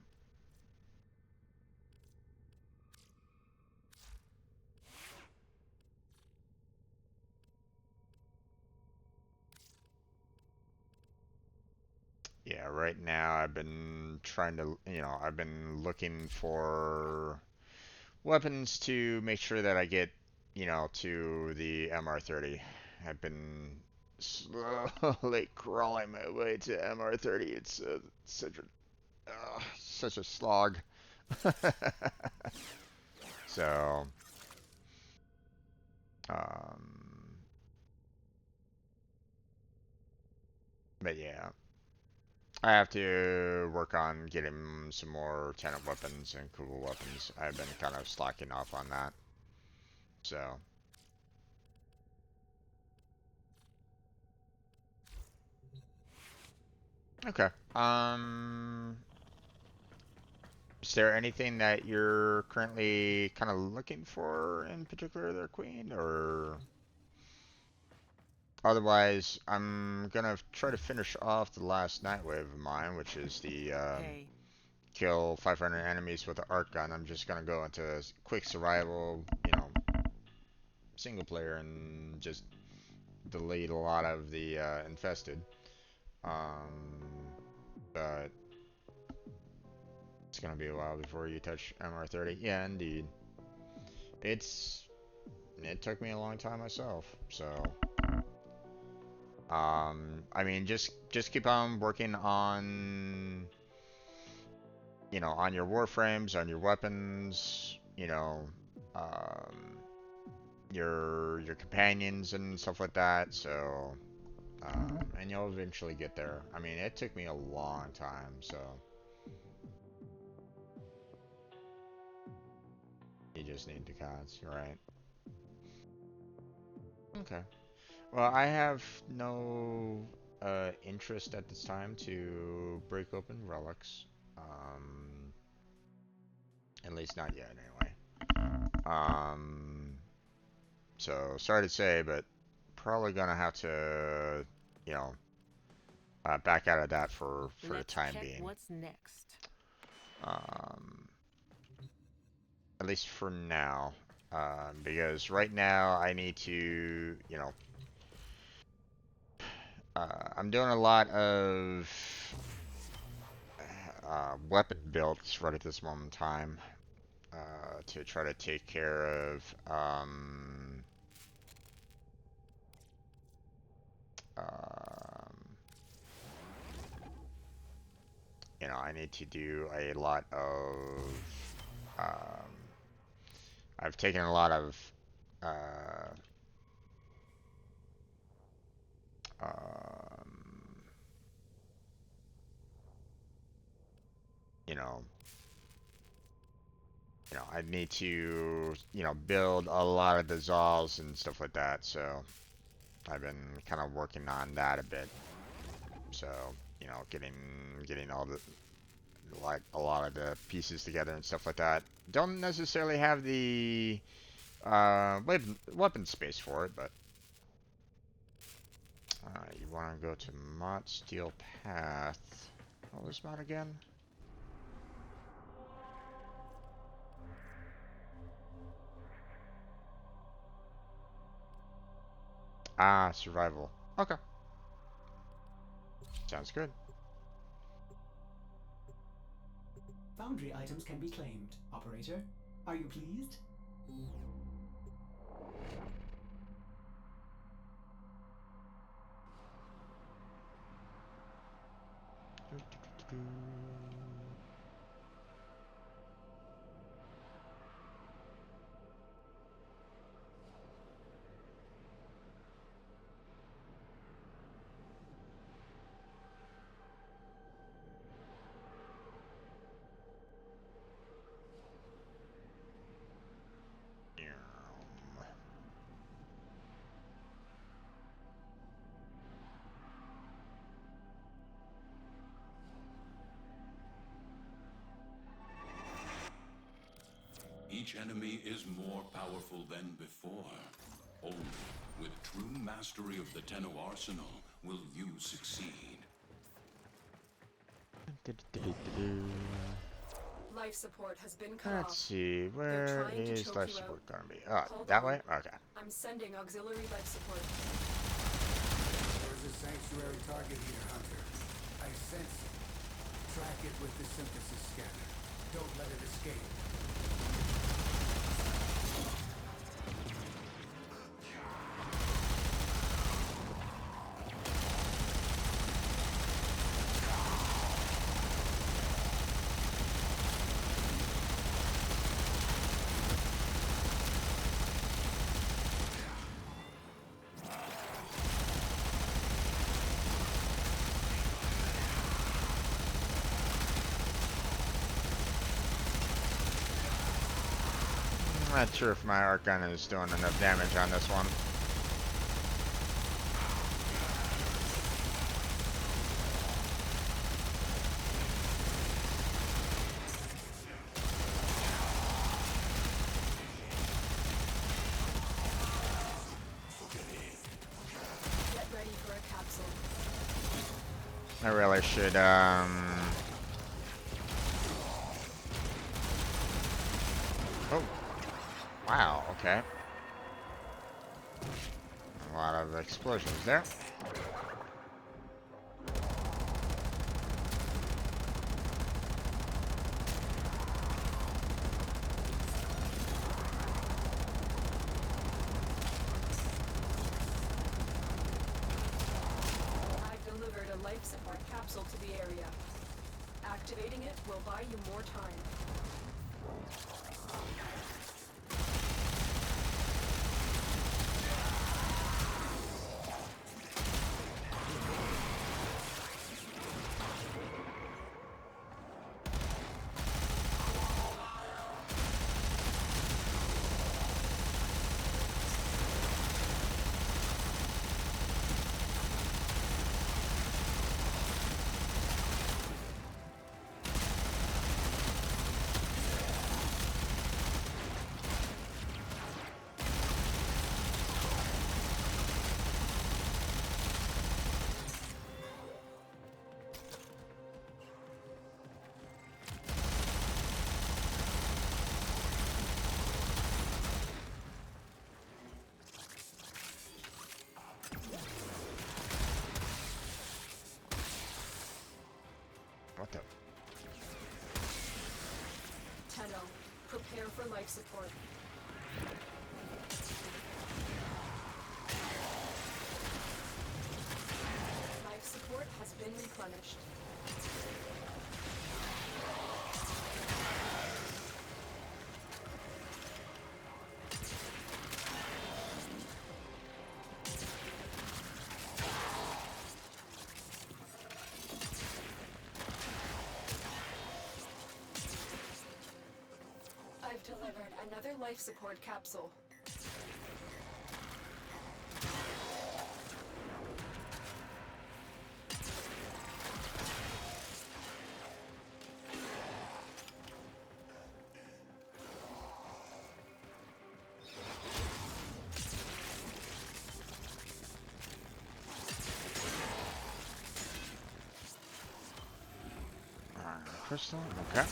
yeah, right now I've been trying to, I've been looking for weapons to make sure that I get, to the MR30. I've been slowly crawling my way to MR30. It's such a slog. So, um, but yeah, I have to work on getting some more tenant weapons and cool weapons. I've been kind of slacking off on that. So, okay. Is there anything that you're currently kind of looking for in particular there, Queen? Or otherwise, I'm gonna try to finish off the last night wave of mine, which is the Hey, kill 500 enemies with the arc gun. I'm just gonna go into quick survival, single player, and just delete a lot of the infested. Um, but it's gonna be a while before you touch MR30. Yeah, indeed. It's it took me a long time myself, so I mean, just keep on working on, on your warframes, on your weapons, um, your companions and stuff like that. So, and you'll eventually get there. I mean, it took me a long time, so you just need the cods, right? Okay. Well, I have no interest at this time to break open relics. Um, at least not yet, anyway. Um, so sorry to say, but probably gonna have to, you know, back out of that for the let's time check being. what's next. Um, at least for now, because right now I need to, I'm doing a lot of weapon builds right at this moment in time to try to take care of um, I need to do a lot of um, I've taken a lot of uh, um, you know I need to build a lot of dissolves and stuff like that, so I've been kind of working on that a bit. So, getting all the like a lot of the pieces together and stuff like that. Don't necessarily have the weapon space for it, but you want to go to Mod Steel Path. What was mod again? Ah, survival. Okay, sounds good. Foundry items can be claimed. Operator, are you pleased? Each enemy is more powerful than before. Only with true mastery of the Tenno arsenal will you succeed. Life support has been cut Let's off. see, They're where trying to is choke life you support out. gonna be? Oh, Hold that on. way? Okay. I'm sending auxiliary life support. There's a sanctuary target here, Hunter. I sense it. Track it with the synthesis scanner. Don't let it escape. I'm not sure if my arc gun is doing enough damage on this one. Get ready for a capsule. I really should, Oh. Wow, okay. A lot of explosions there. I've delivered a life support capsule to the area. Activating it will buy you more time. What the? Tenno, prepare for life support. Life support has been replenished. I've delivered another life support capsule. Crystal? Okay.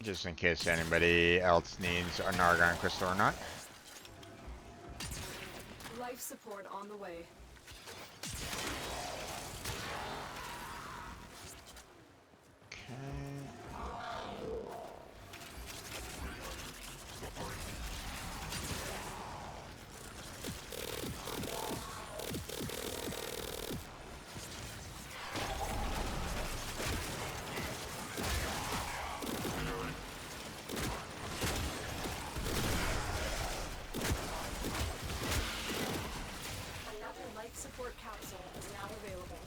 Just in case anybody else needs an argon crystal or not. Life support on the way. capsule is now available.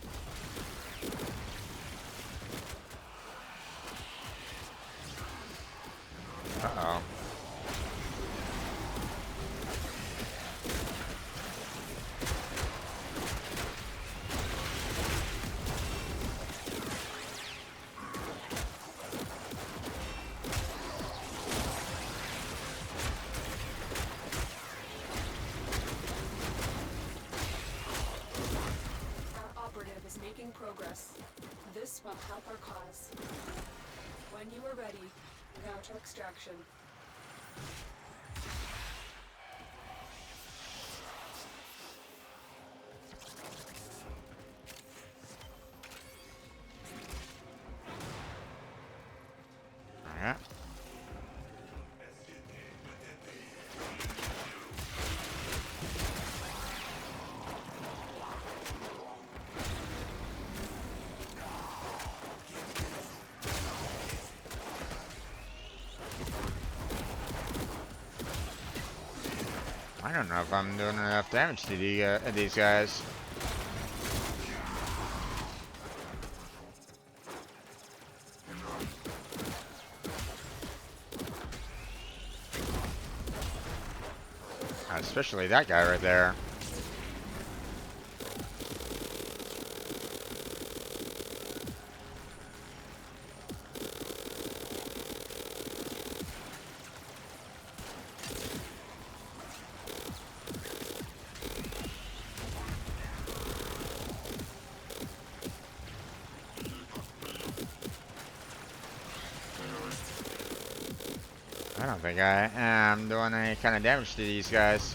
Uh-oh. Is making progress. This will help our cause. When you are ready, go to extraction. Alright. I don't know if I'm doing enough damage to these guys. Especially that guy right there. I don't think I am doing any kind of damage to these guys.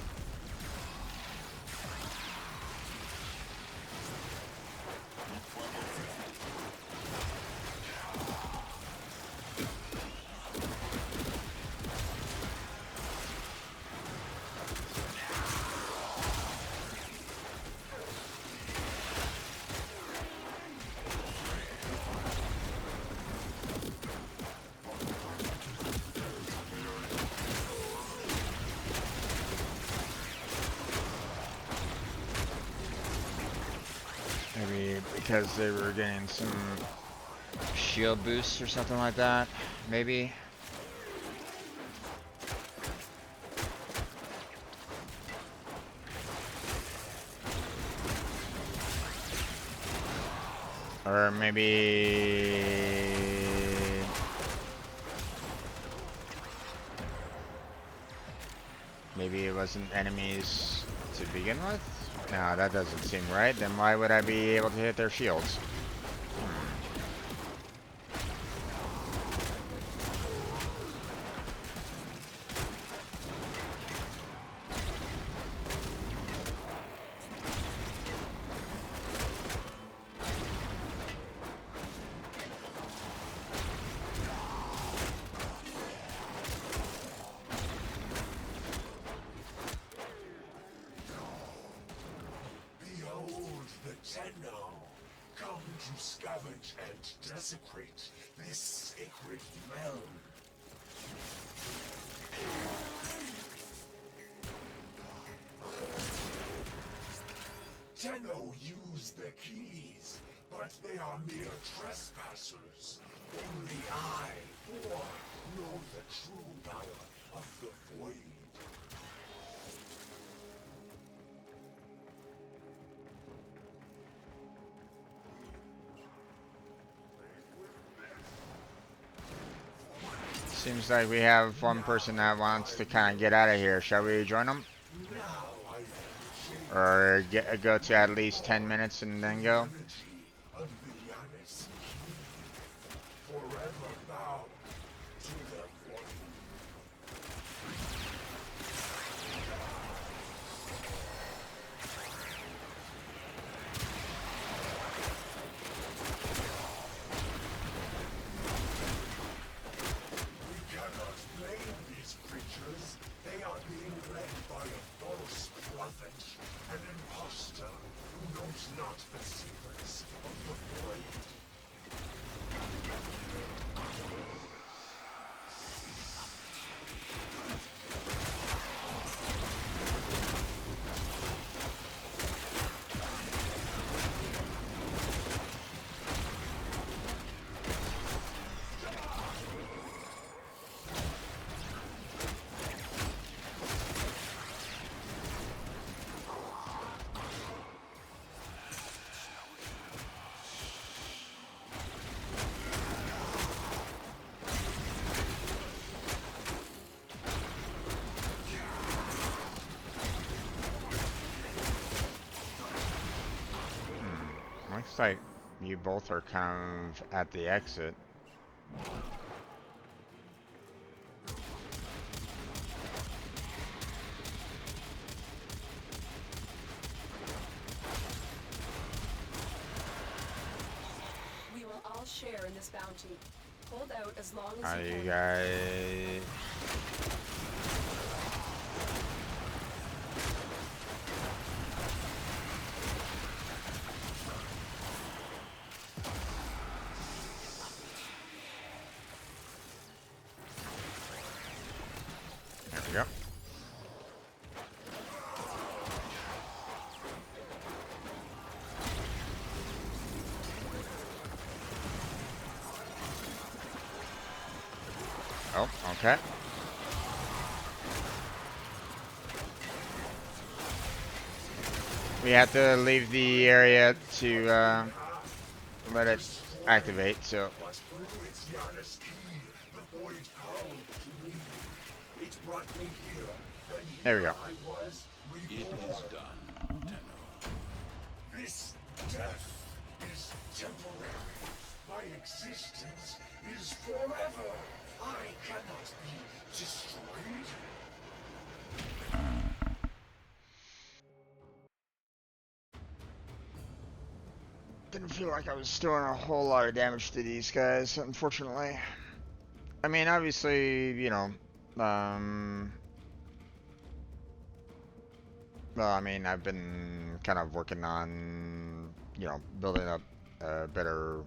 Maybe because they were getting some shield boosts or something like that. Maybe. Or maybe it wasn't enemies to begin with? No, that doesn't seem right. Then why would I be able to hit their shields? Behold the Tenno, come to scavenge and desecrate this sacred realm. Tenno use the keys, but they are mere trespassers. Only I, or know the true power of the Void. Seems like we have one person that wants to kind of get out of here. Shall we join them? Or go to at least 10 minutes and then go? An imposter who knows not the secrets Looks like you both are kind of at the exit. We will all share in this bounty. Hold out as long as Are you you can. guys? There we go. Oh, okay. We have to leave the area to let it activate, so. But through its Giannis key, the void called to me. It brought me here, and There we here go. I was, It is reborn. done, Tenno. This death is temporary. My existence is forever. I cannot be destroyed. Didn't feel like I was doing a whole lot of damage to these guys, unfortunately. I mean, obviously, you know, well, I mean, I've been kind of working on, you know, building up better,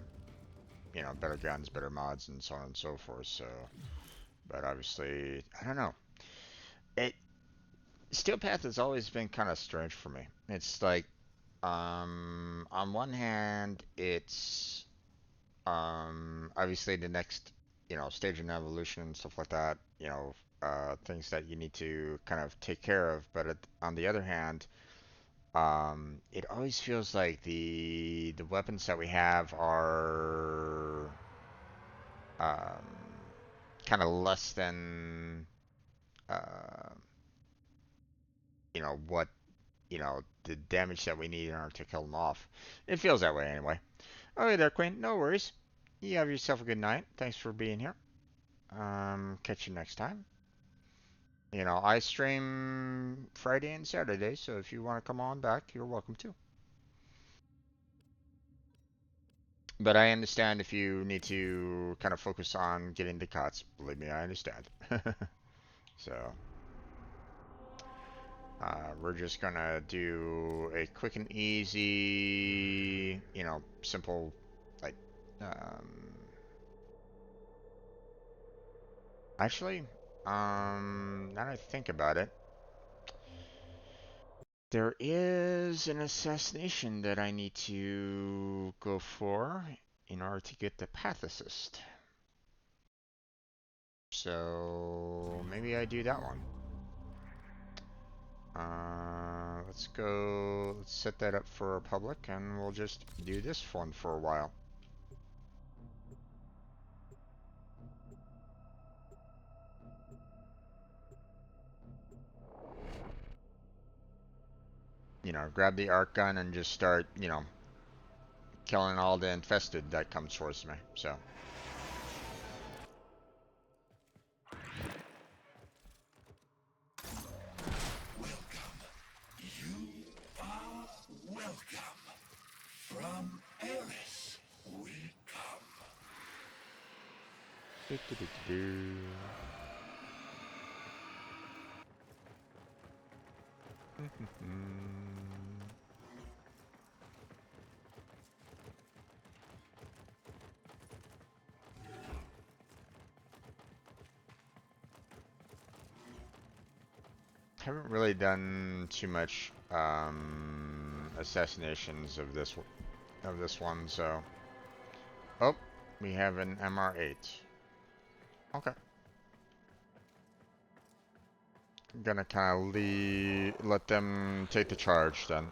you know, better guns, better mods, and so on and so forth. So, but obviously, I don't know. Steel Path has always been kind of strange for me. It's like, on one hand, it's obviously the next, you know, stage in evolution and stuff like that. You know, things that you need to kind of take care of. But on the other hand, it always feels like the weapons that we have are um, kind of less than you know what you know the damage that we need in order to kill them off. It feels that way anyway. Okay there, Queen. No worries. You have yourself a good night. Thanks for being here. Catch you next time. You know, I stream Friday and Saturday, so if you want to come on back, you're welcome to. But I understand if you need to kind of focus on getting the cuts. Believe me, I understand. So, we're just gonna do a quick and easy, you know, simple, like, actually, now that I think about it, there is an assassination that I need to go for in order to get the path assist. So maybe I do that one. Let's set that up for a public and we'll just do this one for a while. You know, grab the arc gun and just start, you know, killing all the infested that comes towards me, so. You are welcome. From Eris, we come. Haven't really done too much assassinations of this one, so. Oh, we have an MR8. Okay. I'm gonna kind of let them take the charge then.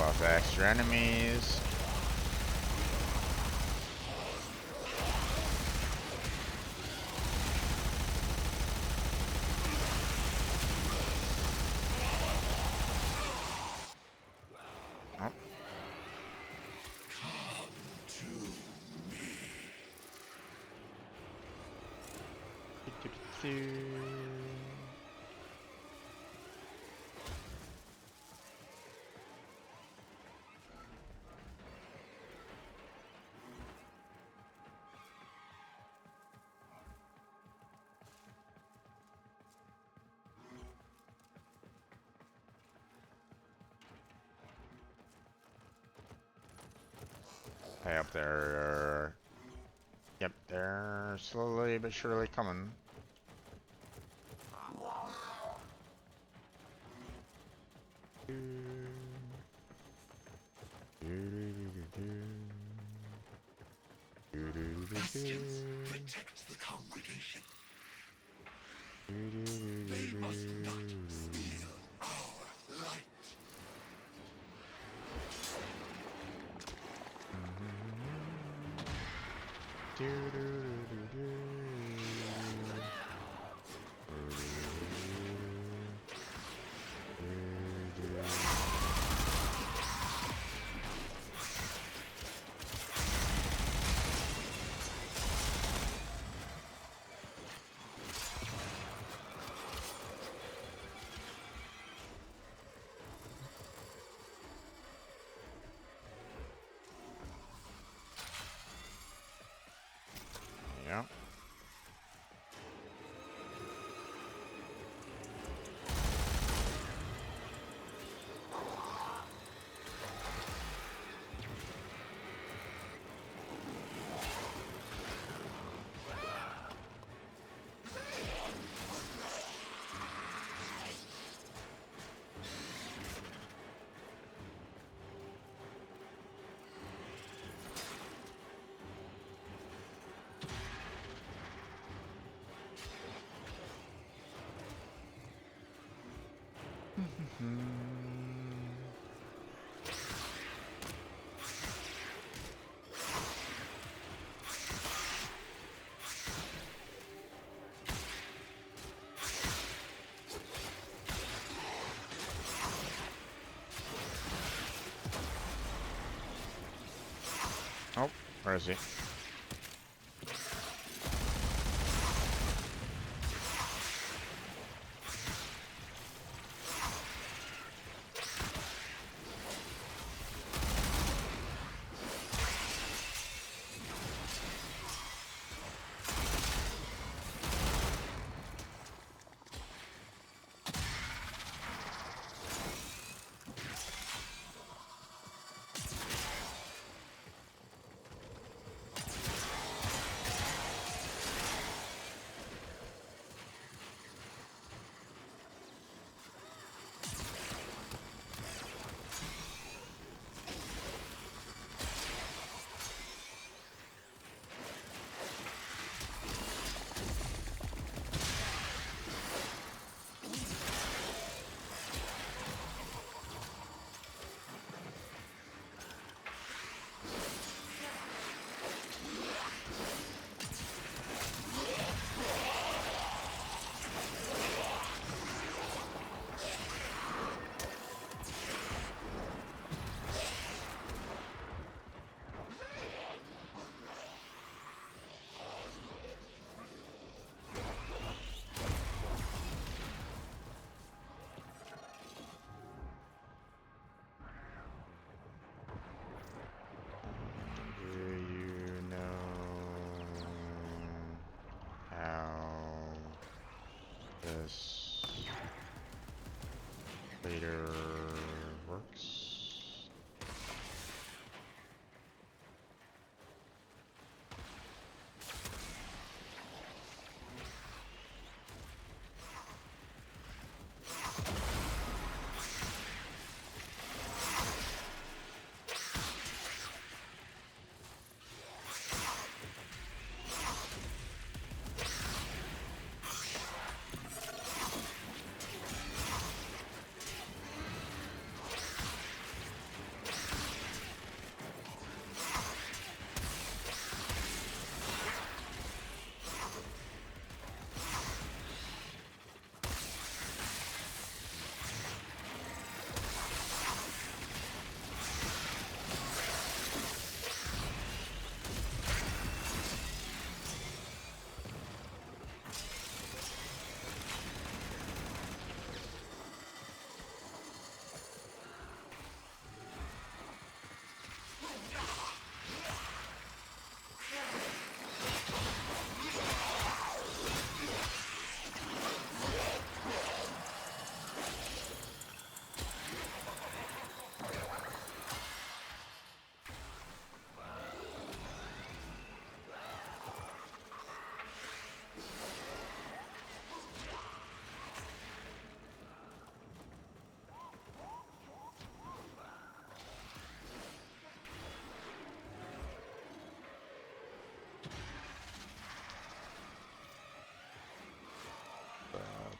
of extra enemies. Oh. Hey, up there. Yep, they're slowly but surely coming. Bastions protect the congregation. They must not steal our light. Yeah. Oh, where is he? This later works.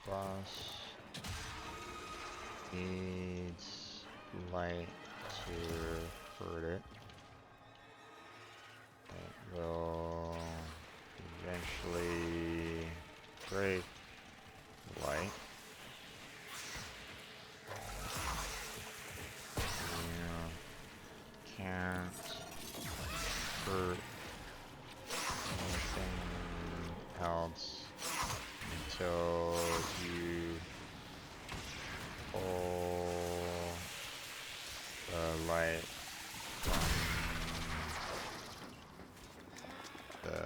boss needs light to hurt it. It will eventually break light. You can't hurt anything else until you pull the light from the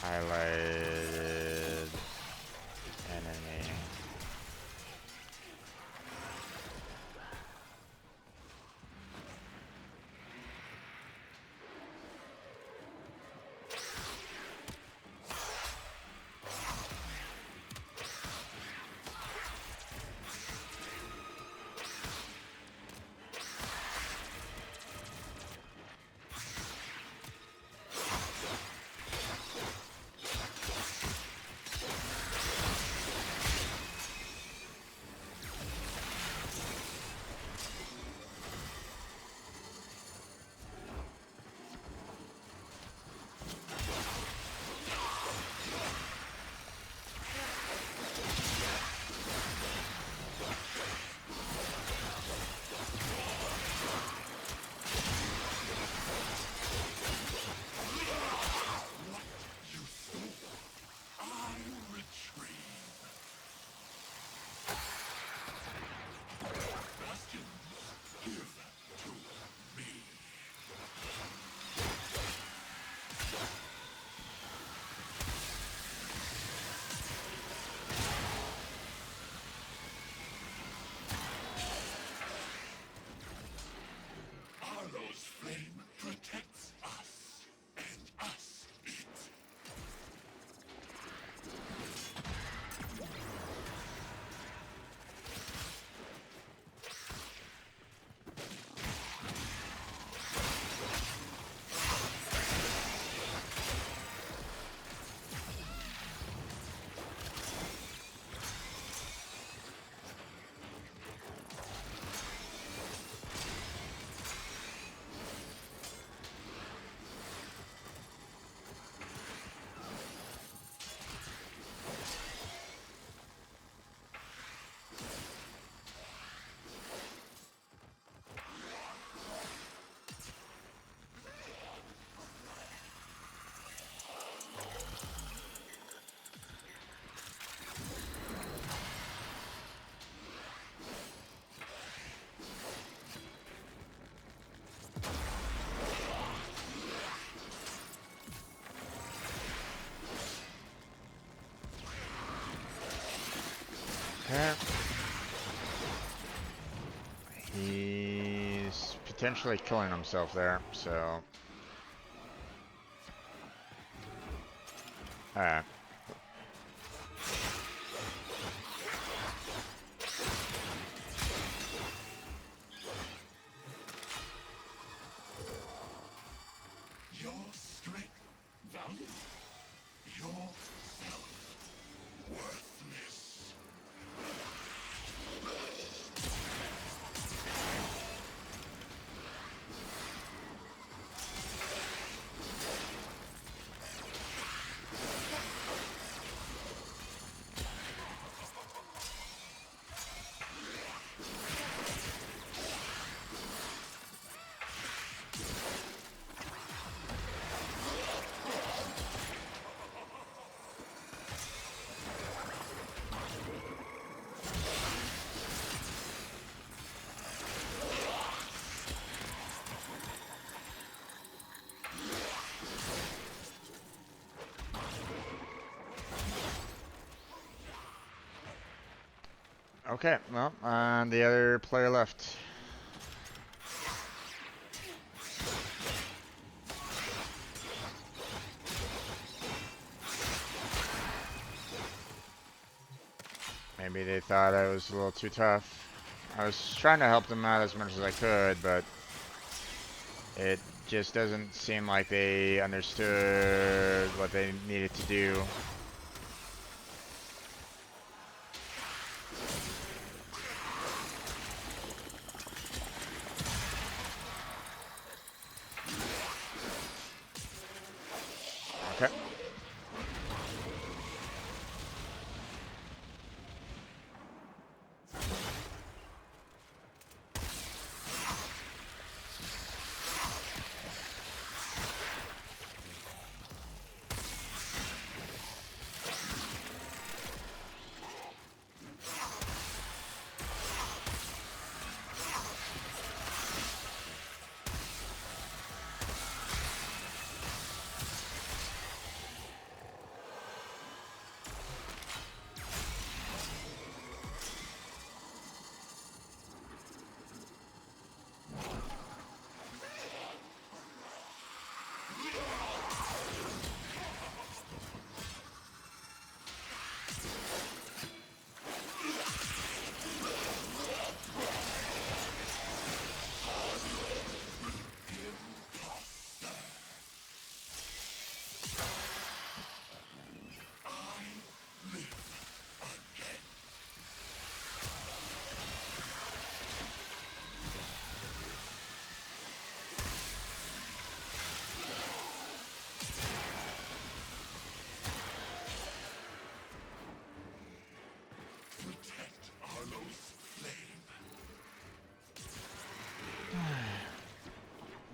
highlighted enemy. Okay. He's potentially killing himself there, so... Alright. Your strength, value, yourself, worthless. Okay, well, the other player left. Maybe they thought I was a little too tough. I was trying to help them out as much as I could, but it just doesn't seem like they understood what they needed to do.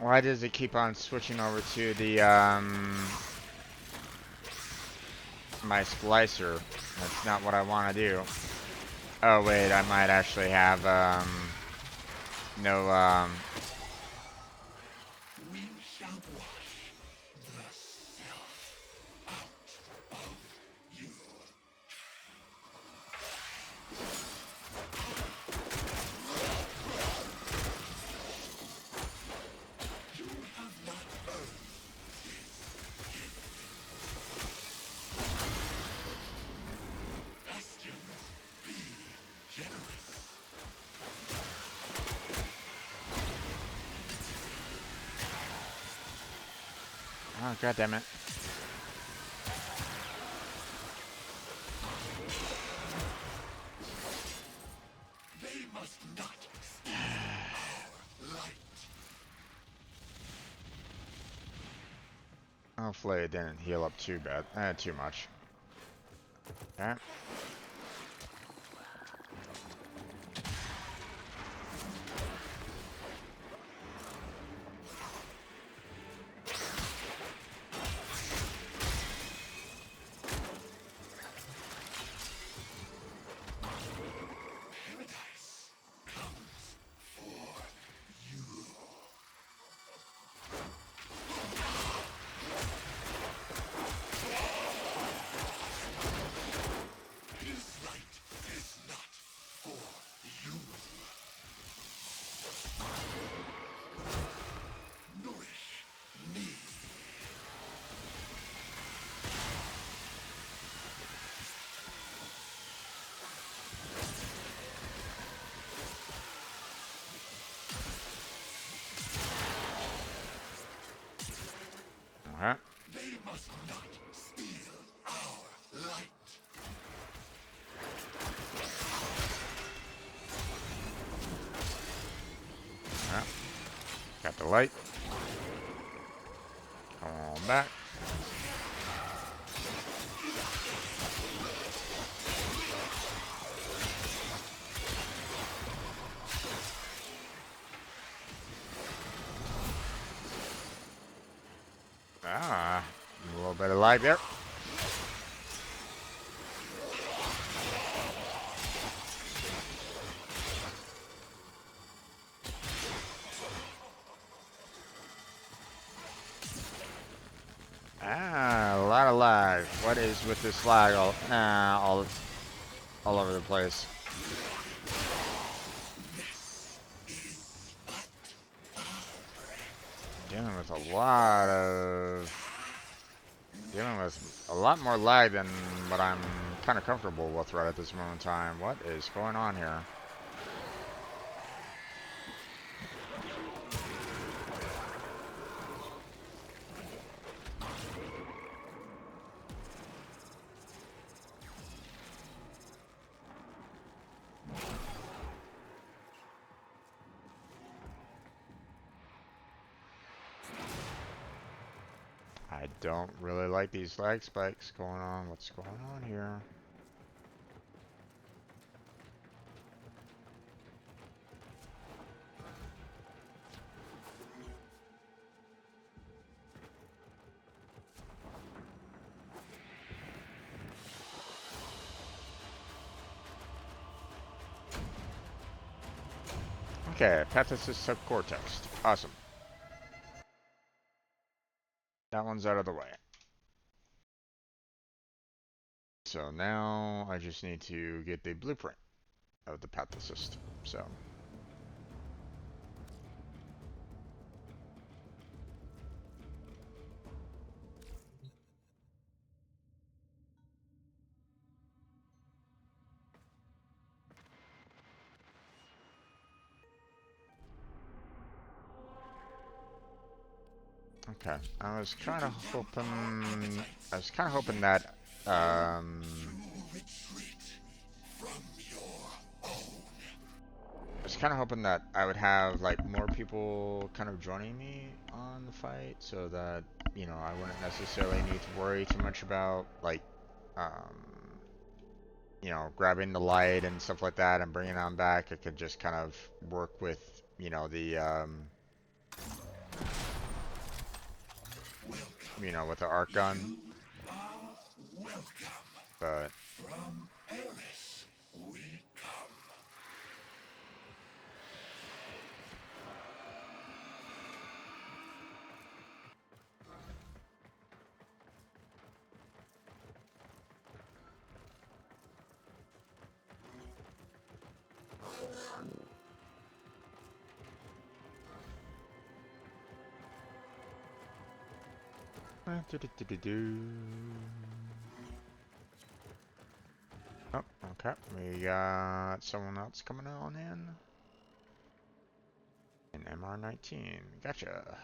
Why does it keep on switching over to the, my splicer? That's not what I want to do. Oh, wait, I might actually have, no, We shall wash the self out of you. You have not earned Bastion, be generous. oh, god damn it. They must not steal our light. Hopefully it didn't heal up too bad, too much. Okay. Paradise comes for you. His light is not for you. Nourish me. Alright. They must not steal our light. Alright. Got the light. Come on back. Ah, a little bit of light there. Ah, a lot of lag. What is with this lag all over the place? Dealing with a lot more lag than what I'm kind of comfortable with right at this moment in time. What is going on here? I don't really like these lag spikes going on. What's going on here? Okay, Pathesis subcortex. Awesome. That one's out of the way. So now I just need to get the blueprint of the Pathicist. So. Okay, I was kind of hoping that, I was kind of hoping that I would have, like, more people kind of joining me on the fight, so that, you know, I wouldn't necessarily need to worry too much about, like, you know, grabbing the light and stuff like that and bringing it on back. I could just kind of work with, you know, the, you know, with the arc gun. But From Eris we come. Oh, okay. We got someone else coming on in. An MR19. Gotcha.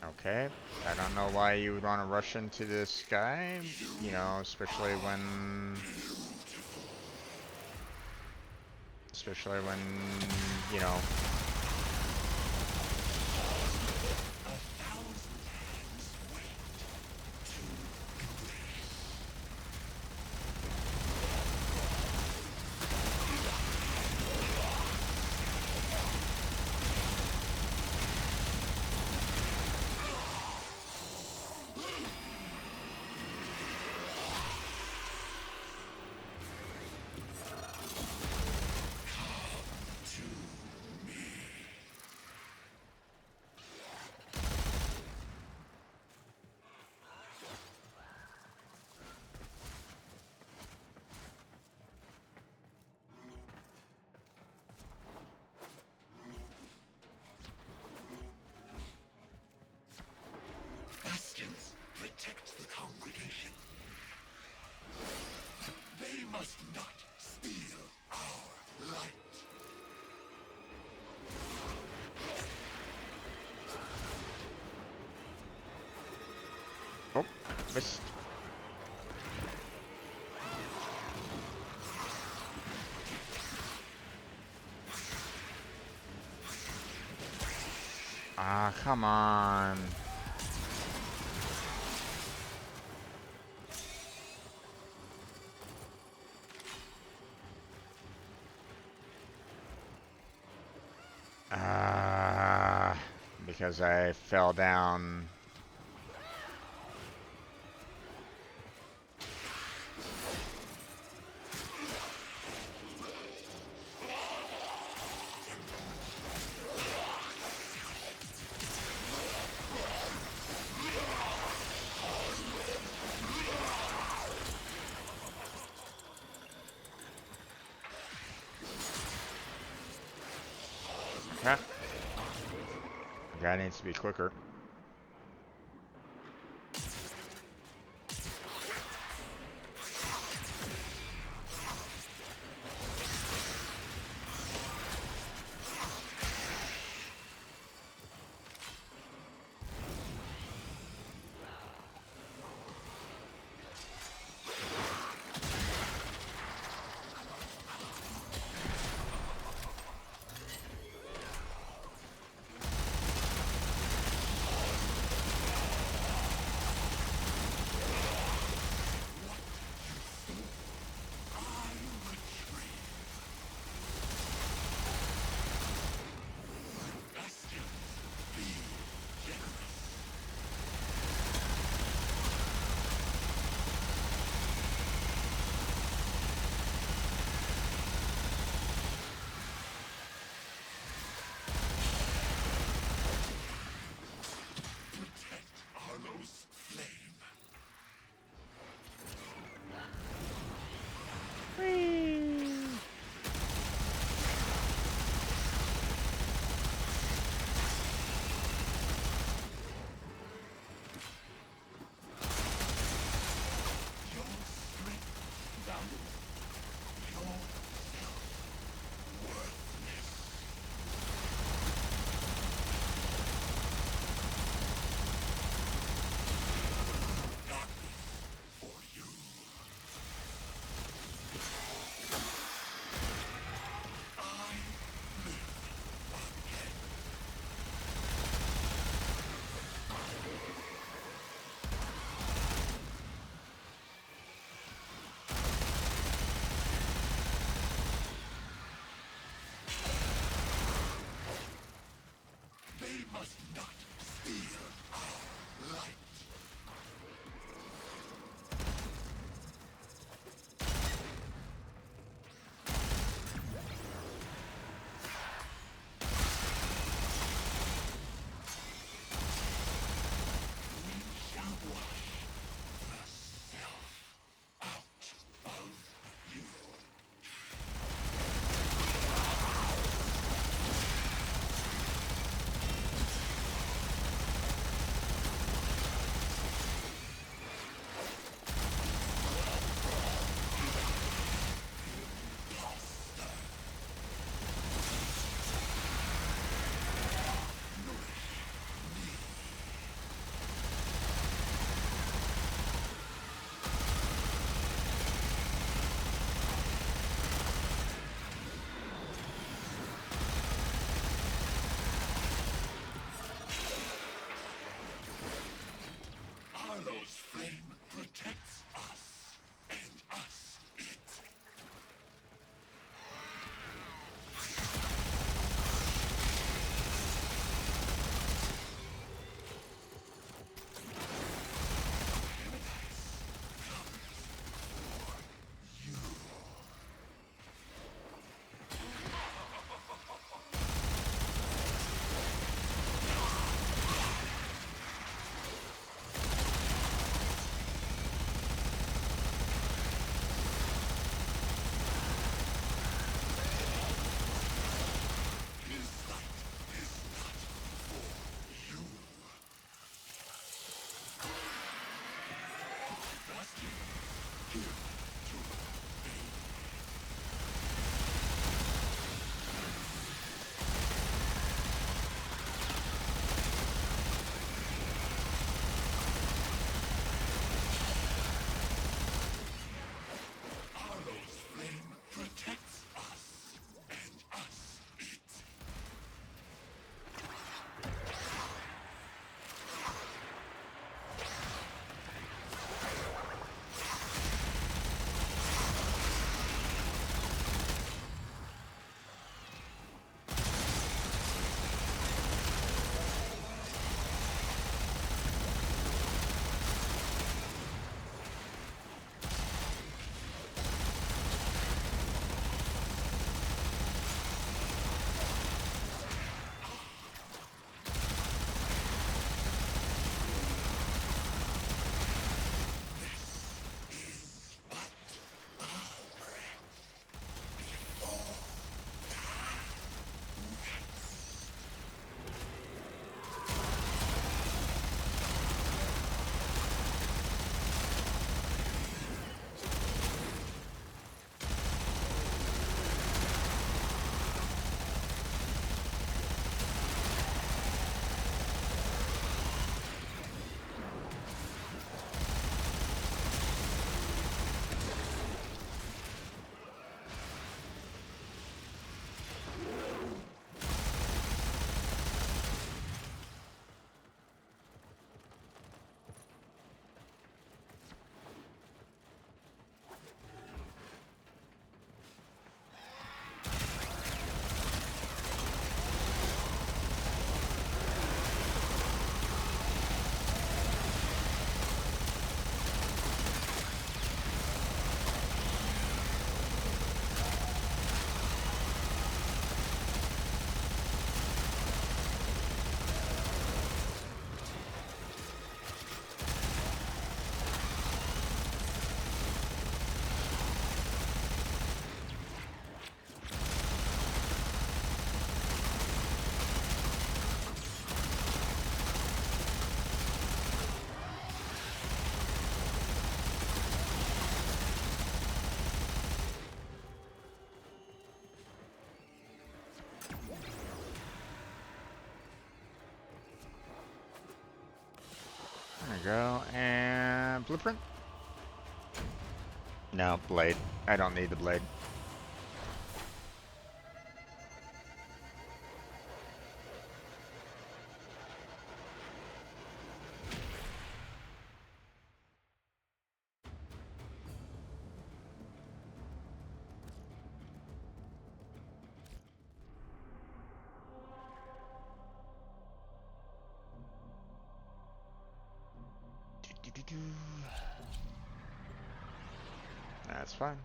Okay. I don't know why you would want to rush into this guy, you know, especially when, you know, Bastions protect the congregation. They must not steal our light. oh, missed. Ah, come on. Because I fell down. Okay. Guy needs to be quicker. There we go. And blueprint? No, blade. I don't need the blade. That's fine.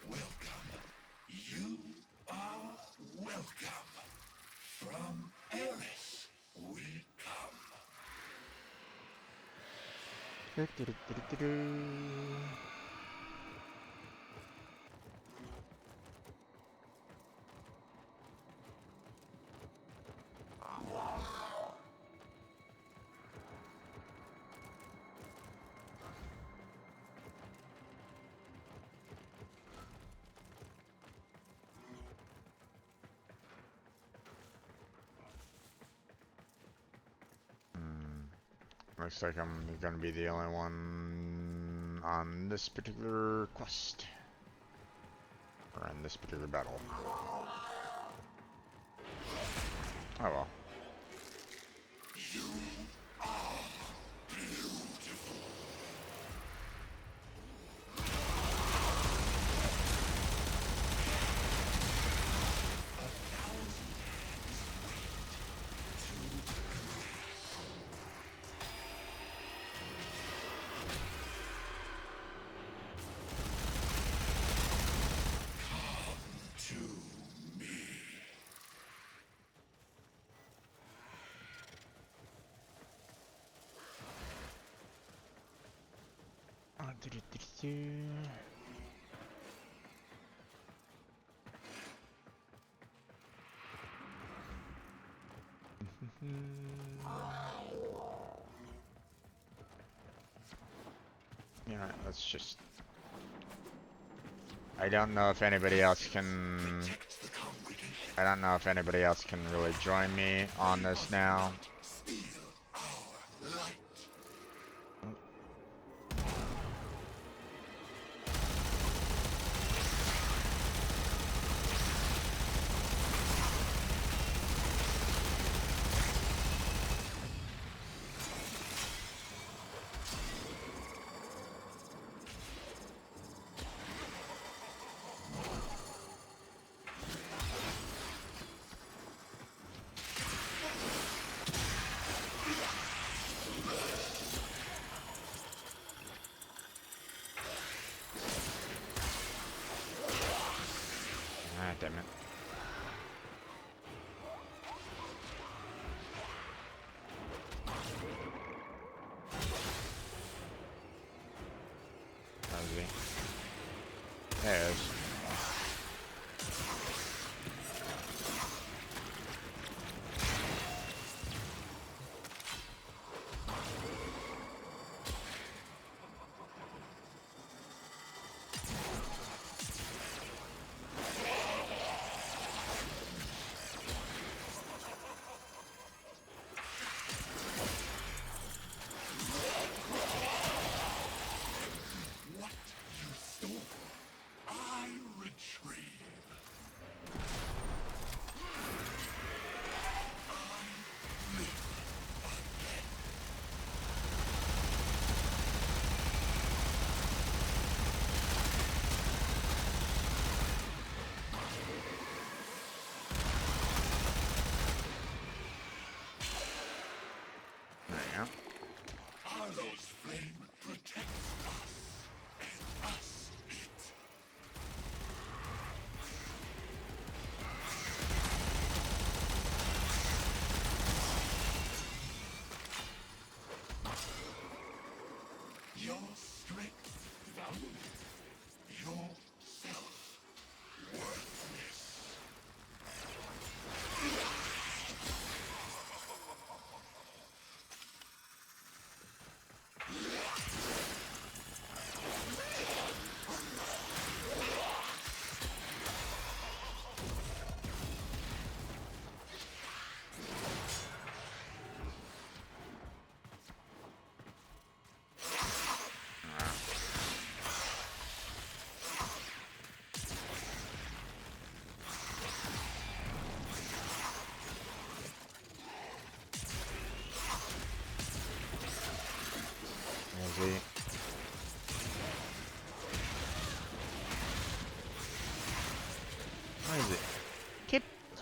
Welcome. You are welcome. From Eris, we come. Looks like I'm gonna be the only one on this particular quest. Or in this particular battle. Oh well. Yeah, let's just... I don't know if anybody else can... I don't know if anybody else can really join me on this now.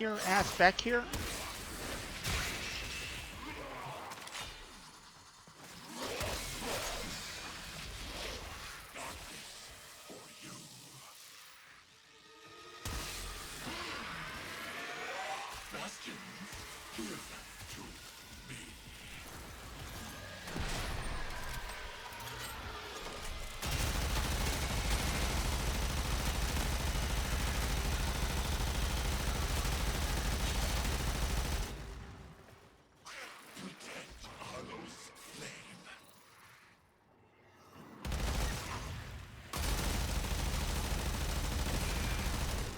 your ass back here.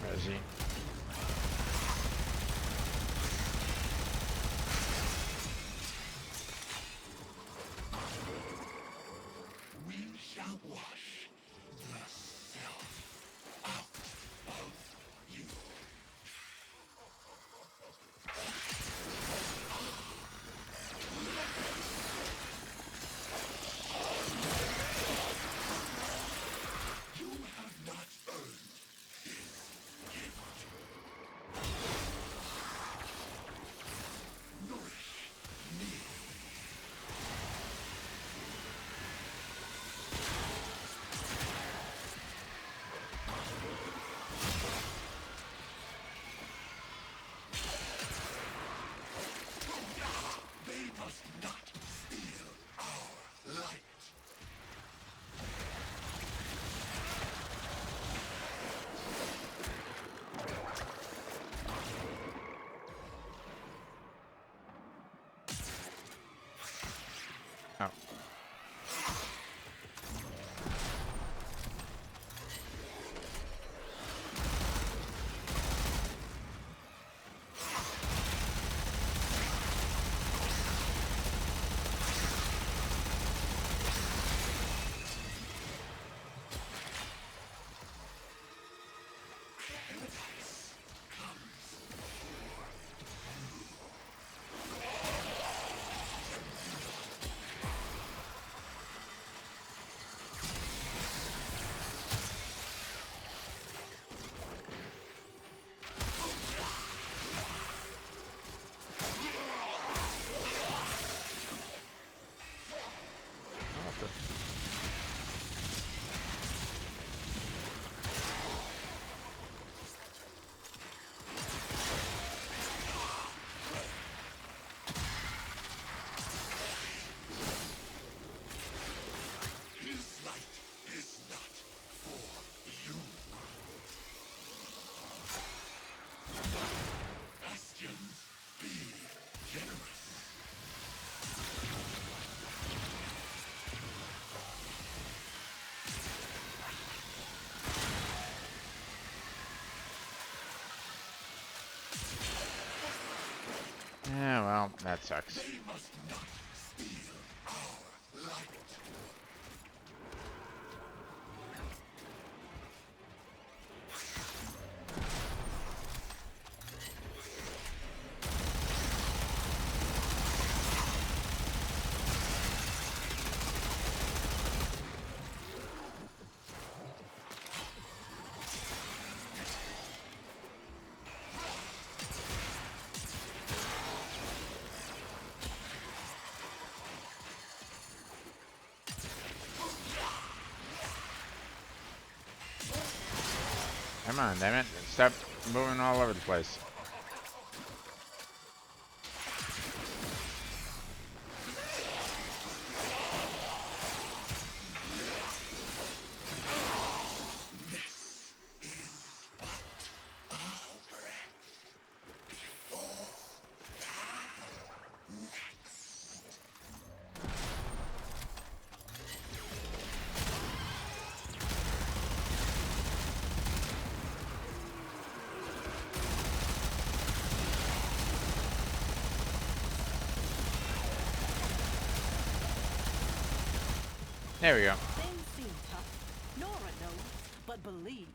Where is he? We shall wash the self out of you. You have not earned his gift. Nourish me. They must not steal our light. Oh. His light is not for you. Bastions, be generous. Yeah, well, that sucks. They must not steal our light. Come on, damn it. Stop moving all over the place. There we go. Things seem tough. Nora knows, but believe.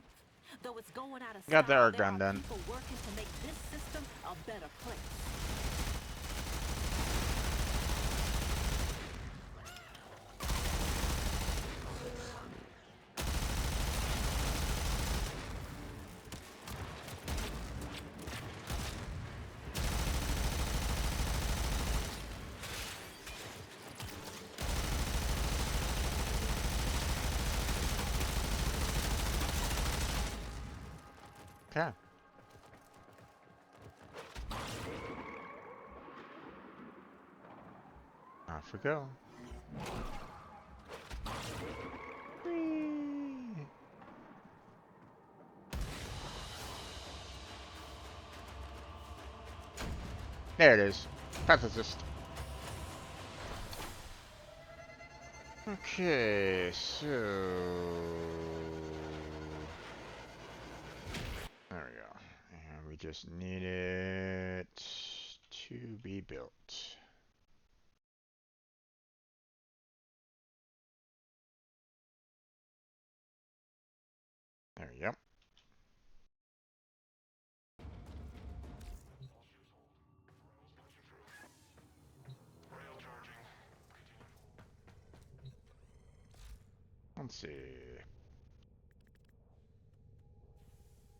Though it's going out of Got the style, arc there gun are done. people working to make this system a better place. Off we go. Whee! There it is. Pathicist. Okay, so there we go. And we just need it to be built. There we go. Let's see.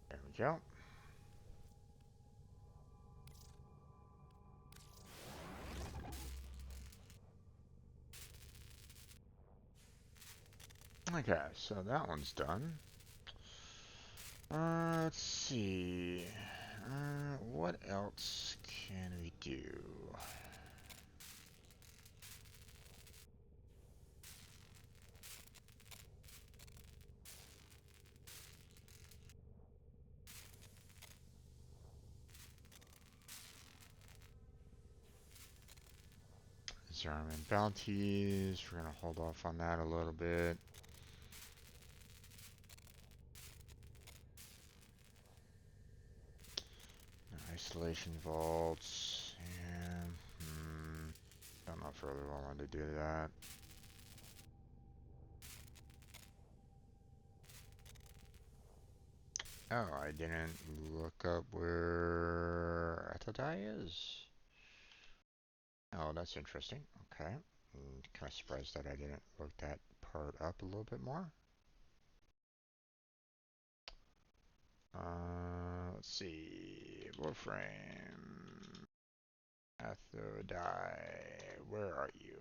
There we go. Okay, so that one's done. Let's see. What else can we do? Disarmament bounties. We're gonna hold off on that a little bit. Isolation vaults. And don't know if I really want to do that. Oh, I didn't look up where Atadai is. Oh, that's interesting. Okay. Kind of surprised that I didn't look that part up a little bit more. Let's see. Warframe. Athodai. Where are you?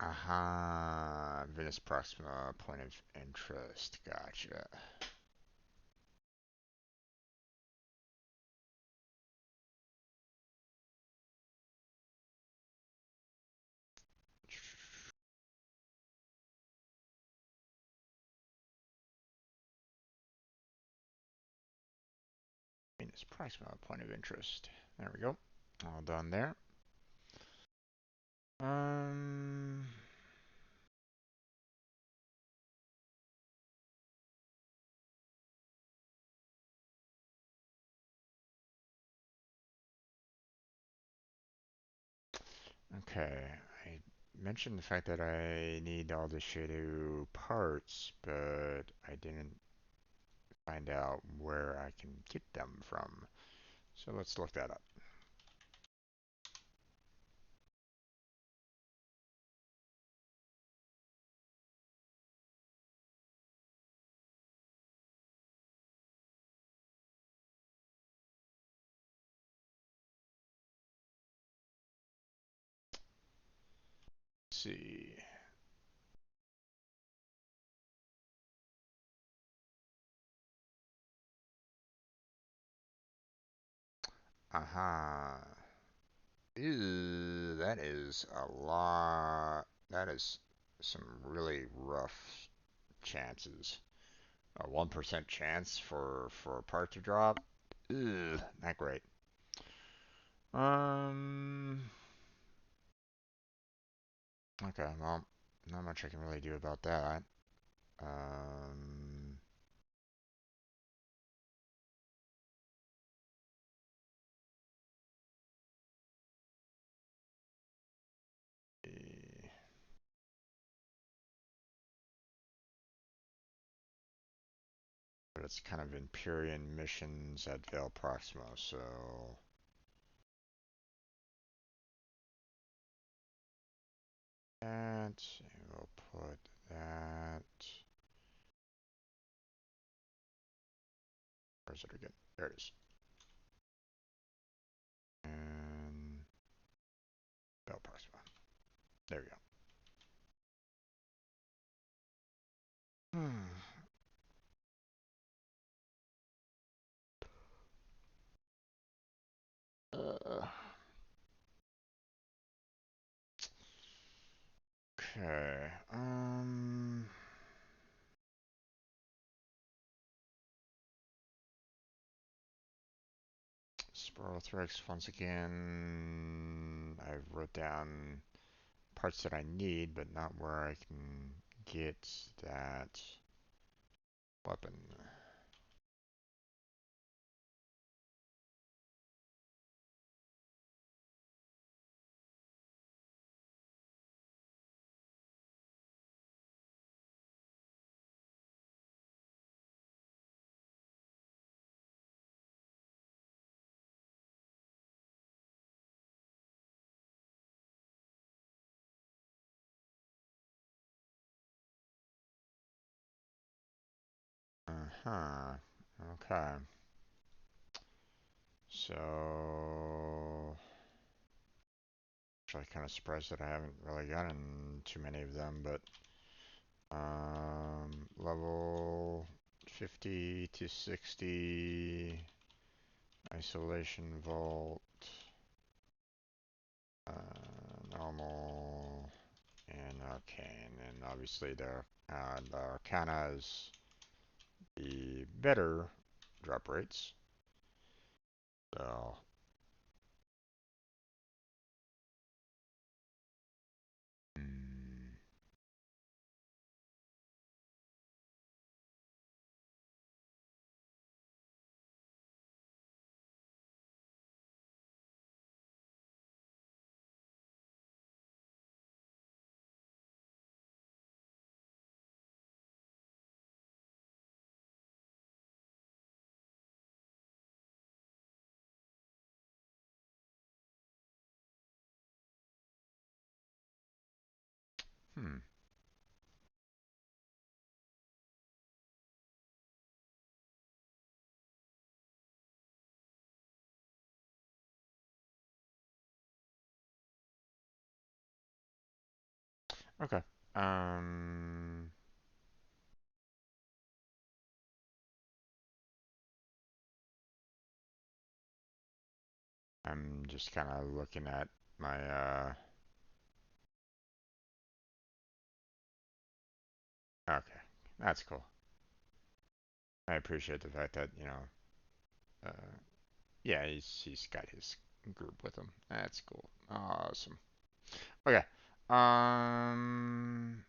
Aha. Venus Proxima, point of interest. Gotcha. Venus Proxima, point of interest. There we go. All done there. Okay, I mentioned the fact that I need all the Shadow parts, but I didn't find out where I can get them from. So let's look that up. Let's see. Aha. Ew, that is a lot. That is some really rough chances. A 1% chance for a part to drop. Ew, not great. Okay, well, not much I can really do about that. Um, but it's kind of Empyrean missions at Vale Proxima, so that, we'll put that Where is it again? There it is. And Bell Proxima. There we go. Okay. Sporothrix once again. I wrote down parts that I need, but not where I can get that weapon. Uh-huh. Okay. So, actually kind of surprised that I haven't really gotten too many of them, but level 50 to 60 isolation vault, normal, and arcane, and obviously the arcana is the better drop rates. So okay. Um, I'm just kind of looking at my okay, that's cool. I appreciate the fact that, you know, yeah, he's got his group with him. That's cool. Awesome. Okay. Um,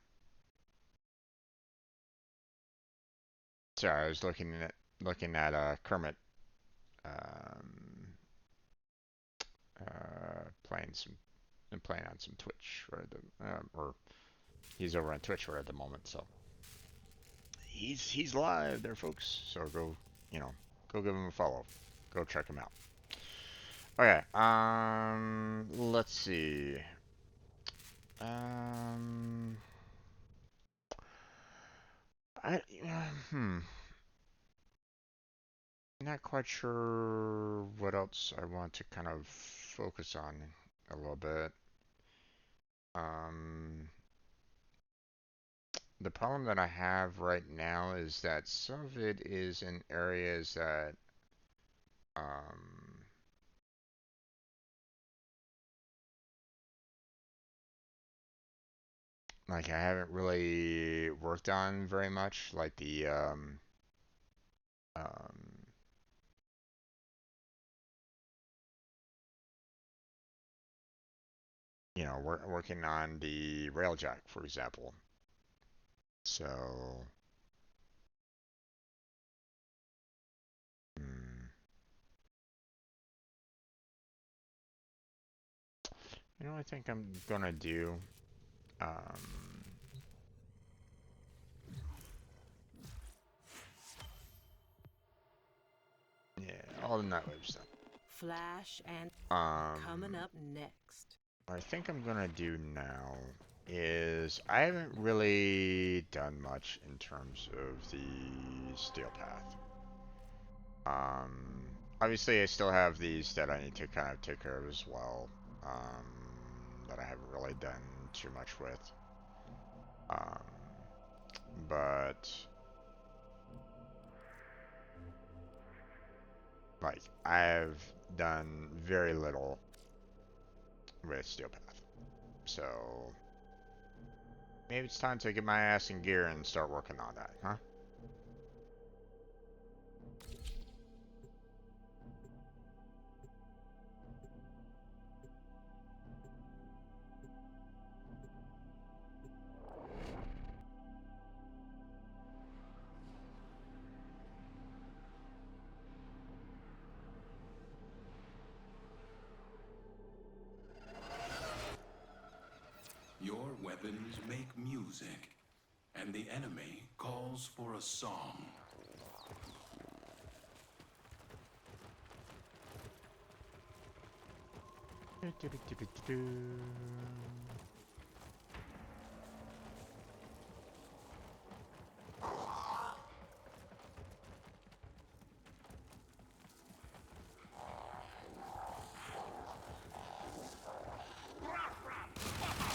sorry, I was looking at Kermit um playing on some Twitch or he's over on Twitch right at the moment, so he's live there, folks. So go, you know, go give him a follow. Go check him out. Okay. Let's see. Um, I not quite sure what else I want to kind of focus on a little bit. Um, the problem that I have right now is that some of it is in areas that um, like I haven't really worked on very much, like the um, you know, working on the railjack, for example. So, mm, you know, I think I'm gonna do. Um, yeah, all the nightwave stuff. Flash and coming up next. What I think I'm gonna do now is I haven't really done much in terms of the steel path. Obviously I still have these that I need to kind of take care of as well, that I haven't really done too much with. But like I've done very little with Steel Path, so maybe it's time to get my ass in gear and start working on that, huh? Your weapons make music, and the enemy calls for a song.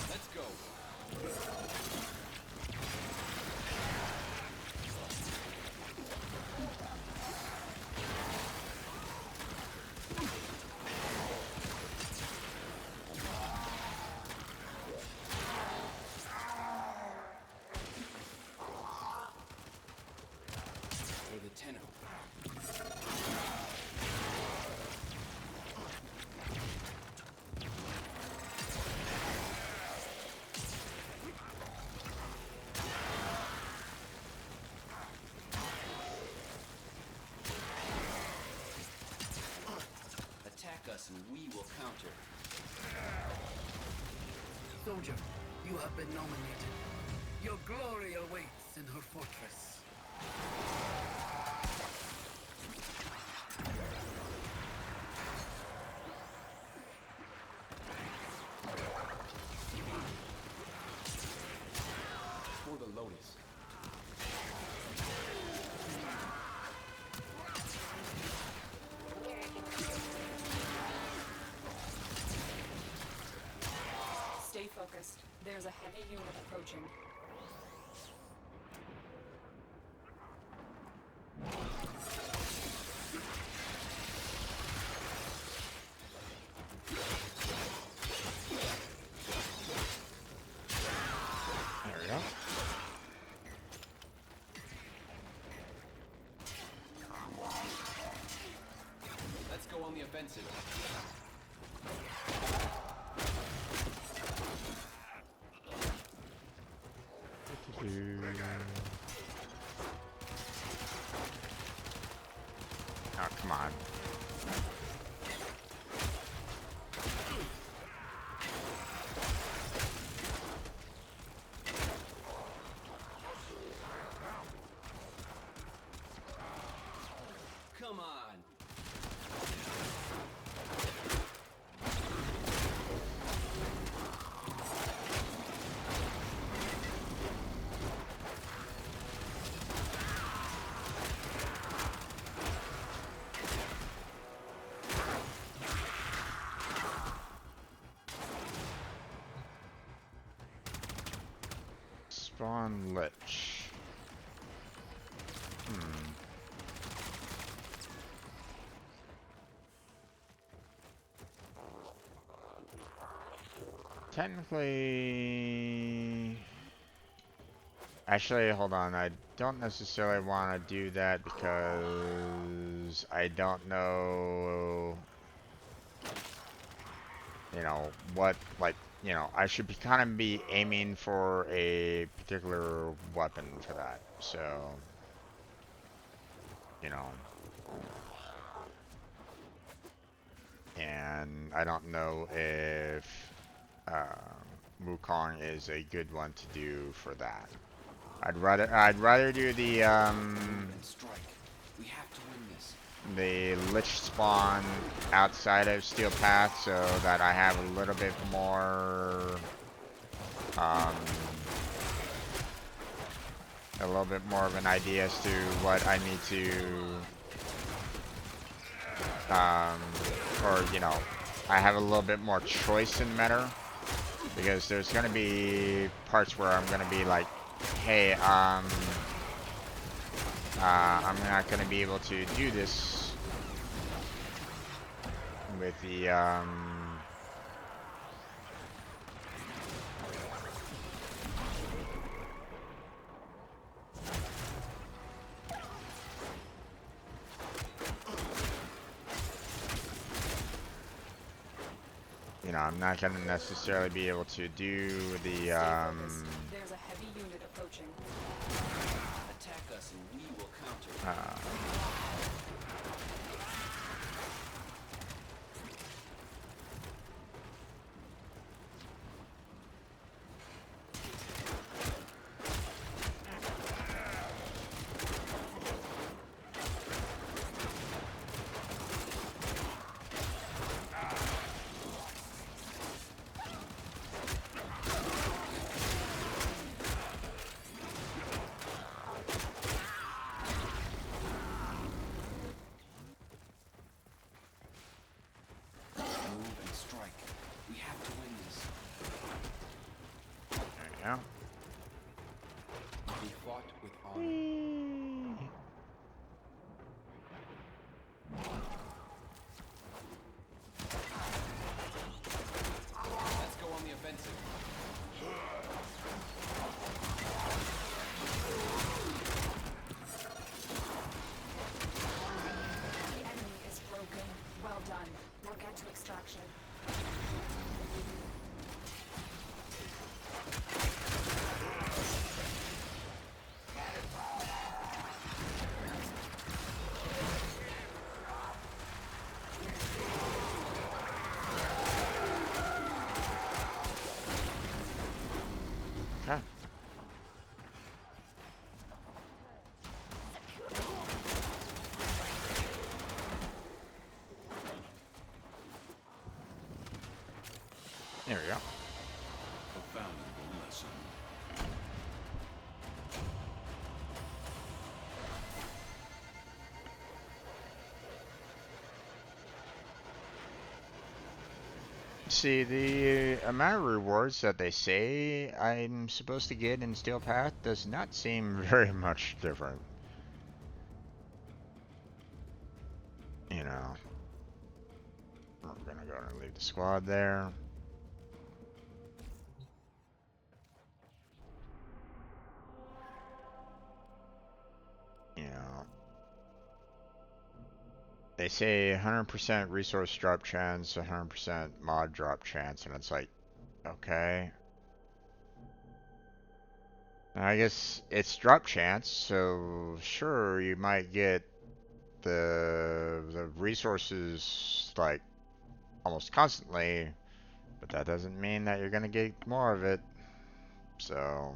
Let's go. For the Tenno. Attack us and we will counter. Soldier, you have been nominated. Your glory awaits in her fortress. For the Lotus. Stay focused. There's a heavy unit approaching. There we go. Let's go on the offensive. Oh, come on. Come on. Spawn Lich. Technically... Actually, hold on. I don't necessarily want to do that because I don't know, you know, what, like, you know, I should be kind of be aiming for a particular weapon for that. So, you know, and I don't know if Wukong is a good one to do for that. I'd rather do the Strike. We have to win this. the Lich spawn outside of Steel Path so that I have a little bit more of an idea as to what I need to or you know, I have a little bit more choice in the matter, because there's gonna be parts where I'm gonna be like, hey, I'm not gonna be able to do this with the you know, I'm not gonna necessarily be able to do the There's a heavy unit approaching. Attack us and we will counter. Yeah. We fought with honor. Let's go on the offensive. The enemy is broken. Well done. Now get to extraction. Okay. There we go. A valuable lesson. See, the amount of rewards that they say I'm supposed to get in Steel Path does not seem very much different. You know. We're gonna go and leave the squad there. You know. They say 100% resource drop chance, 100% mod drop chance, and it's like, okay. I guess it's drop chance, so sure, you might get the resources like almost constantly, but that doesn't mean that you're gonna get more of it. So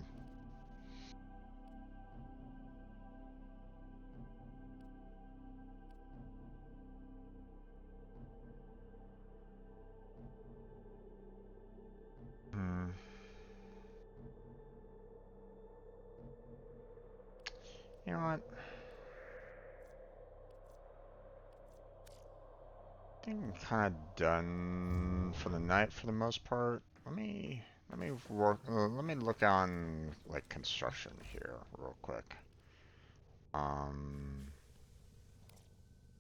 you know what? I think I'm kind of done for the night for the most part. Let me look on like construction here real quick.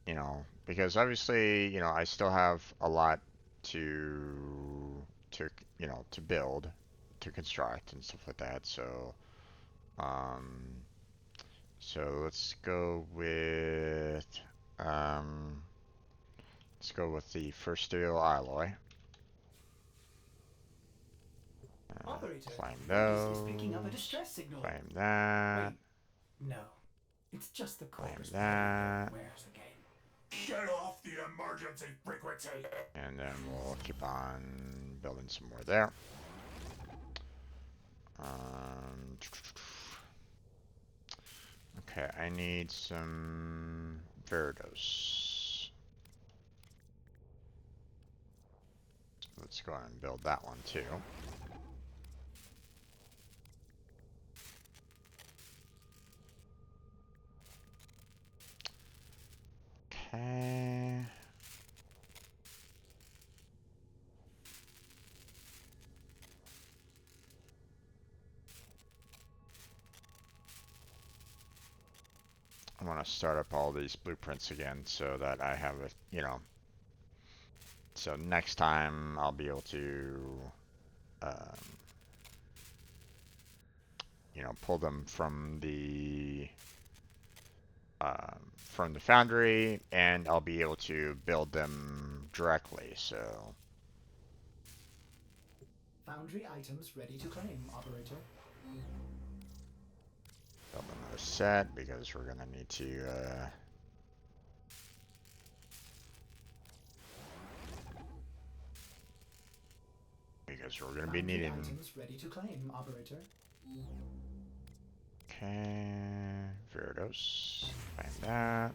You know, because obviously, you know, I still have a lot to you know, to build, to construct and stuff like that. Um so um let's go with the first steel alloy. Operator, Claim Rose those. is picking up a distress signal. Claim that. Wait, no. It's just the Claim chorus that. Where's the game? Get off the emergency frequency. And then we'll keep on building some more there. Okay, I need some VODs. Let's go ahead and build that one too. Okay. I want to start up all these blueprints again so that I have a, you know, so next time I'll be able to, you know, pull them from the foundry, and I'll be able to build them directly. So Foundry items ready to claim, operator. build another set because we're gonna need to. Because we're gonna be needing. Items ready to claim, operator. Okay, VODs. Find that.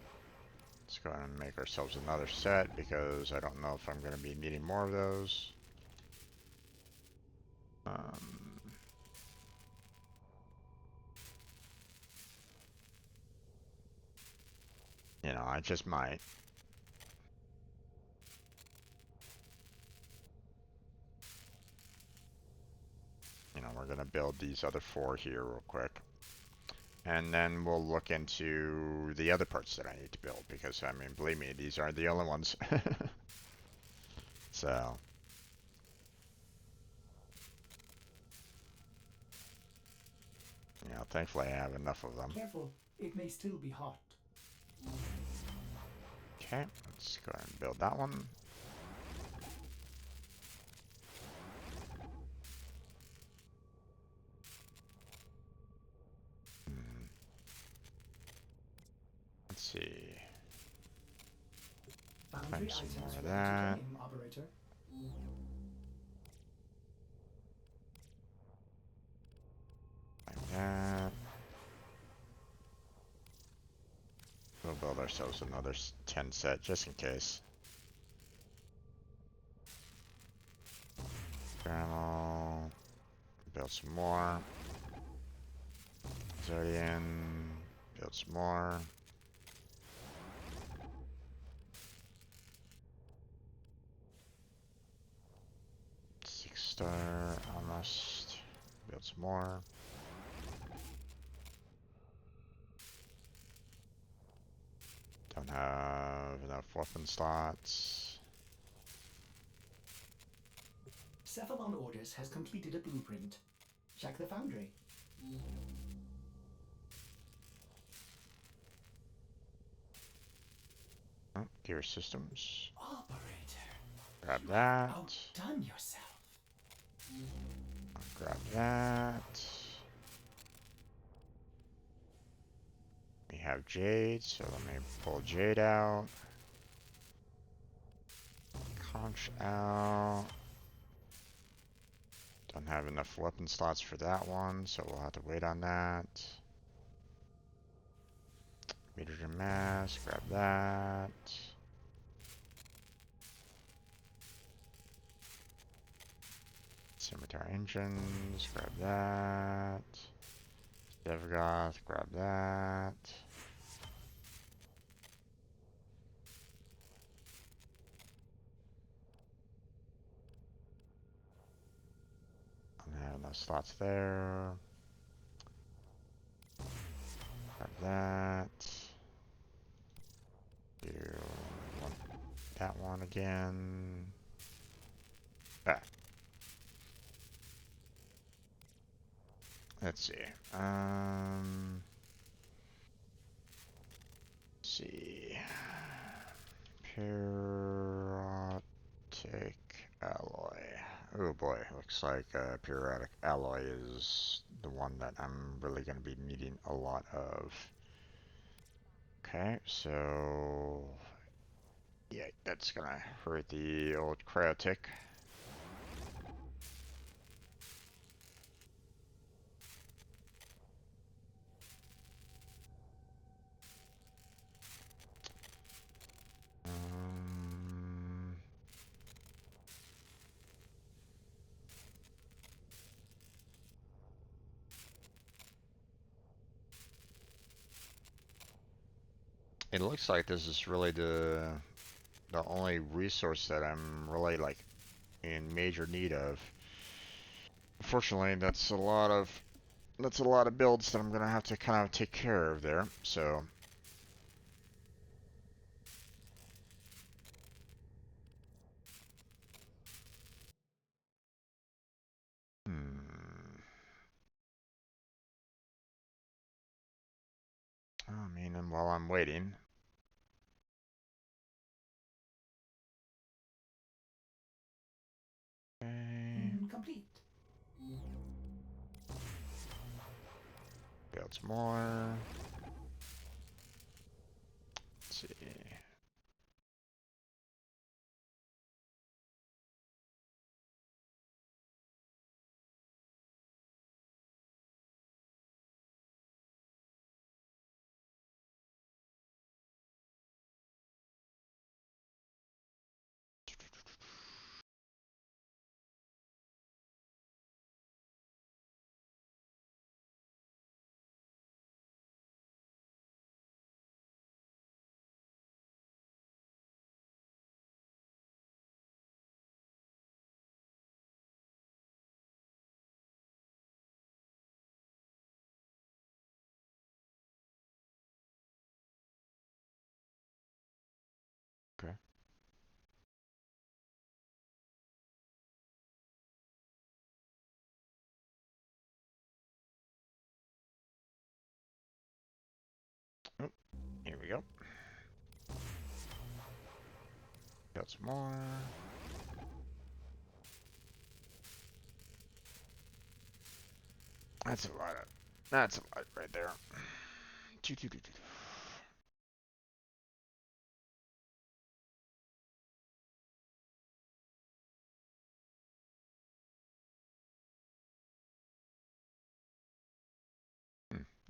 Let's go ahead and make ourselves another set because I don't know if I'm gonna be needing more of those. You know, I just might. You know, we're gonna build these other 4 here real quick. And then we'll look into the other parts that I need to build because, I mean, believe me, these aren't the only ones. So. You know, thankfully I have enough of them. Careful, it may still be hot. Okay, let's go ahead and build that one. Let's see. Find some more of that. Operator. Like that. We'll build ourselves another 10 set just in case. Grammel. Build some more. Zodian. Build some more. Star, almost. Build some more. Don't have enough weapon slots. Cephalon Orders has completed a blueprint. Check the foundry. Oh, gear systems. Operator. Grab that. Outdone yourself. Grab that. We have Jade, so let me pull Jade out. Conch out. Don't have enough weapon slots for that one, so we'll have to wait on that. Mutagen mask, grab that. Scimitar engines, grab that. Devgoth, grab that. Don't have enough slots there. Grab that. Do want that one again. Back. Let's see. Let's see. Periodic alloy. Oh boy, looks like periodic alloy is the one that I'm really going to be needing a lot of. Okay, so yeah, that's gonna hurt the old cryotic. It looks like this is really the only resource that I'm really like in major need of. Unfortunately, that's a lot of builds that I'm gonna have to kind of take care of there. So I mean, and while I'm waiting. Okay. Complete. Builds more. Let's see. Okay. Oh, here we go. Got some more. That's a lot. That's a lot right there.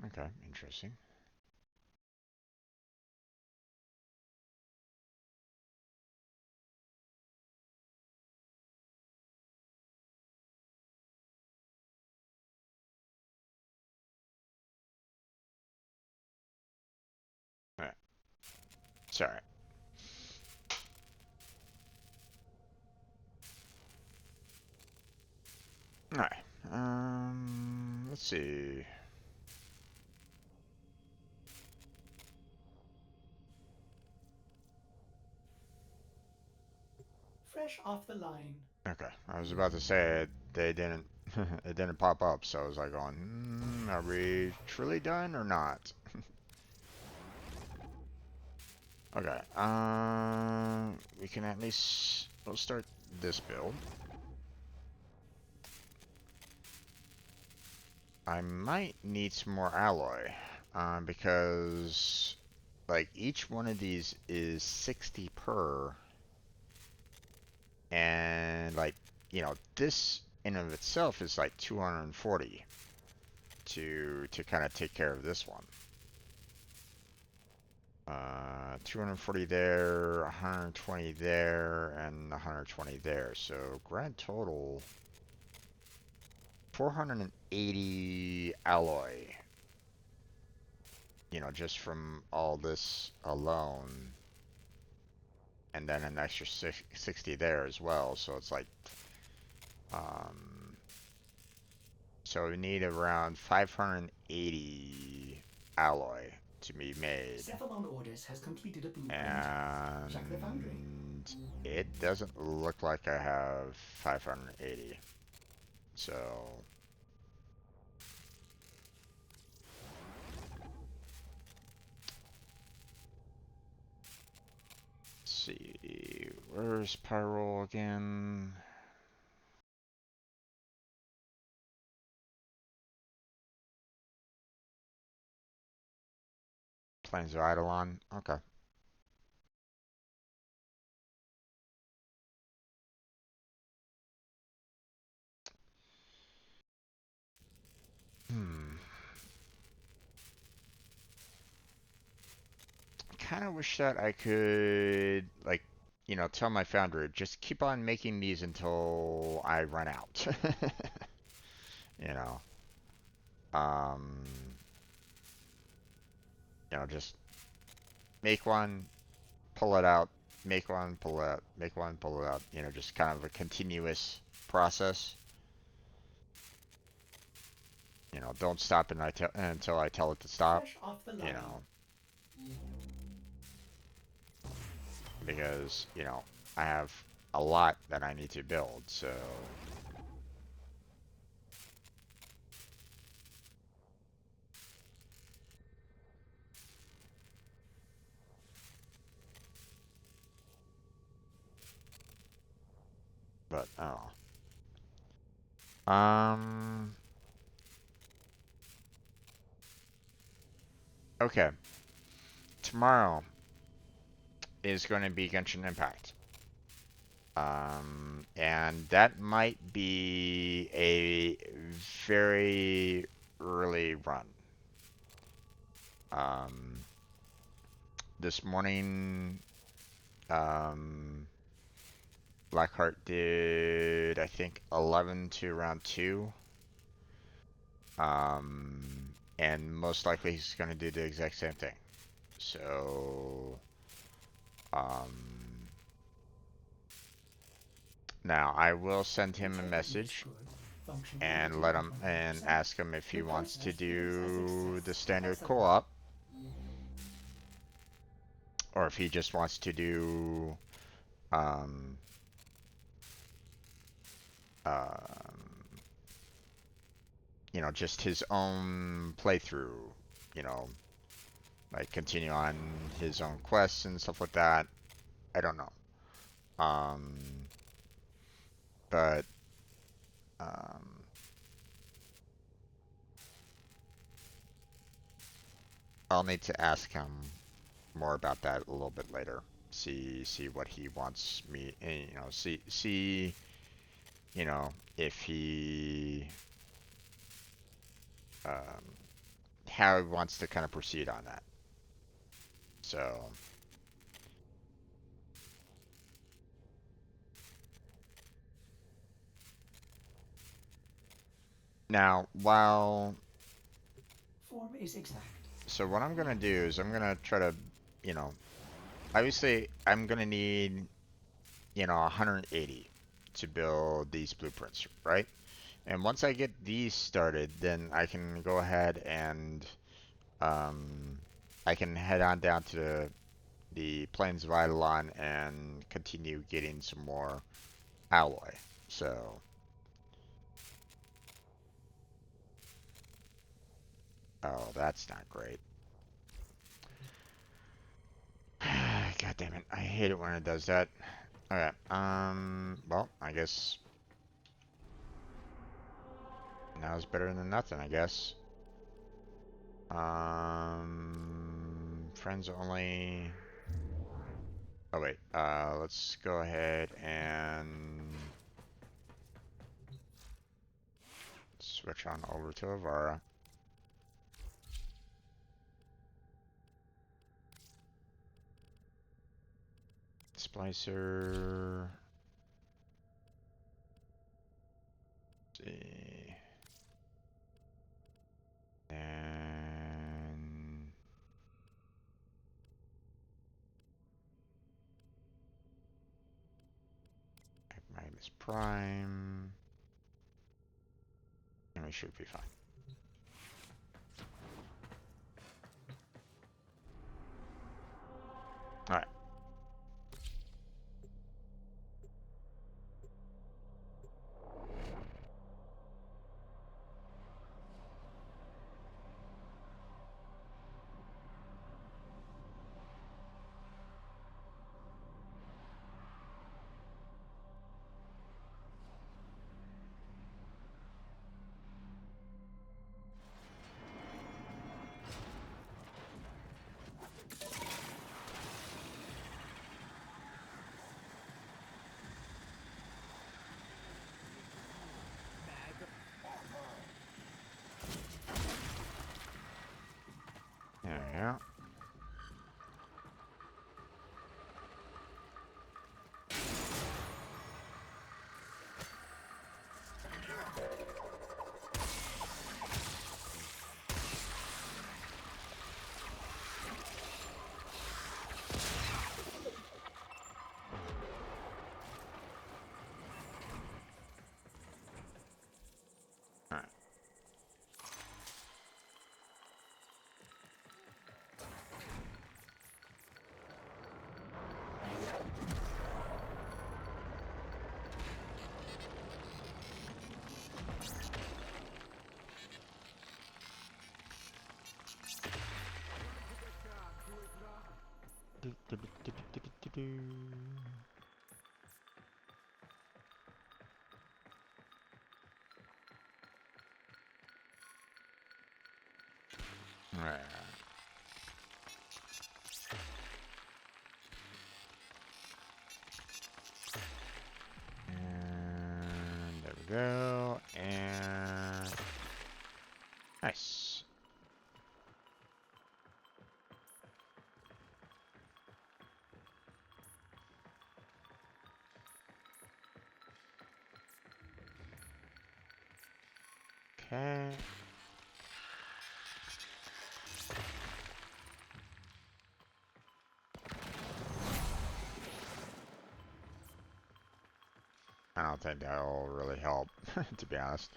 Okay, interesting. Alright. Sorry. Alright. Let's see. Fresh off the line. Okay, I was about to say they didn't. It didn't pop up, so I was like, going, are we truly done or not? Okay. We can at least we'll start this build. I might need some more alloy, because like each one of these is 60 per. And like, you know, this in of itself is like 240 to kind of take care of this one. 240 there, 120 there, and 120 there. So grand total 480 alloy. You know, just from all this alone. And then an extra 60 there as well. So it's like, so we need around 580 alloy to be made. Cephalon Orders has completed a blueprint. And Check the foundry. it doesn't look like I have 580. So let's see, where's Pyroll again? Plains of Eidolon. Okay. Kind of wish that I could, like, you know, tell my founder, just keep on making these until I run out. You know. Um, you know, just make one, pull it out, make one, pull it out, make one, pull it out. You know, just kind of a continuous process. You know, don't stop until I tell it to stop. Fresh off the line. You know. Because, you know, I have a lot that I need to build, so... but oh. Okay. Tomorrow is going to be Genshin Impact. And that might be a very early run. This morning, Blackheart did, I think, 11 to around 2. And most likely he's going to do the exact same thing. So, now I will send him a message and let him and ask him if he wants to do the standard co-op, or if he just wants to do you know, just his own playthrough, you know, like continue on his own quests and stuff like that. I don't know. But I'll need to ask him more about that a little bit later. See what he wants me, you know, see, you know, if he, how he wants to kind of proceed on that. So, now, Form is exact. So what I'm gonna do is I'm gonna try to, you know, obviously I'm gonna need, you know, 180 to build these blueprints, right? And once I get these started, then I can go ahead and I can head on down to the Plains of Eidolon and continue getting some more alloy. So, oh, that's not great. God damn it. I hate it when it does that. Okay, well, I guess now is better than nothing, I guess. Friends only. Oh wait, let's go ahead and switch on over to Avara. Splicer. Let's see. And Magnus Prime. And we should be fine. Alright. There we go. Alright. go. And nice. Okay. I don't think that'll really help, to be honest.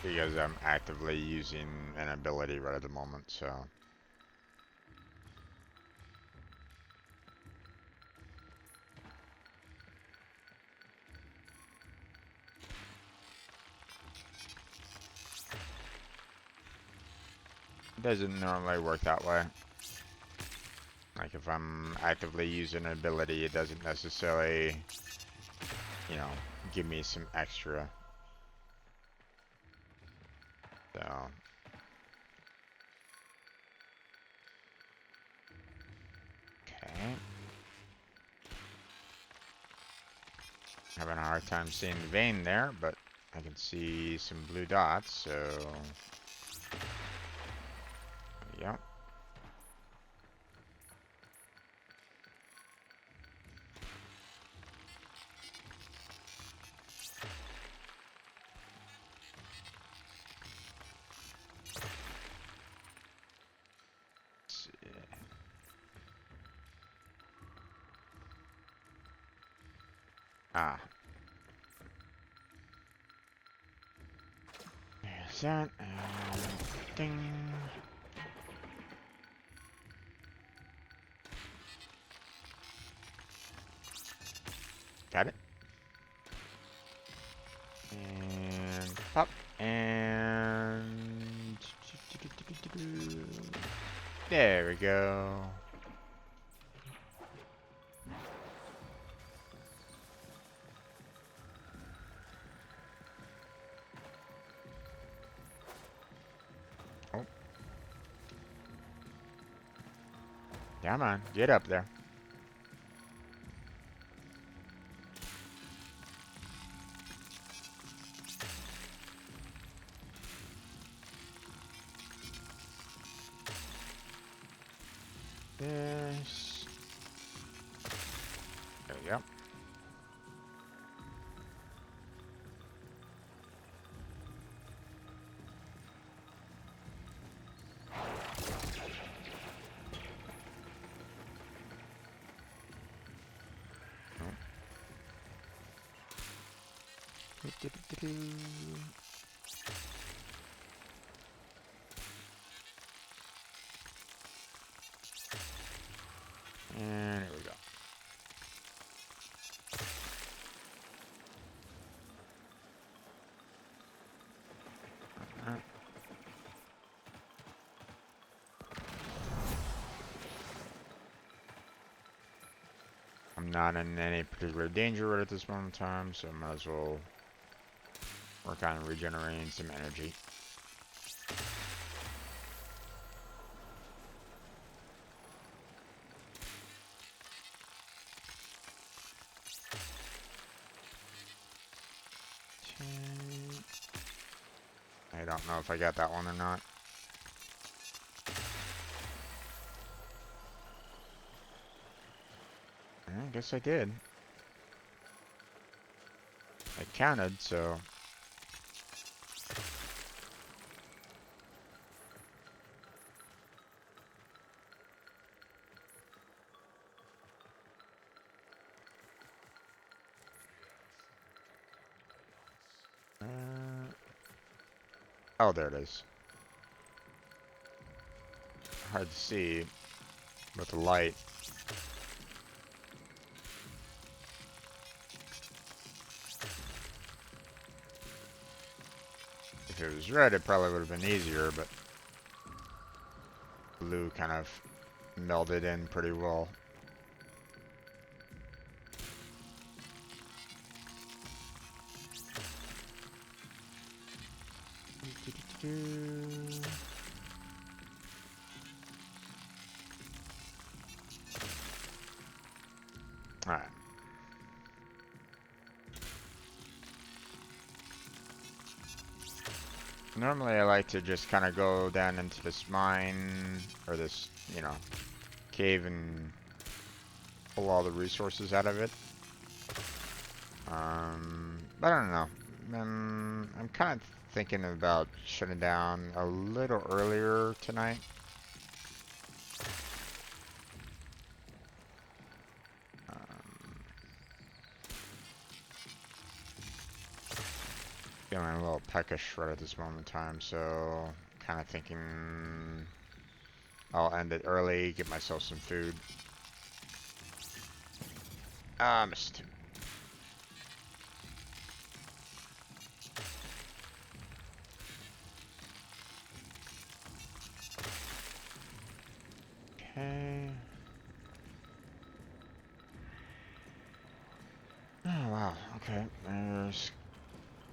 Because I'm actively using an ability right at the moment, so. It doesn't normally work that way. Like if I'm actively using an ability, it doesn't necessarily, you know, give me some extra. So. Okay. Having a hard time seeing the vein there, but I can see some blue dots, so. Yep. Ah. There's that, and ding. Got it. And pop, and there we go. Oh. Come on, get up there. This. There we go. And here we go. I'm not in any particular danger right at this moment in time, so I might as well work on regenerating some energy. I don't know if I got that one or not. I guess I did. I counted, so. Oh, there it is. Hard to see with the light. If it was red, it probably would have been easier, but blue kind of melded in pretty well. Alright. Normally I like to just kind of go down into this mine, or this, you know, cave and pull all the resources out of it. But I don't know. I'm kind of thinking about shutting down a little earlier tonight. Feeling a little peckish right at this moment in time, so kind of thinking I'll end it early, get myself some food. Ah, missed. Okay. Oh, wow. Okay. There's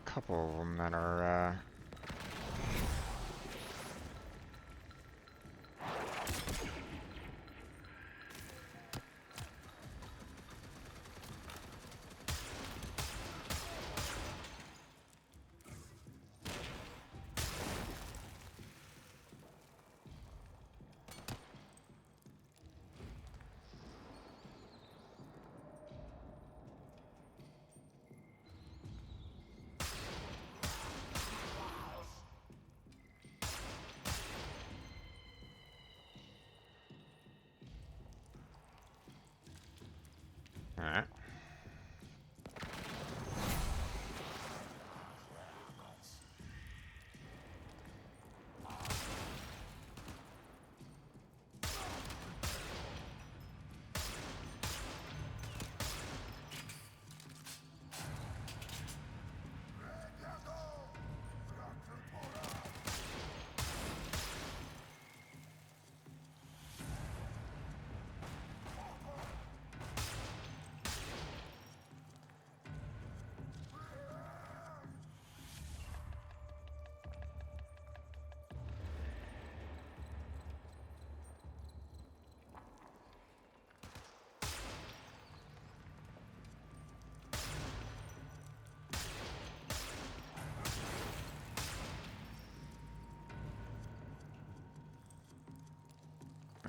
a couple of them that are, alright.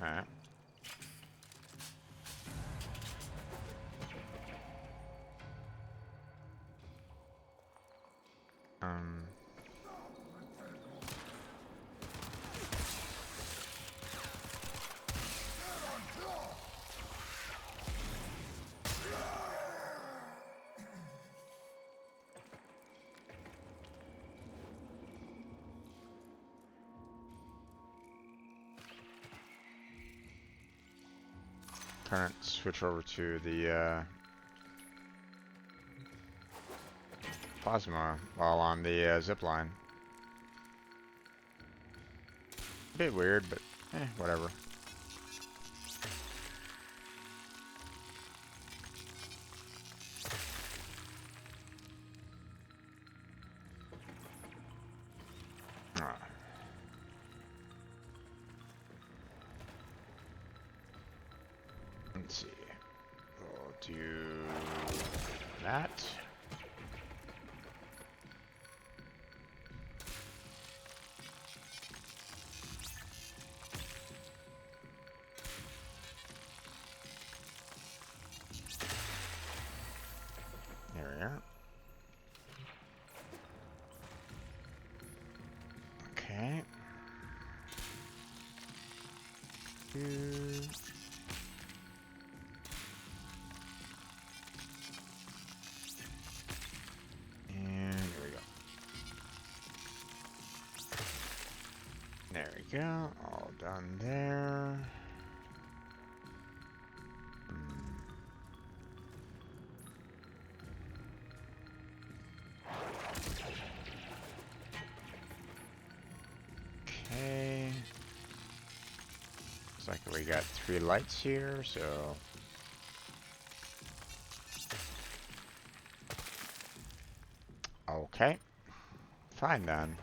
Alright. Kind of switch over to the plasma while on the zip line. A bit weird, but whatever. Let's see. We'll do that. There we are. Okay. And here we go. There we go. All done there. Okay. Looks like we got 3 lights here, so okay. Fine then.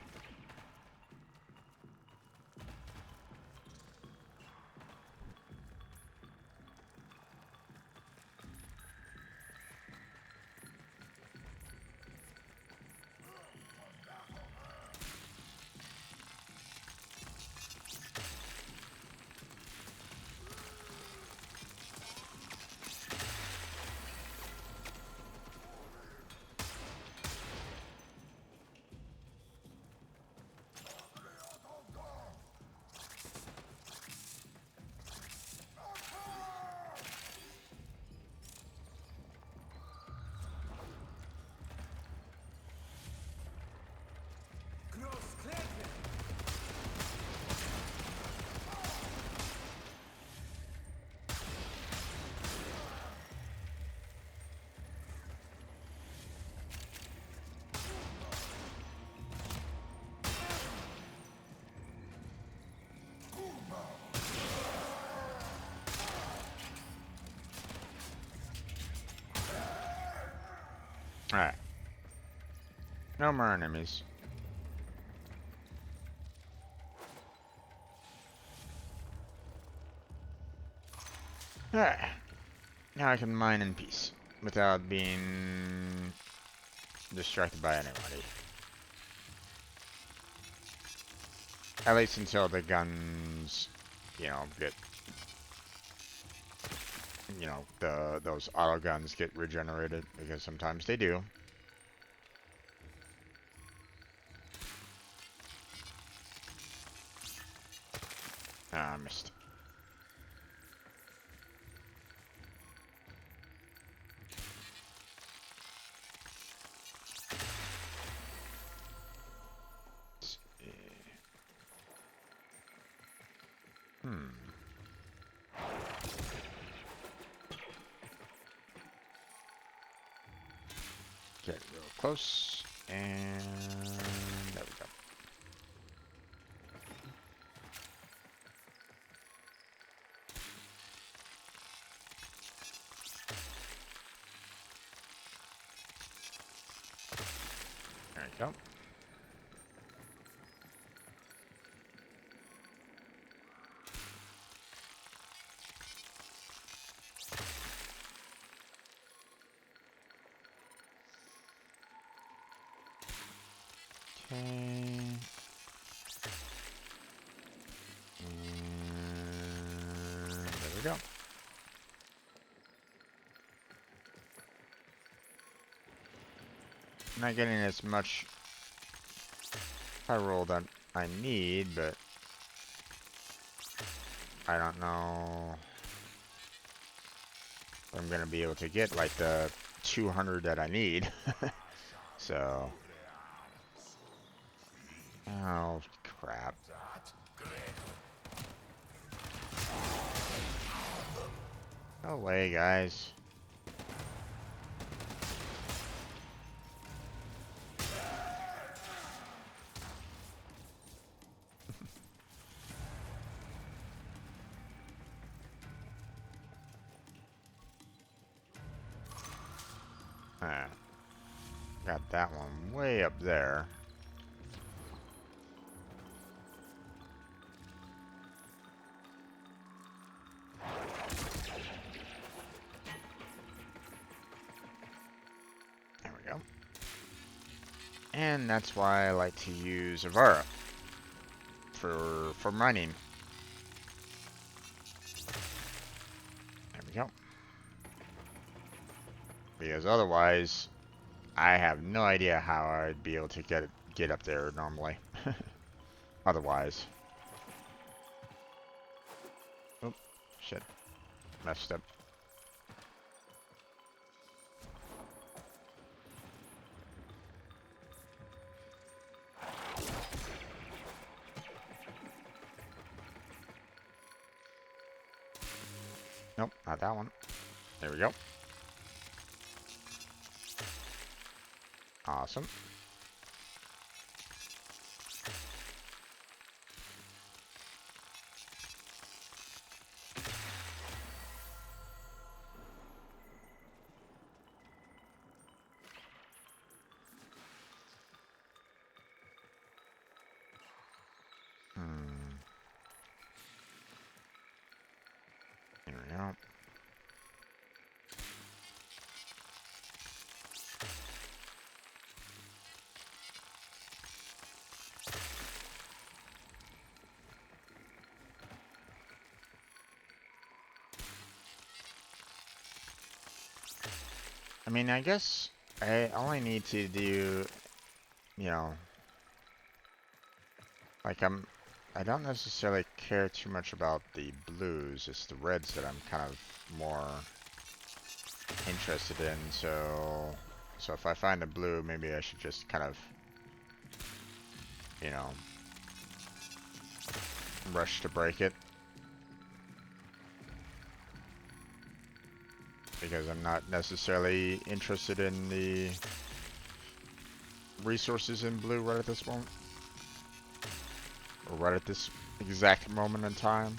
Alright. No more enemies. Alright. Now I can mine in peace without being distracted by anybody. At least until the guns, you know, get, you know, those auto guns get regenerated, because sometimes they do. Ah, I missed. Get real close, and there we go. There we go. Okay. And there we go. Not getting as much high roll that I need, but I don't know if I'm gonna be able to get like the 200 that I need. So, oh crap. Go away, guys. Got that one way up there. There we go. And that's why I like to use Avara for mining. There we go. Because otherwise, I have no idea how I'd be able to get up there normally. Otherwise. Oh, shit. Messed up. Nope, not that one. There we go. Awesome. There we go. I mean, I guess I only need to do, you know, like I don't necessarily care too much about the blues. It's the reds that I'm kind of more interested in. So if I find a blue, maybe I should just kind of, you know, rush to break it. Because I'm not necessarily interested in the resources in blue right at this moment. Or right at this exact moment in time.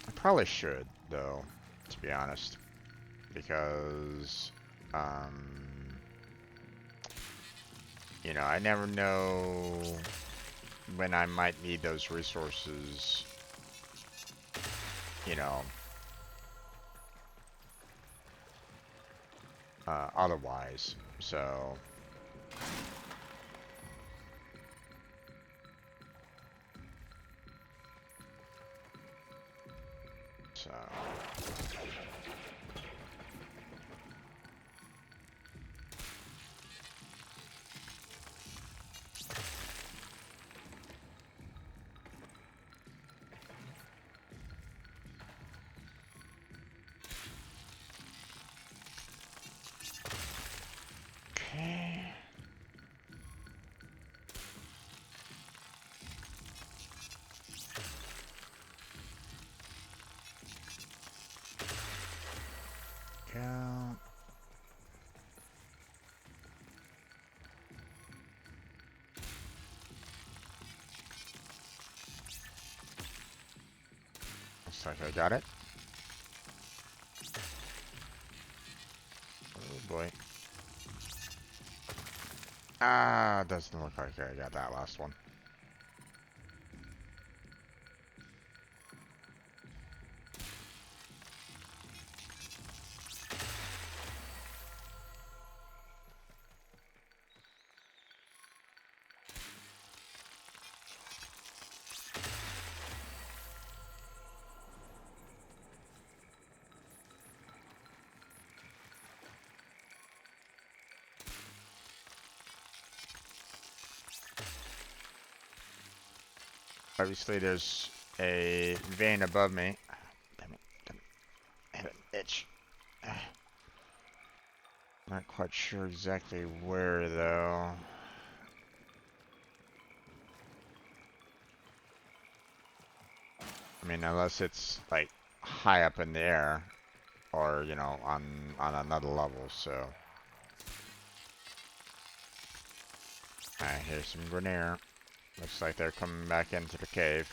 I probably should, though, to be honest. Because You know, I never know when I might need those resources, you know, otherwise. So okay. Count. Looks like I got it. Oh boy. Ah, doesn't look like I got that last one. Obviously, there's a vein above me. Damn it, damn it. I have an itch. Not quite sure exactly where, though. I mean, unless it's, like, high up in the air. Or, you know, on another level, so. Here's some Grenier. Looks like they're coming back into the cave.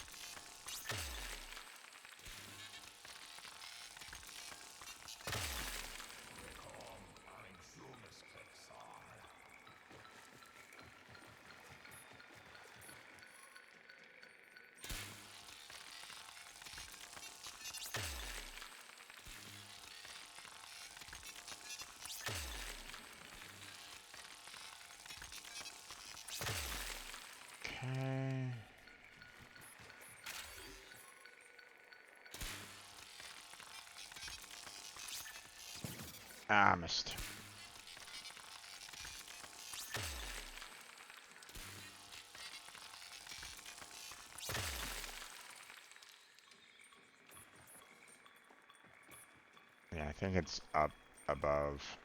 Okay. Ah, missed. Yeah, I think it's up above.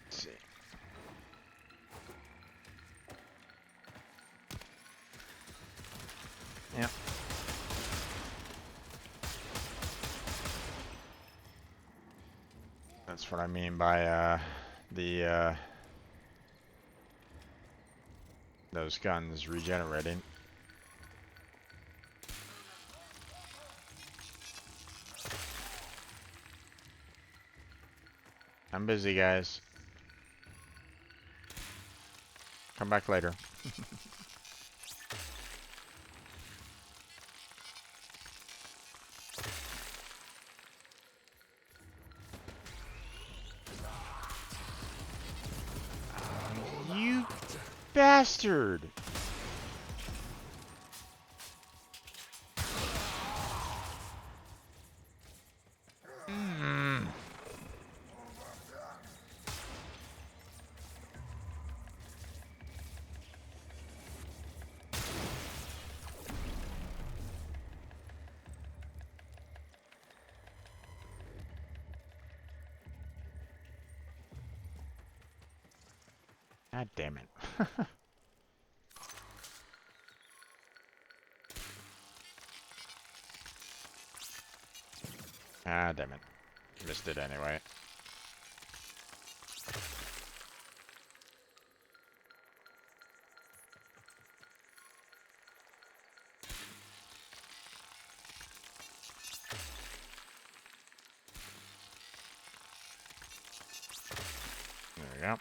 Let's see. Yep. That's what I mean by those guns regenerating. I'm busy, guys. Come back later. You bastard! Mm. God damn it. Ah, damn it. Missed it anyway. There we go.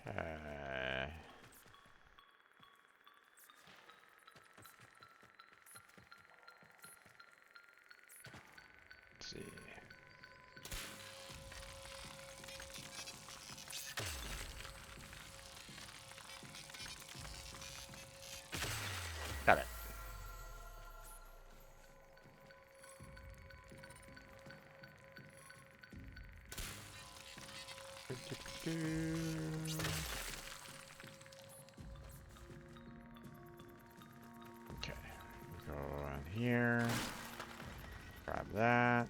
Okay. Let's see. Got it. Okay, go in here, grab that.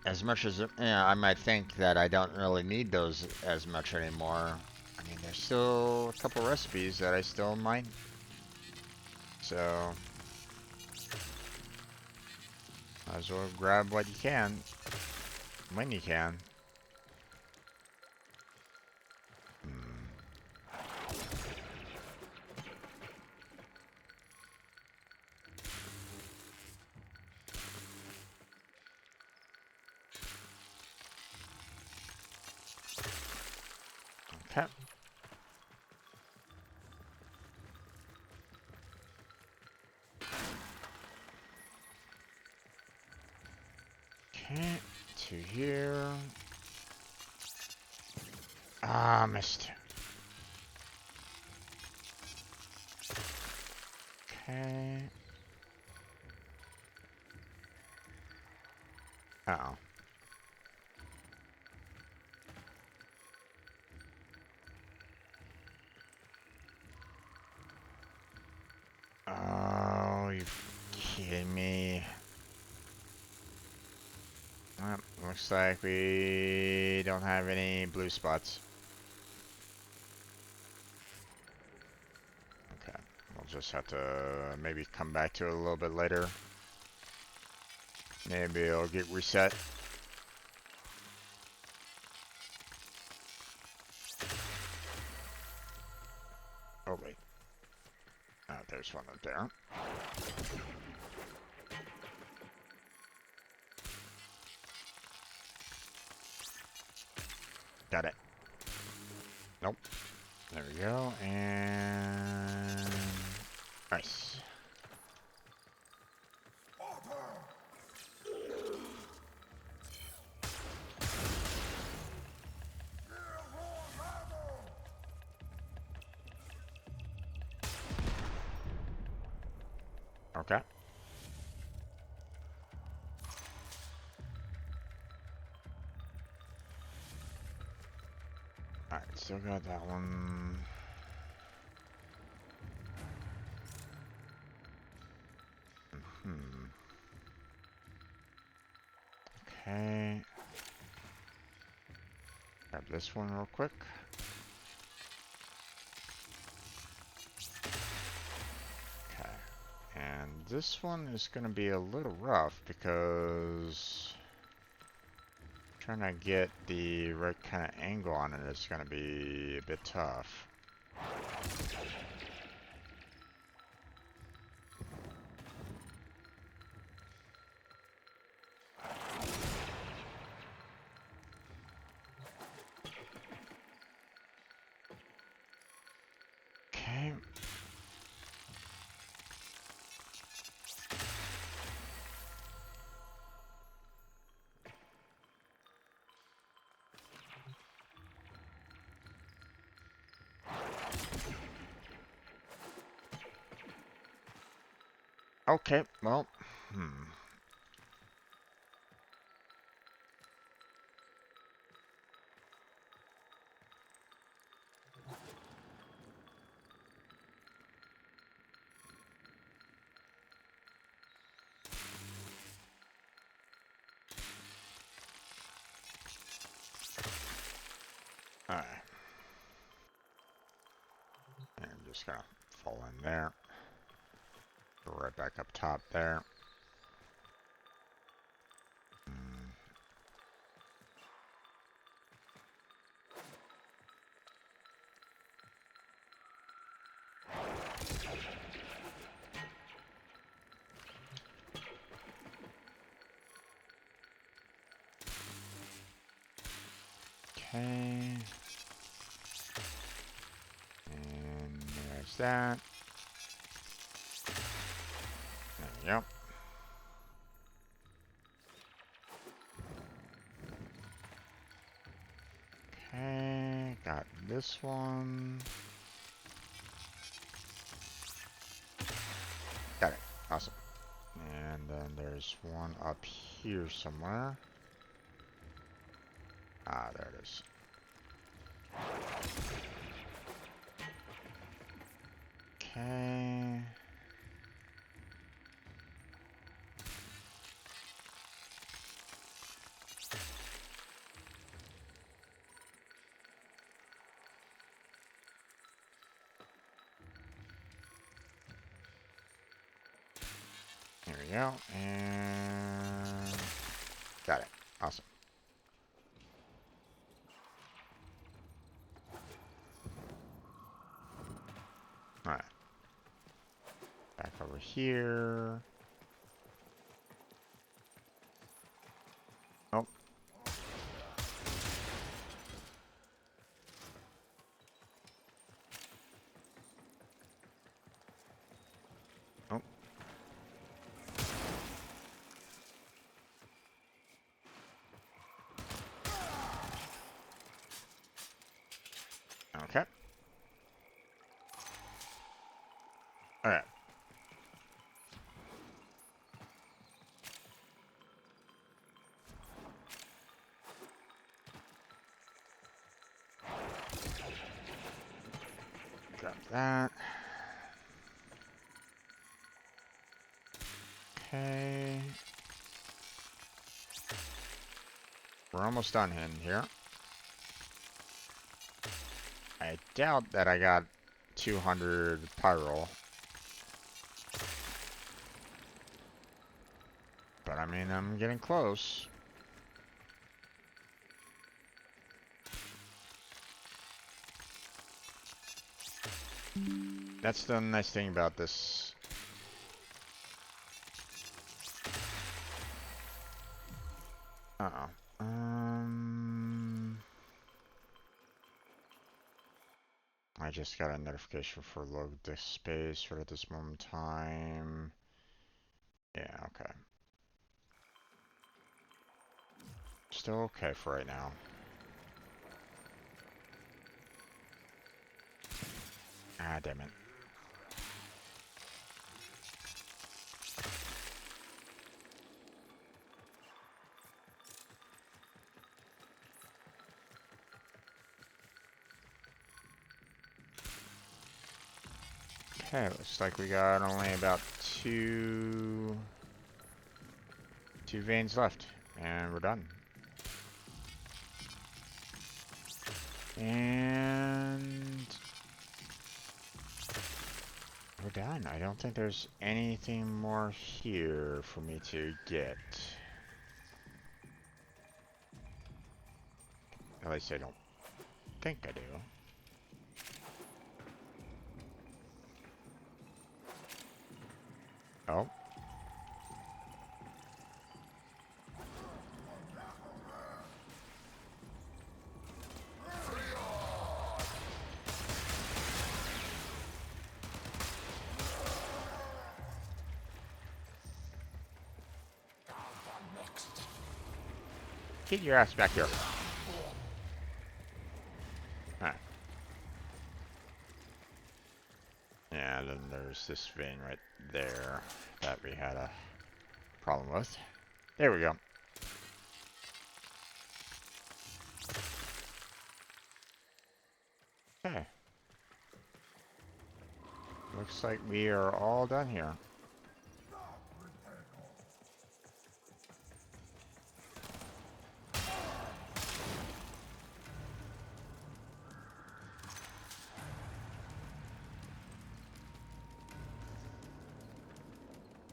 As much as, yeah, I might think that I don't really need those as much anymore. I mean, there's still a couple recipes that I still might. So, might as well grab what you can, when you can. Okay. Okay, to here. Ah, missed. Okay. Uh-oh. Oh, you kidding me? Well, looks like we don't have any blue spots. Okay, we'll just have to maybe come back to it a little bit later. Maybe it'll get reset. Oh wait. Oh, there's one up there. Got it. Nope. There we go, and nice. Okay. Alright, still got that one. Okay. Grab this one real quick. Okay. And this one is going to be a little rough because trying to get the right kind of angle on it is going to be a bit tough. Okay. Okay, well, just gonna fall in there. Go right back up top there. Okay. And there's that. There we go. Okay, got this one. Got it. Awesome. And then there's one up here somewhere. Ah, there it is. Okay. Here we go. And got it. Awesome. Alright. Back over here. Oh. Oh. Okay. Alright. Grab that. Okay. We're almost done in here. I doubt that I got 200 pyro. But I mean, I'm getting close. That's the nice thing about this. Uh-oh. I just got a notification for load disk space right at this moment in time. Yeah, okay. Still okay for right now. Ah, damn it. Okay, looks like we got only about two veins left, and we're done. And we're done. I don't think there's anything more here for me to get. At least I don't think I do. Oh. Get your ass back here. Alright. Yeah, then there's this vein right there that we had a problem with. There we go. Okay. Looks like we are all done here.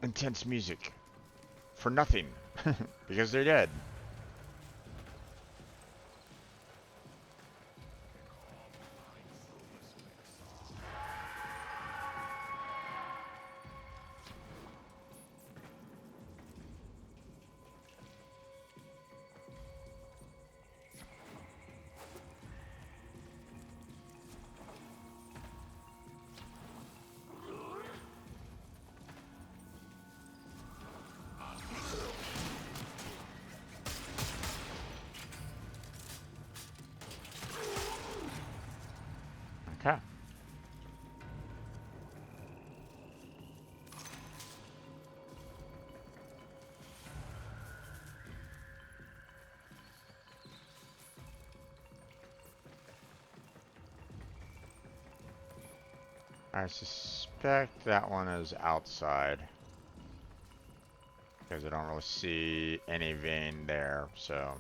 intense music for nothing because they're dead. Okay. I suspect that one is outside because I don't really see any vein there, so.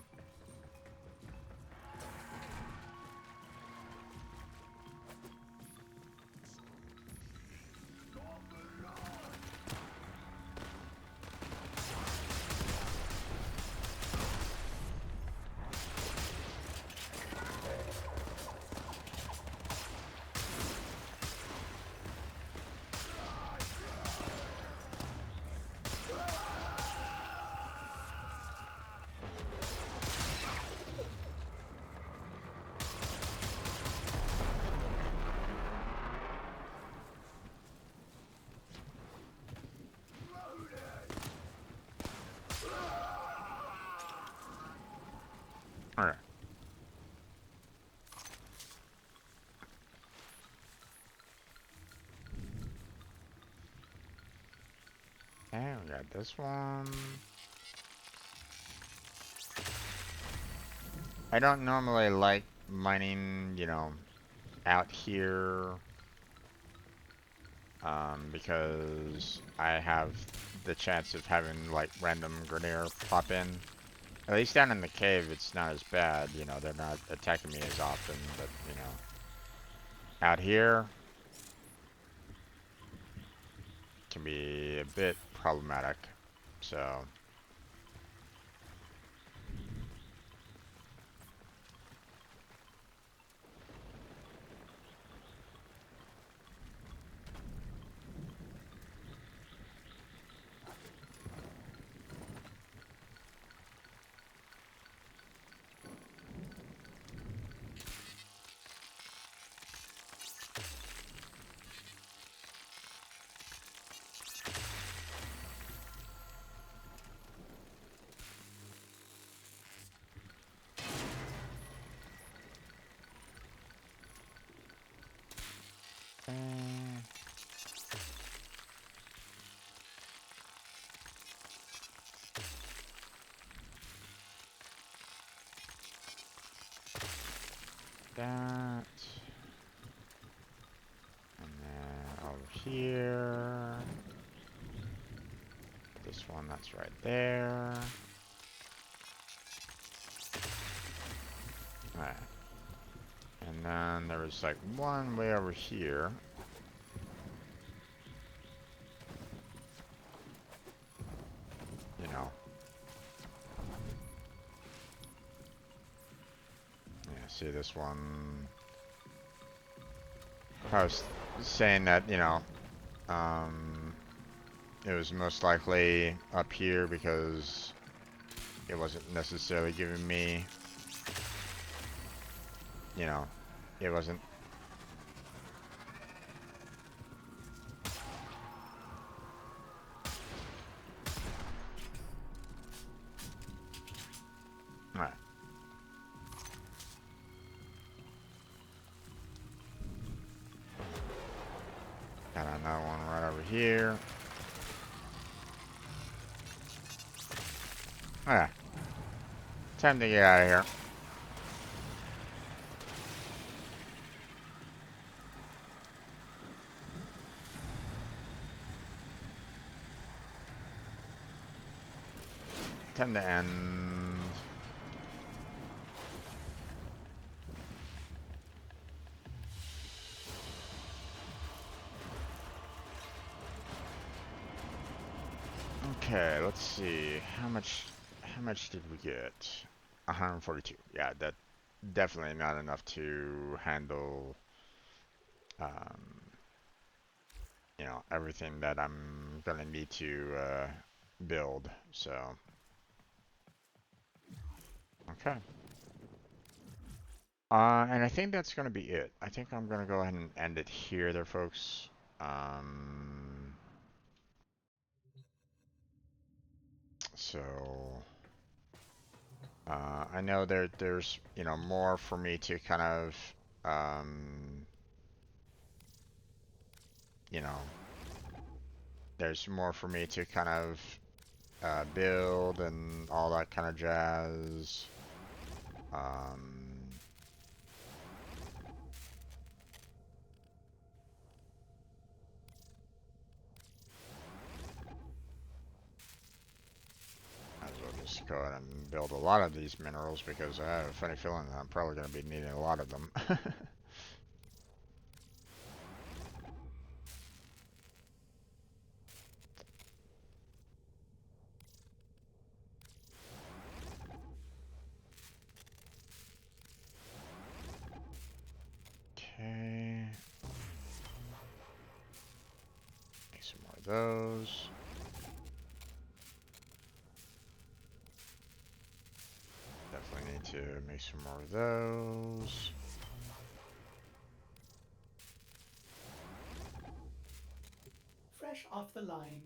Alright. And we got this one. I don't normally like mining, you know, out here. Because I have the chance of having, like, random Grenier pop in. At least down in the cave, it's not as bad, you know, they're not attacking me as often, but, you know. Out here, can be a bit problematic, so. That. And then over here. This one, that's right there. Alright. And then there was like one way over here. You know. Yeah, see this one. I was saying that, you know, it was most likely up here because it wasn't necessarily giving me, you know, it wasn't. Alright. Got another one right over here. Alright. Time to get out of here. Time to end. how much did we get? 142. Yeah, that definitely not enough to handle you know, everything that I'm gonna need to build. So okay. And I think that's gonna be it. I think I'm gonna go ahead and end it here there, folks. So I know there's you know more for me to kind of you know there's more for me to kind of build and all that kind of jazz. Might as well just go ahead and build a lot of these minerals because I have a funny feeling that I'm probably going to be needing a lot of them. Okay. Make some more of those. Definitely need to make some more of those. Fresh off the line.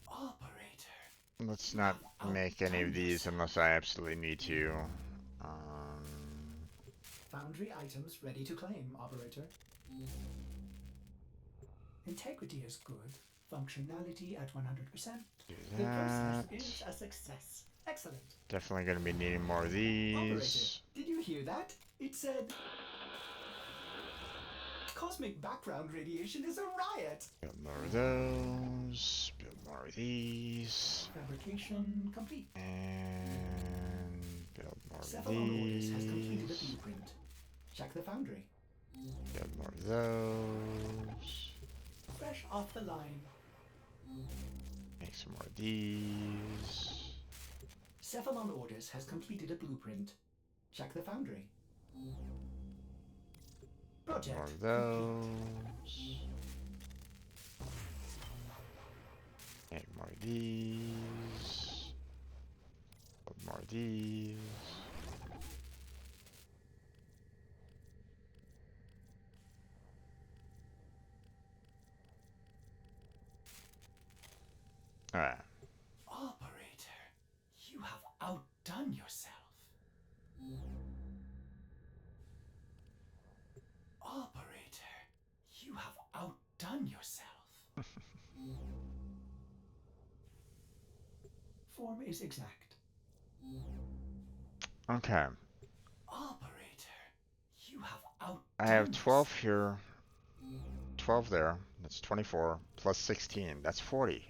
Operator. Let's not make any of these unless I absolutely need to. Foundry items ready to claim, operator. Integrity is good. Functionality at 100%. The process is a success. Excellent. Definitely going to be needing more of these. Operator, did you hear that? It said... Cosmic background radiation is a riot! Build more of those. Build more of these. Fabrication complete. And build more of Cephalon Orders has completed a these. blueprint. Check the foundry. Build more of those. Fresh off the line. Make some more of these. Cephalon Orders has completed a blueprint. Check the foundry. Project More of those. Make more of these. Build more of these. Alright. Operator, you have outdone yourself. Operator, you have outdone yourself. Form is exact. Okay. Operator, you have outdone I have 12 here. 12 there. That's 24. Plus 16. That's 40.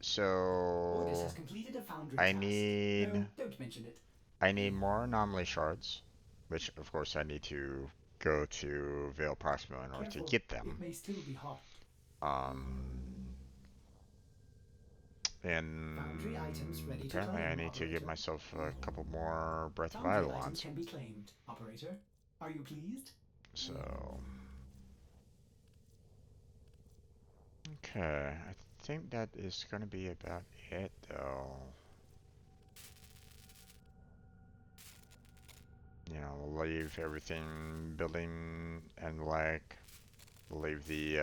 So Orders has completed a foundry I task. need No, don't mention it. I need more anomaly shards, which of course I need to go to Veil Proxima in order to Careful, get them. it may still be hot. And Foundry items ready to apparently claim, I need to operator. get myself a couple more Breath of Foundry items Eidolons. can be claimed, operator. Are you pleased? So okay, I think that is gonna be about it though. You know, leave everything building and like leave the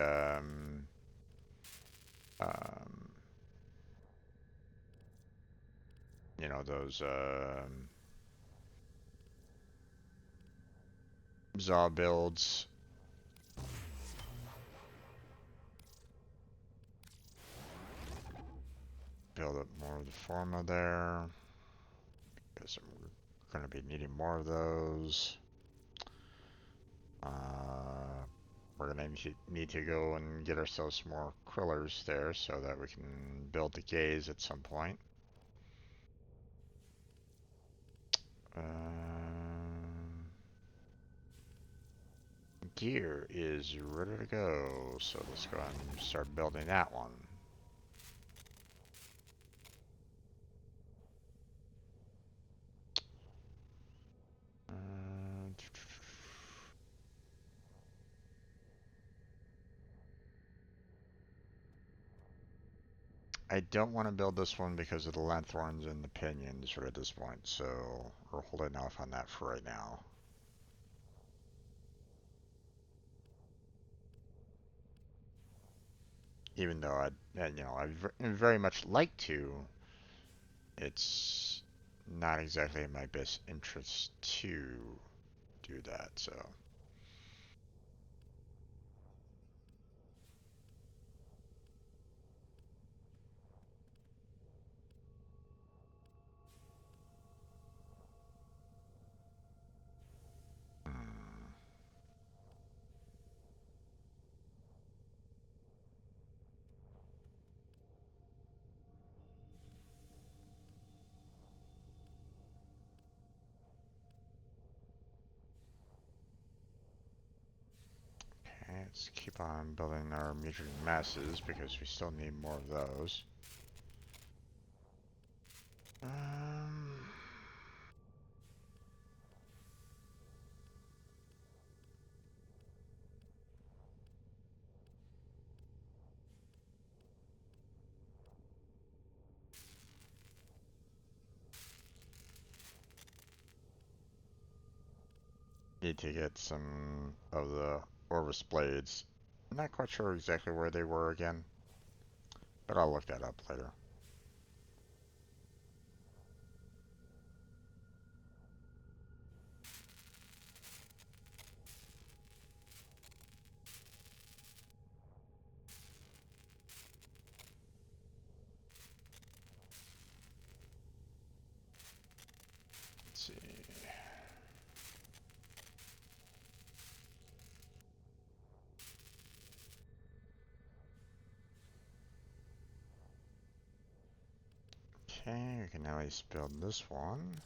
you know, those Zaw builds. Build up more of the Forma there. Because I'm gonna be needing more of those. We're gonna need to go and get ourselves some more Krillers there so that we can build the gaze at some point. Gear is ready to go, so let's go ahead and start building that one. I don't want to build this one because of the lanthorns and the pinions right at this point, so we're holding off on that for right now. Even though I very much like to, it's not exactly in my best interest to do that, so. Okay, let's keep on building our mutant masses because we still need more of those. Need to get some of the Orvis blades. I'm not quite sure exactly where they were again, but I'll look that up later. Let's see. Okay, we can at least build this one.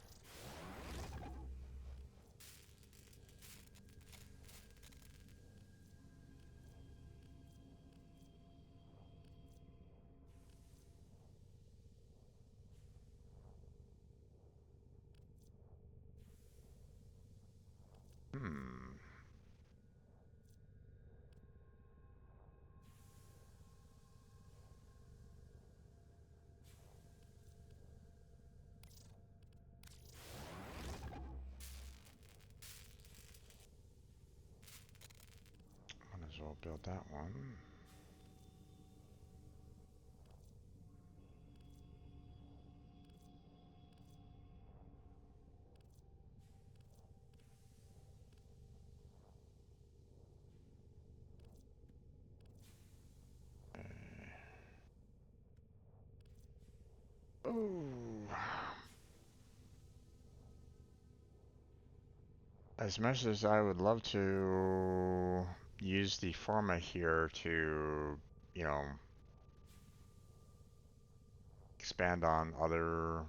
Might as well build that one. Oh. As much as I would love to use the pharma here to, you know, expand on other,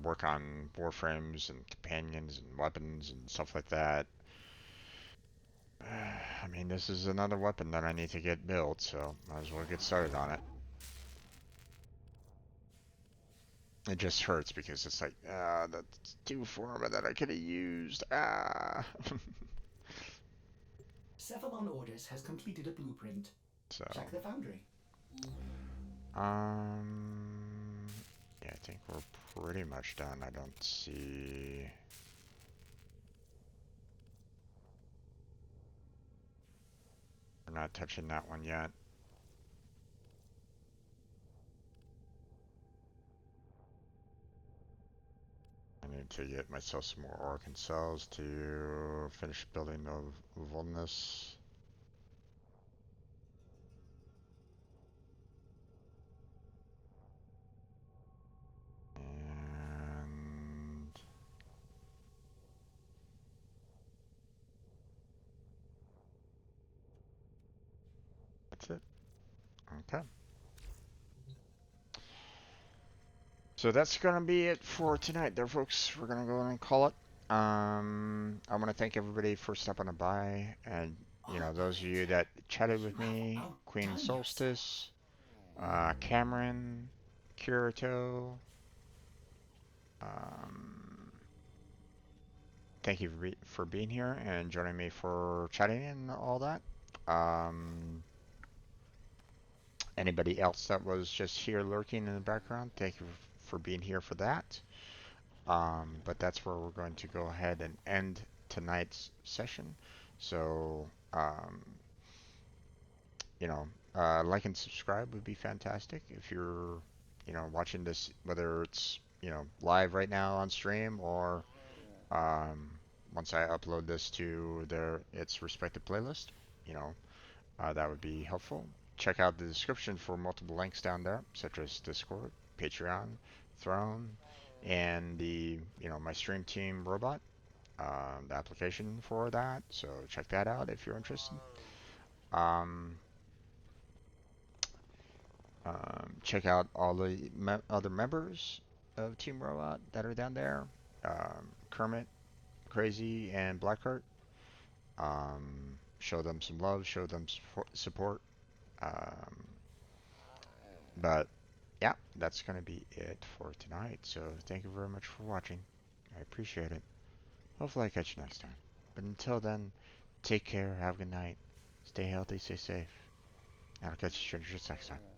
work on warframes and companions and weapons and stuff like that. I mean, this is another weapon that I need to get built, so might as well get started on it. It just hurts because it's like, that's 2 pharma that I could have used. Cephalon Orders has completed a blueprint. So. Check the foundry. Yeah, I think we're pretty much done. I don't see. We're not touching that one yet. I need to get myself some more organ cells to finish building the wilderness. And that's it. Okay. So that's gonna be it for tonight there, folks. We're gonna go and call it. I want to thank everybody for stopping by, and those of you that chatted with me, Queen Solstice, Cameron, Kirito. Thank you for being here and joining me for chatting and all that. Anybody else that was just here lurking in the background, thank you for being here for that. But that's where we're going to go ahead and end tonight's session. So, like and subscribe would be fantastic if you're, watching this, whether it's, live right now on stream or once I upload this to its respective playlist, that would be helpful. Check out the description for multiple links down there, such as Discord, Patreon, Throne, and my stream team robot, the application for that. So check that out if you're interested. Check out all the other members of Team Robot that are down there. Kermit, Crazy, and Blackheart. Show them some love, show them support. But yeah, that's going to be it for tonight. So thank you very much for watching. I appreciate it. Hopefully I catch you next time. But until then, take care, have a good night, stay healthy, stay safe. And I'll catch you strangers next time.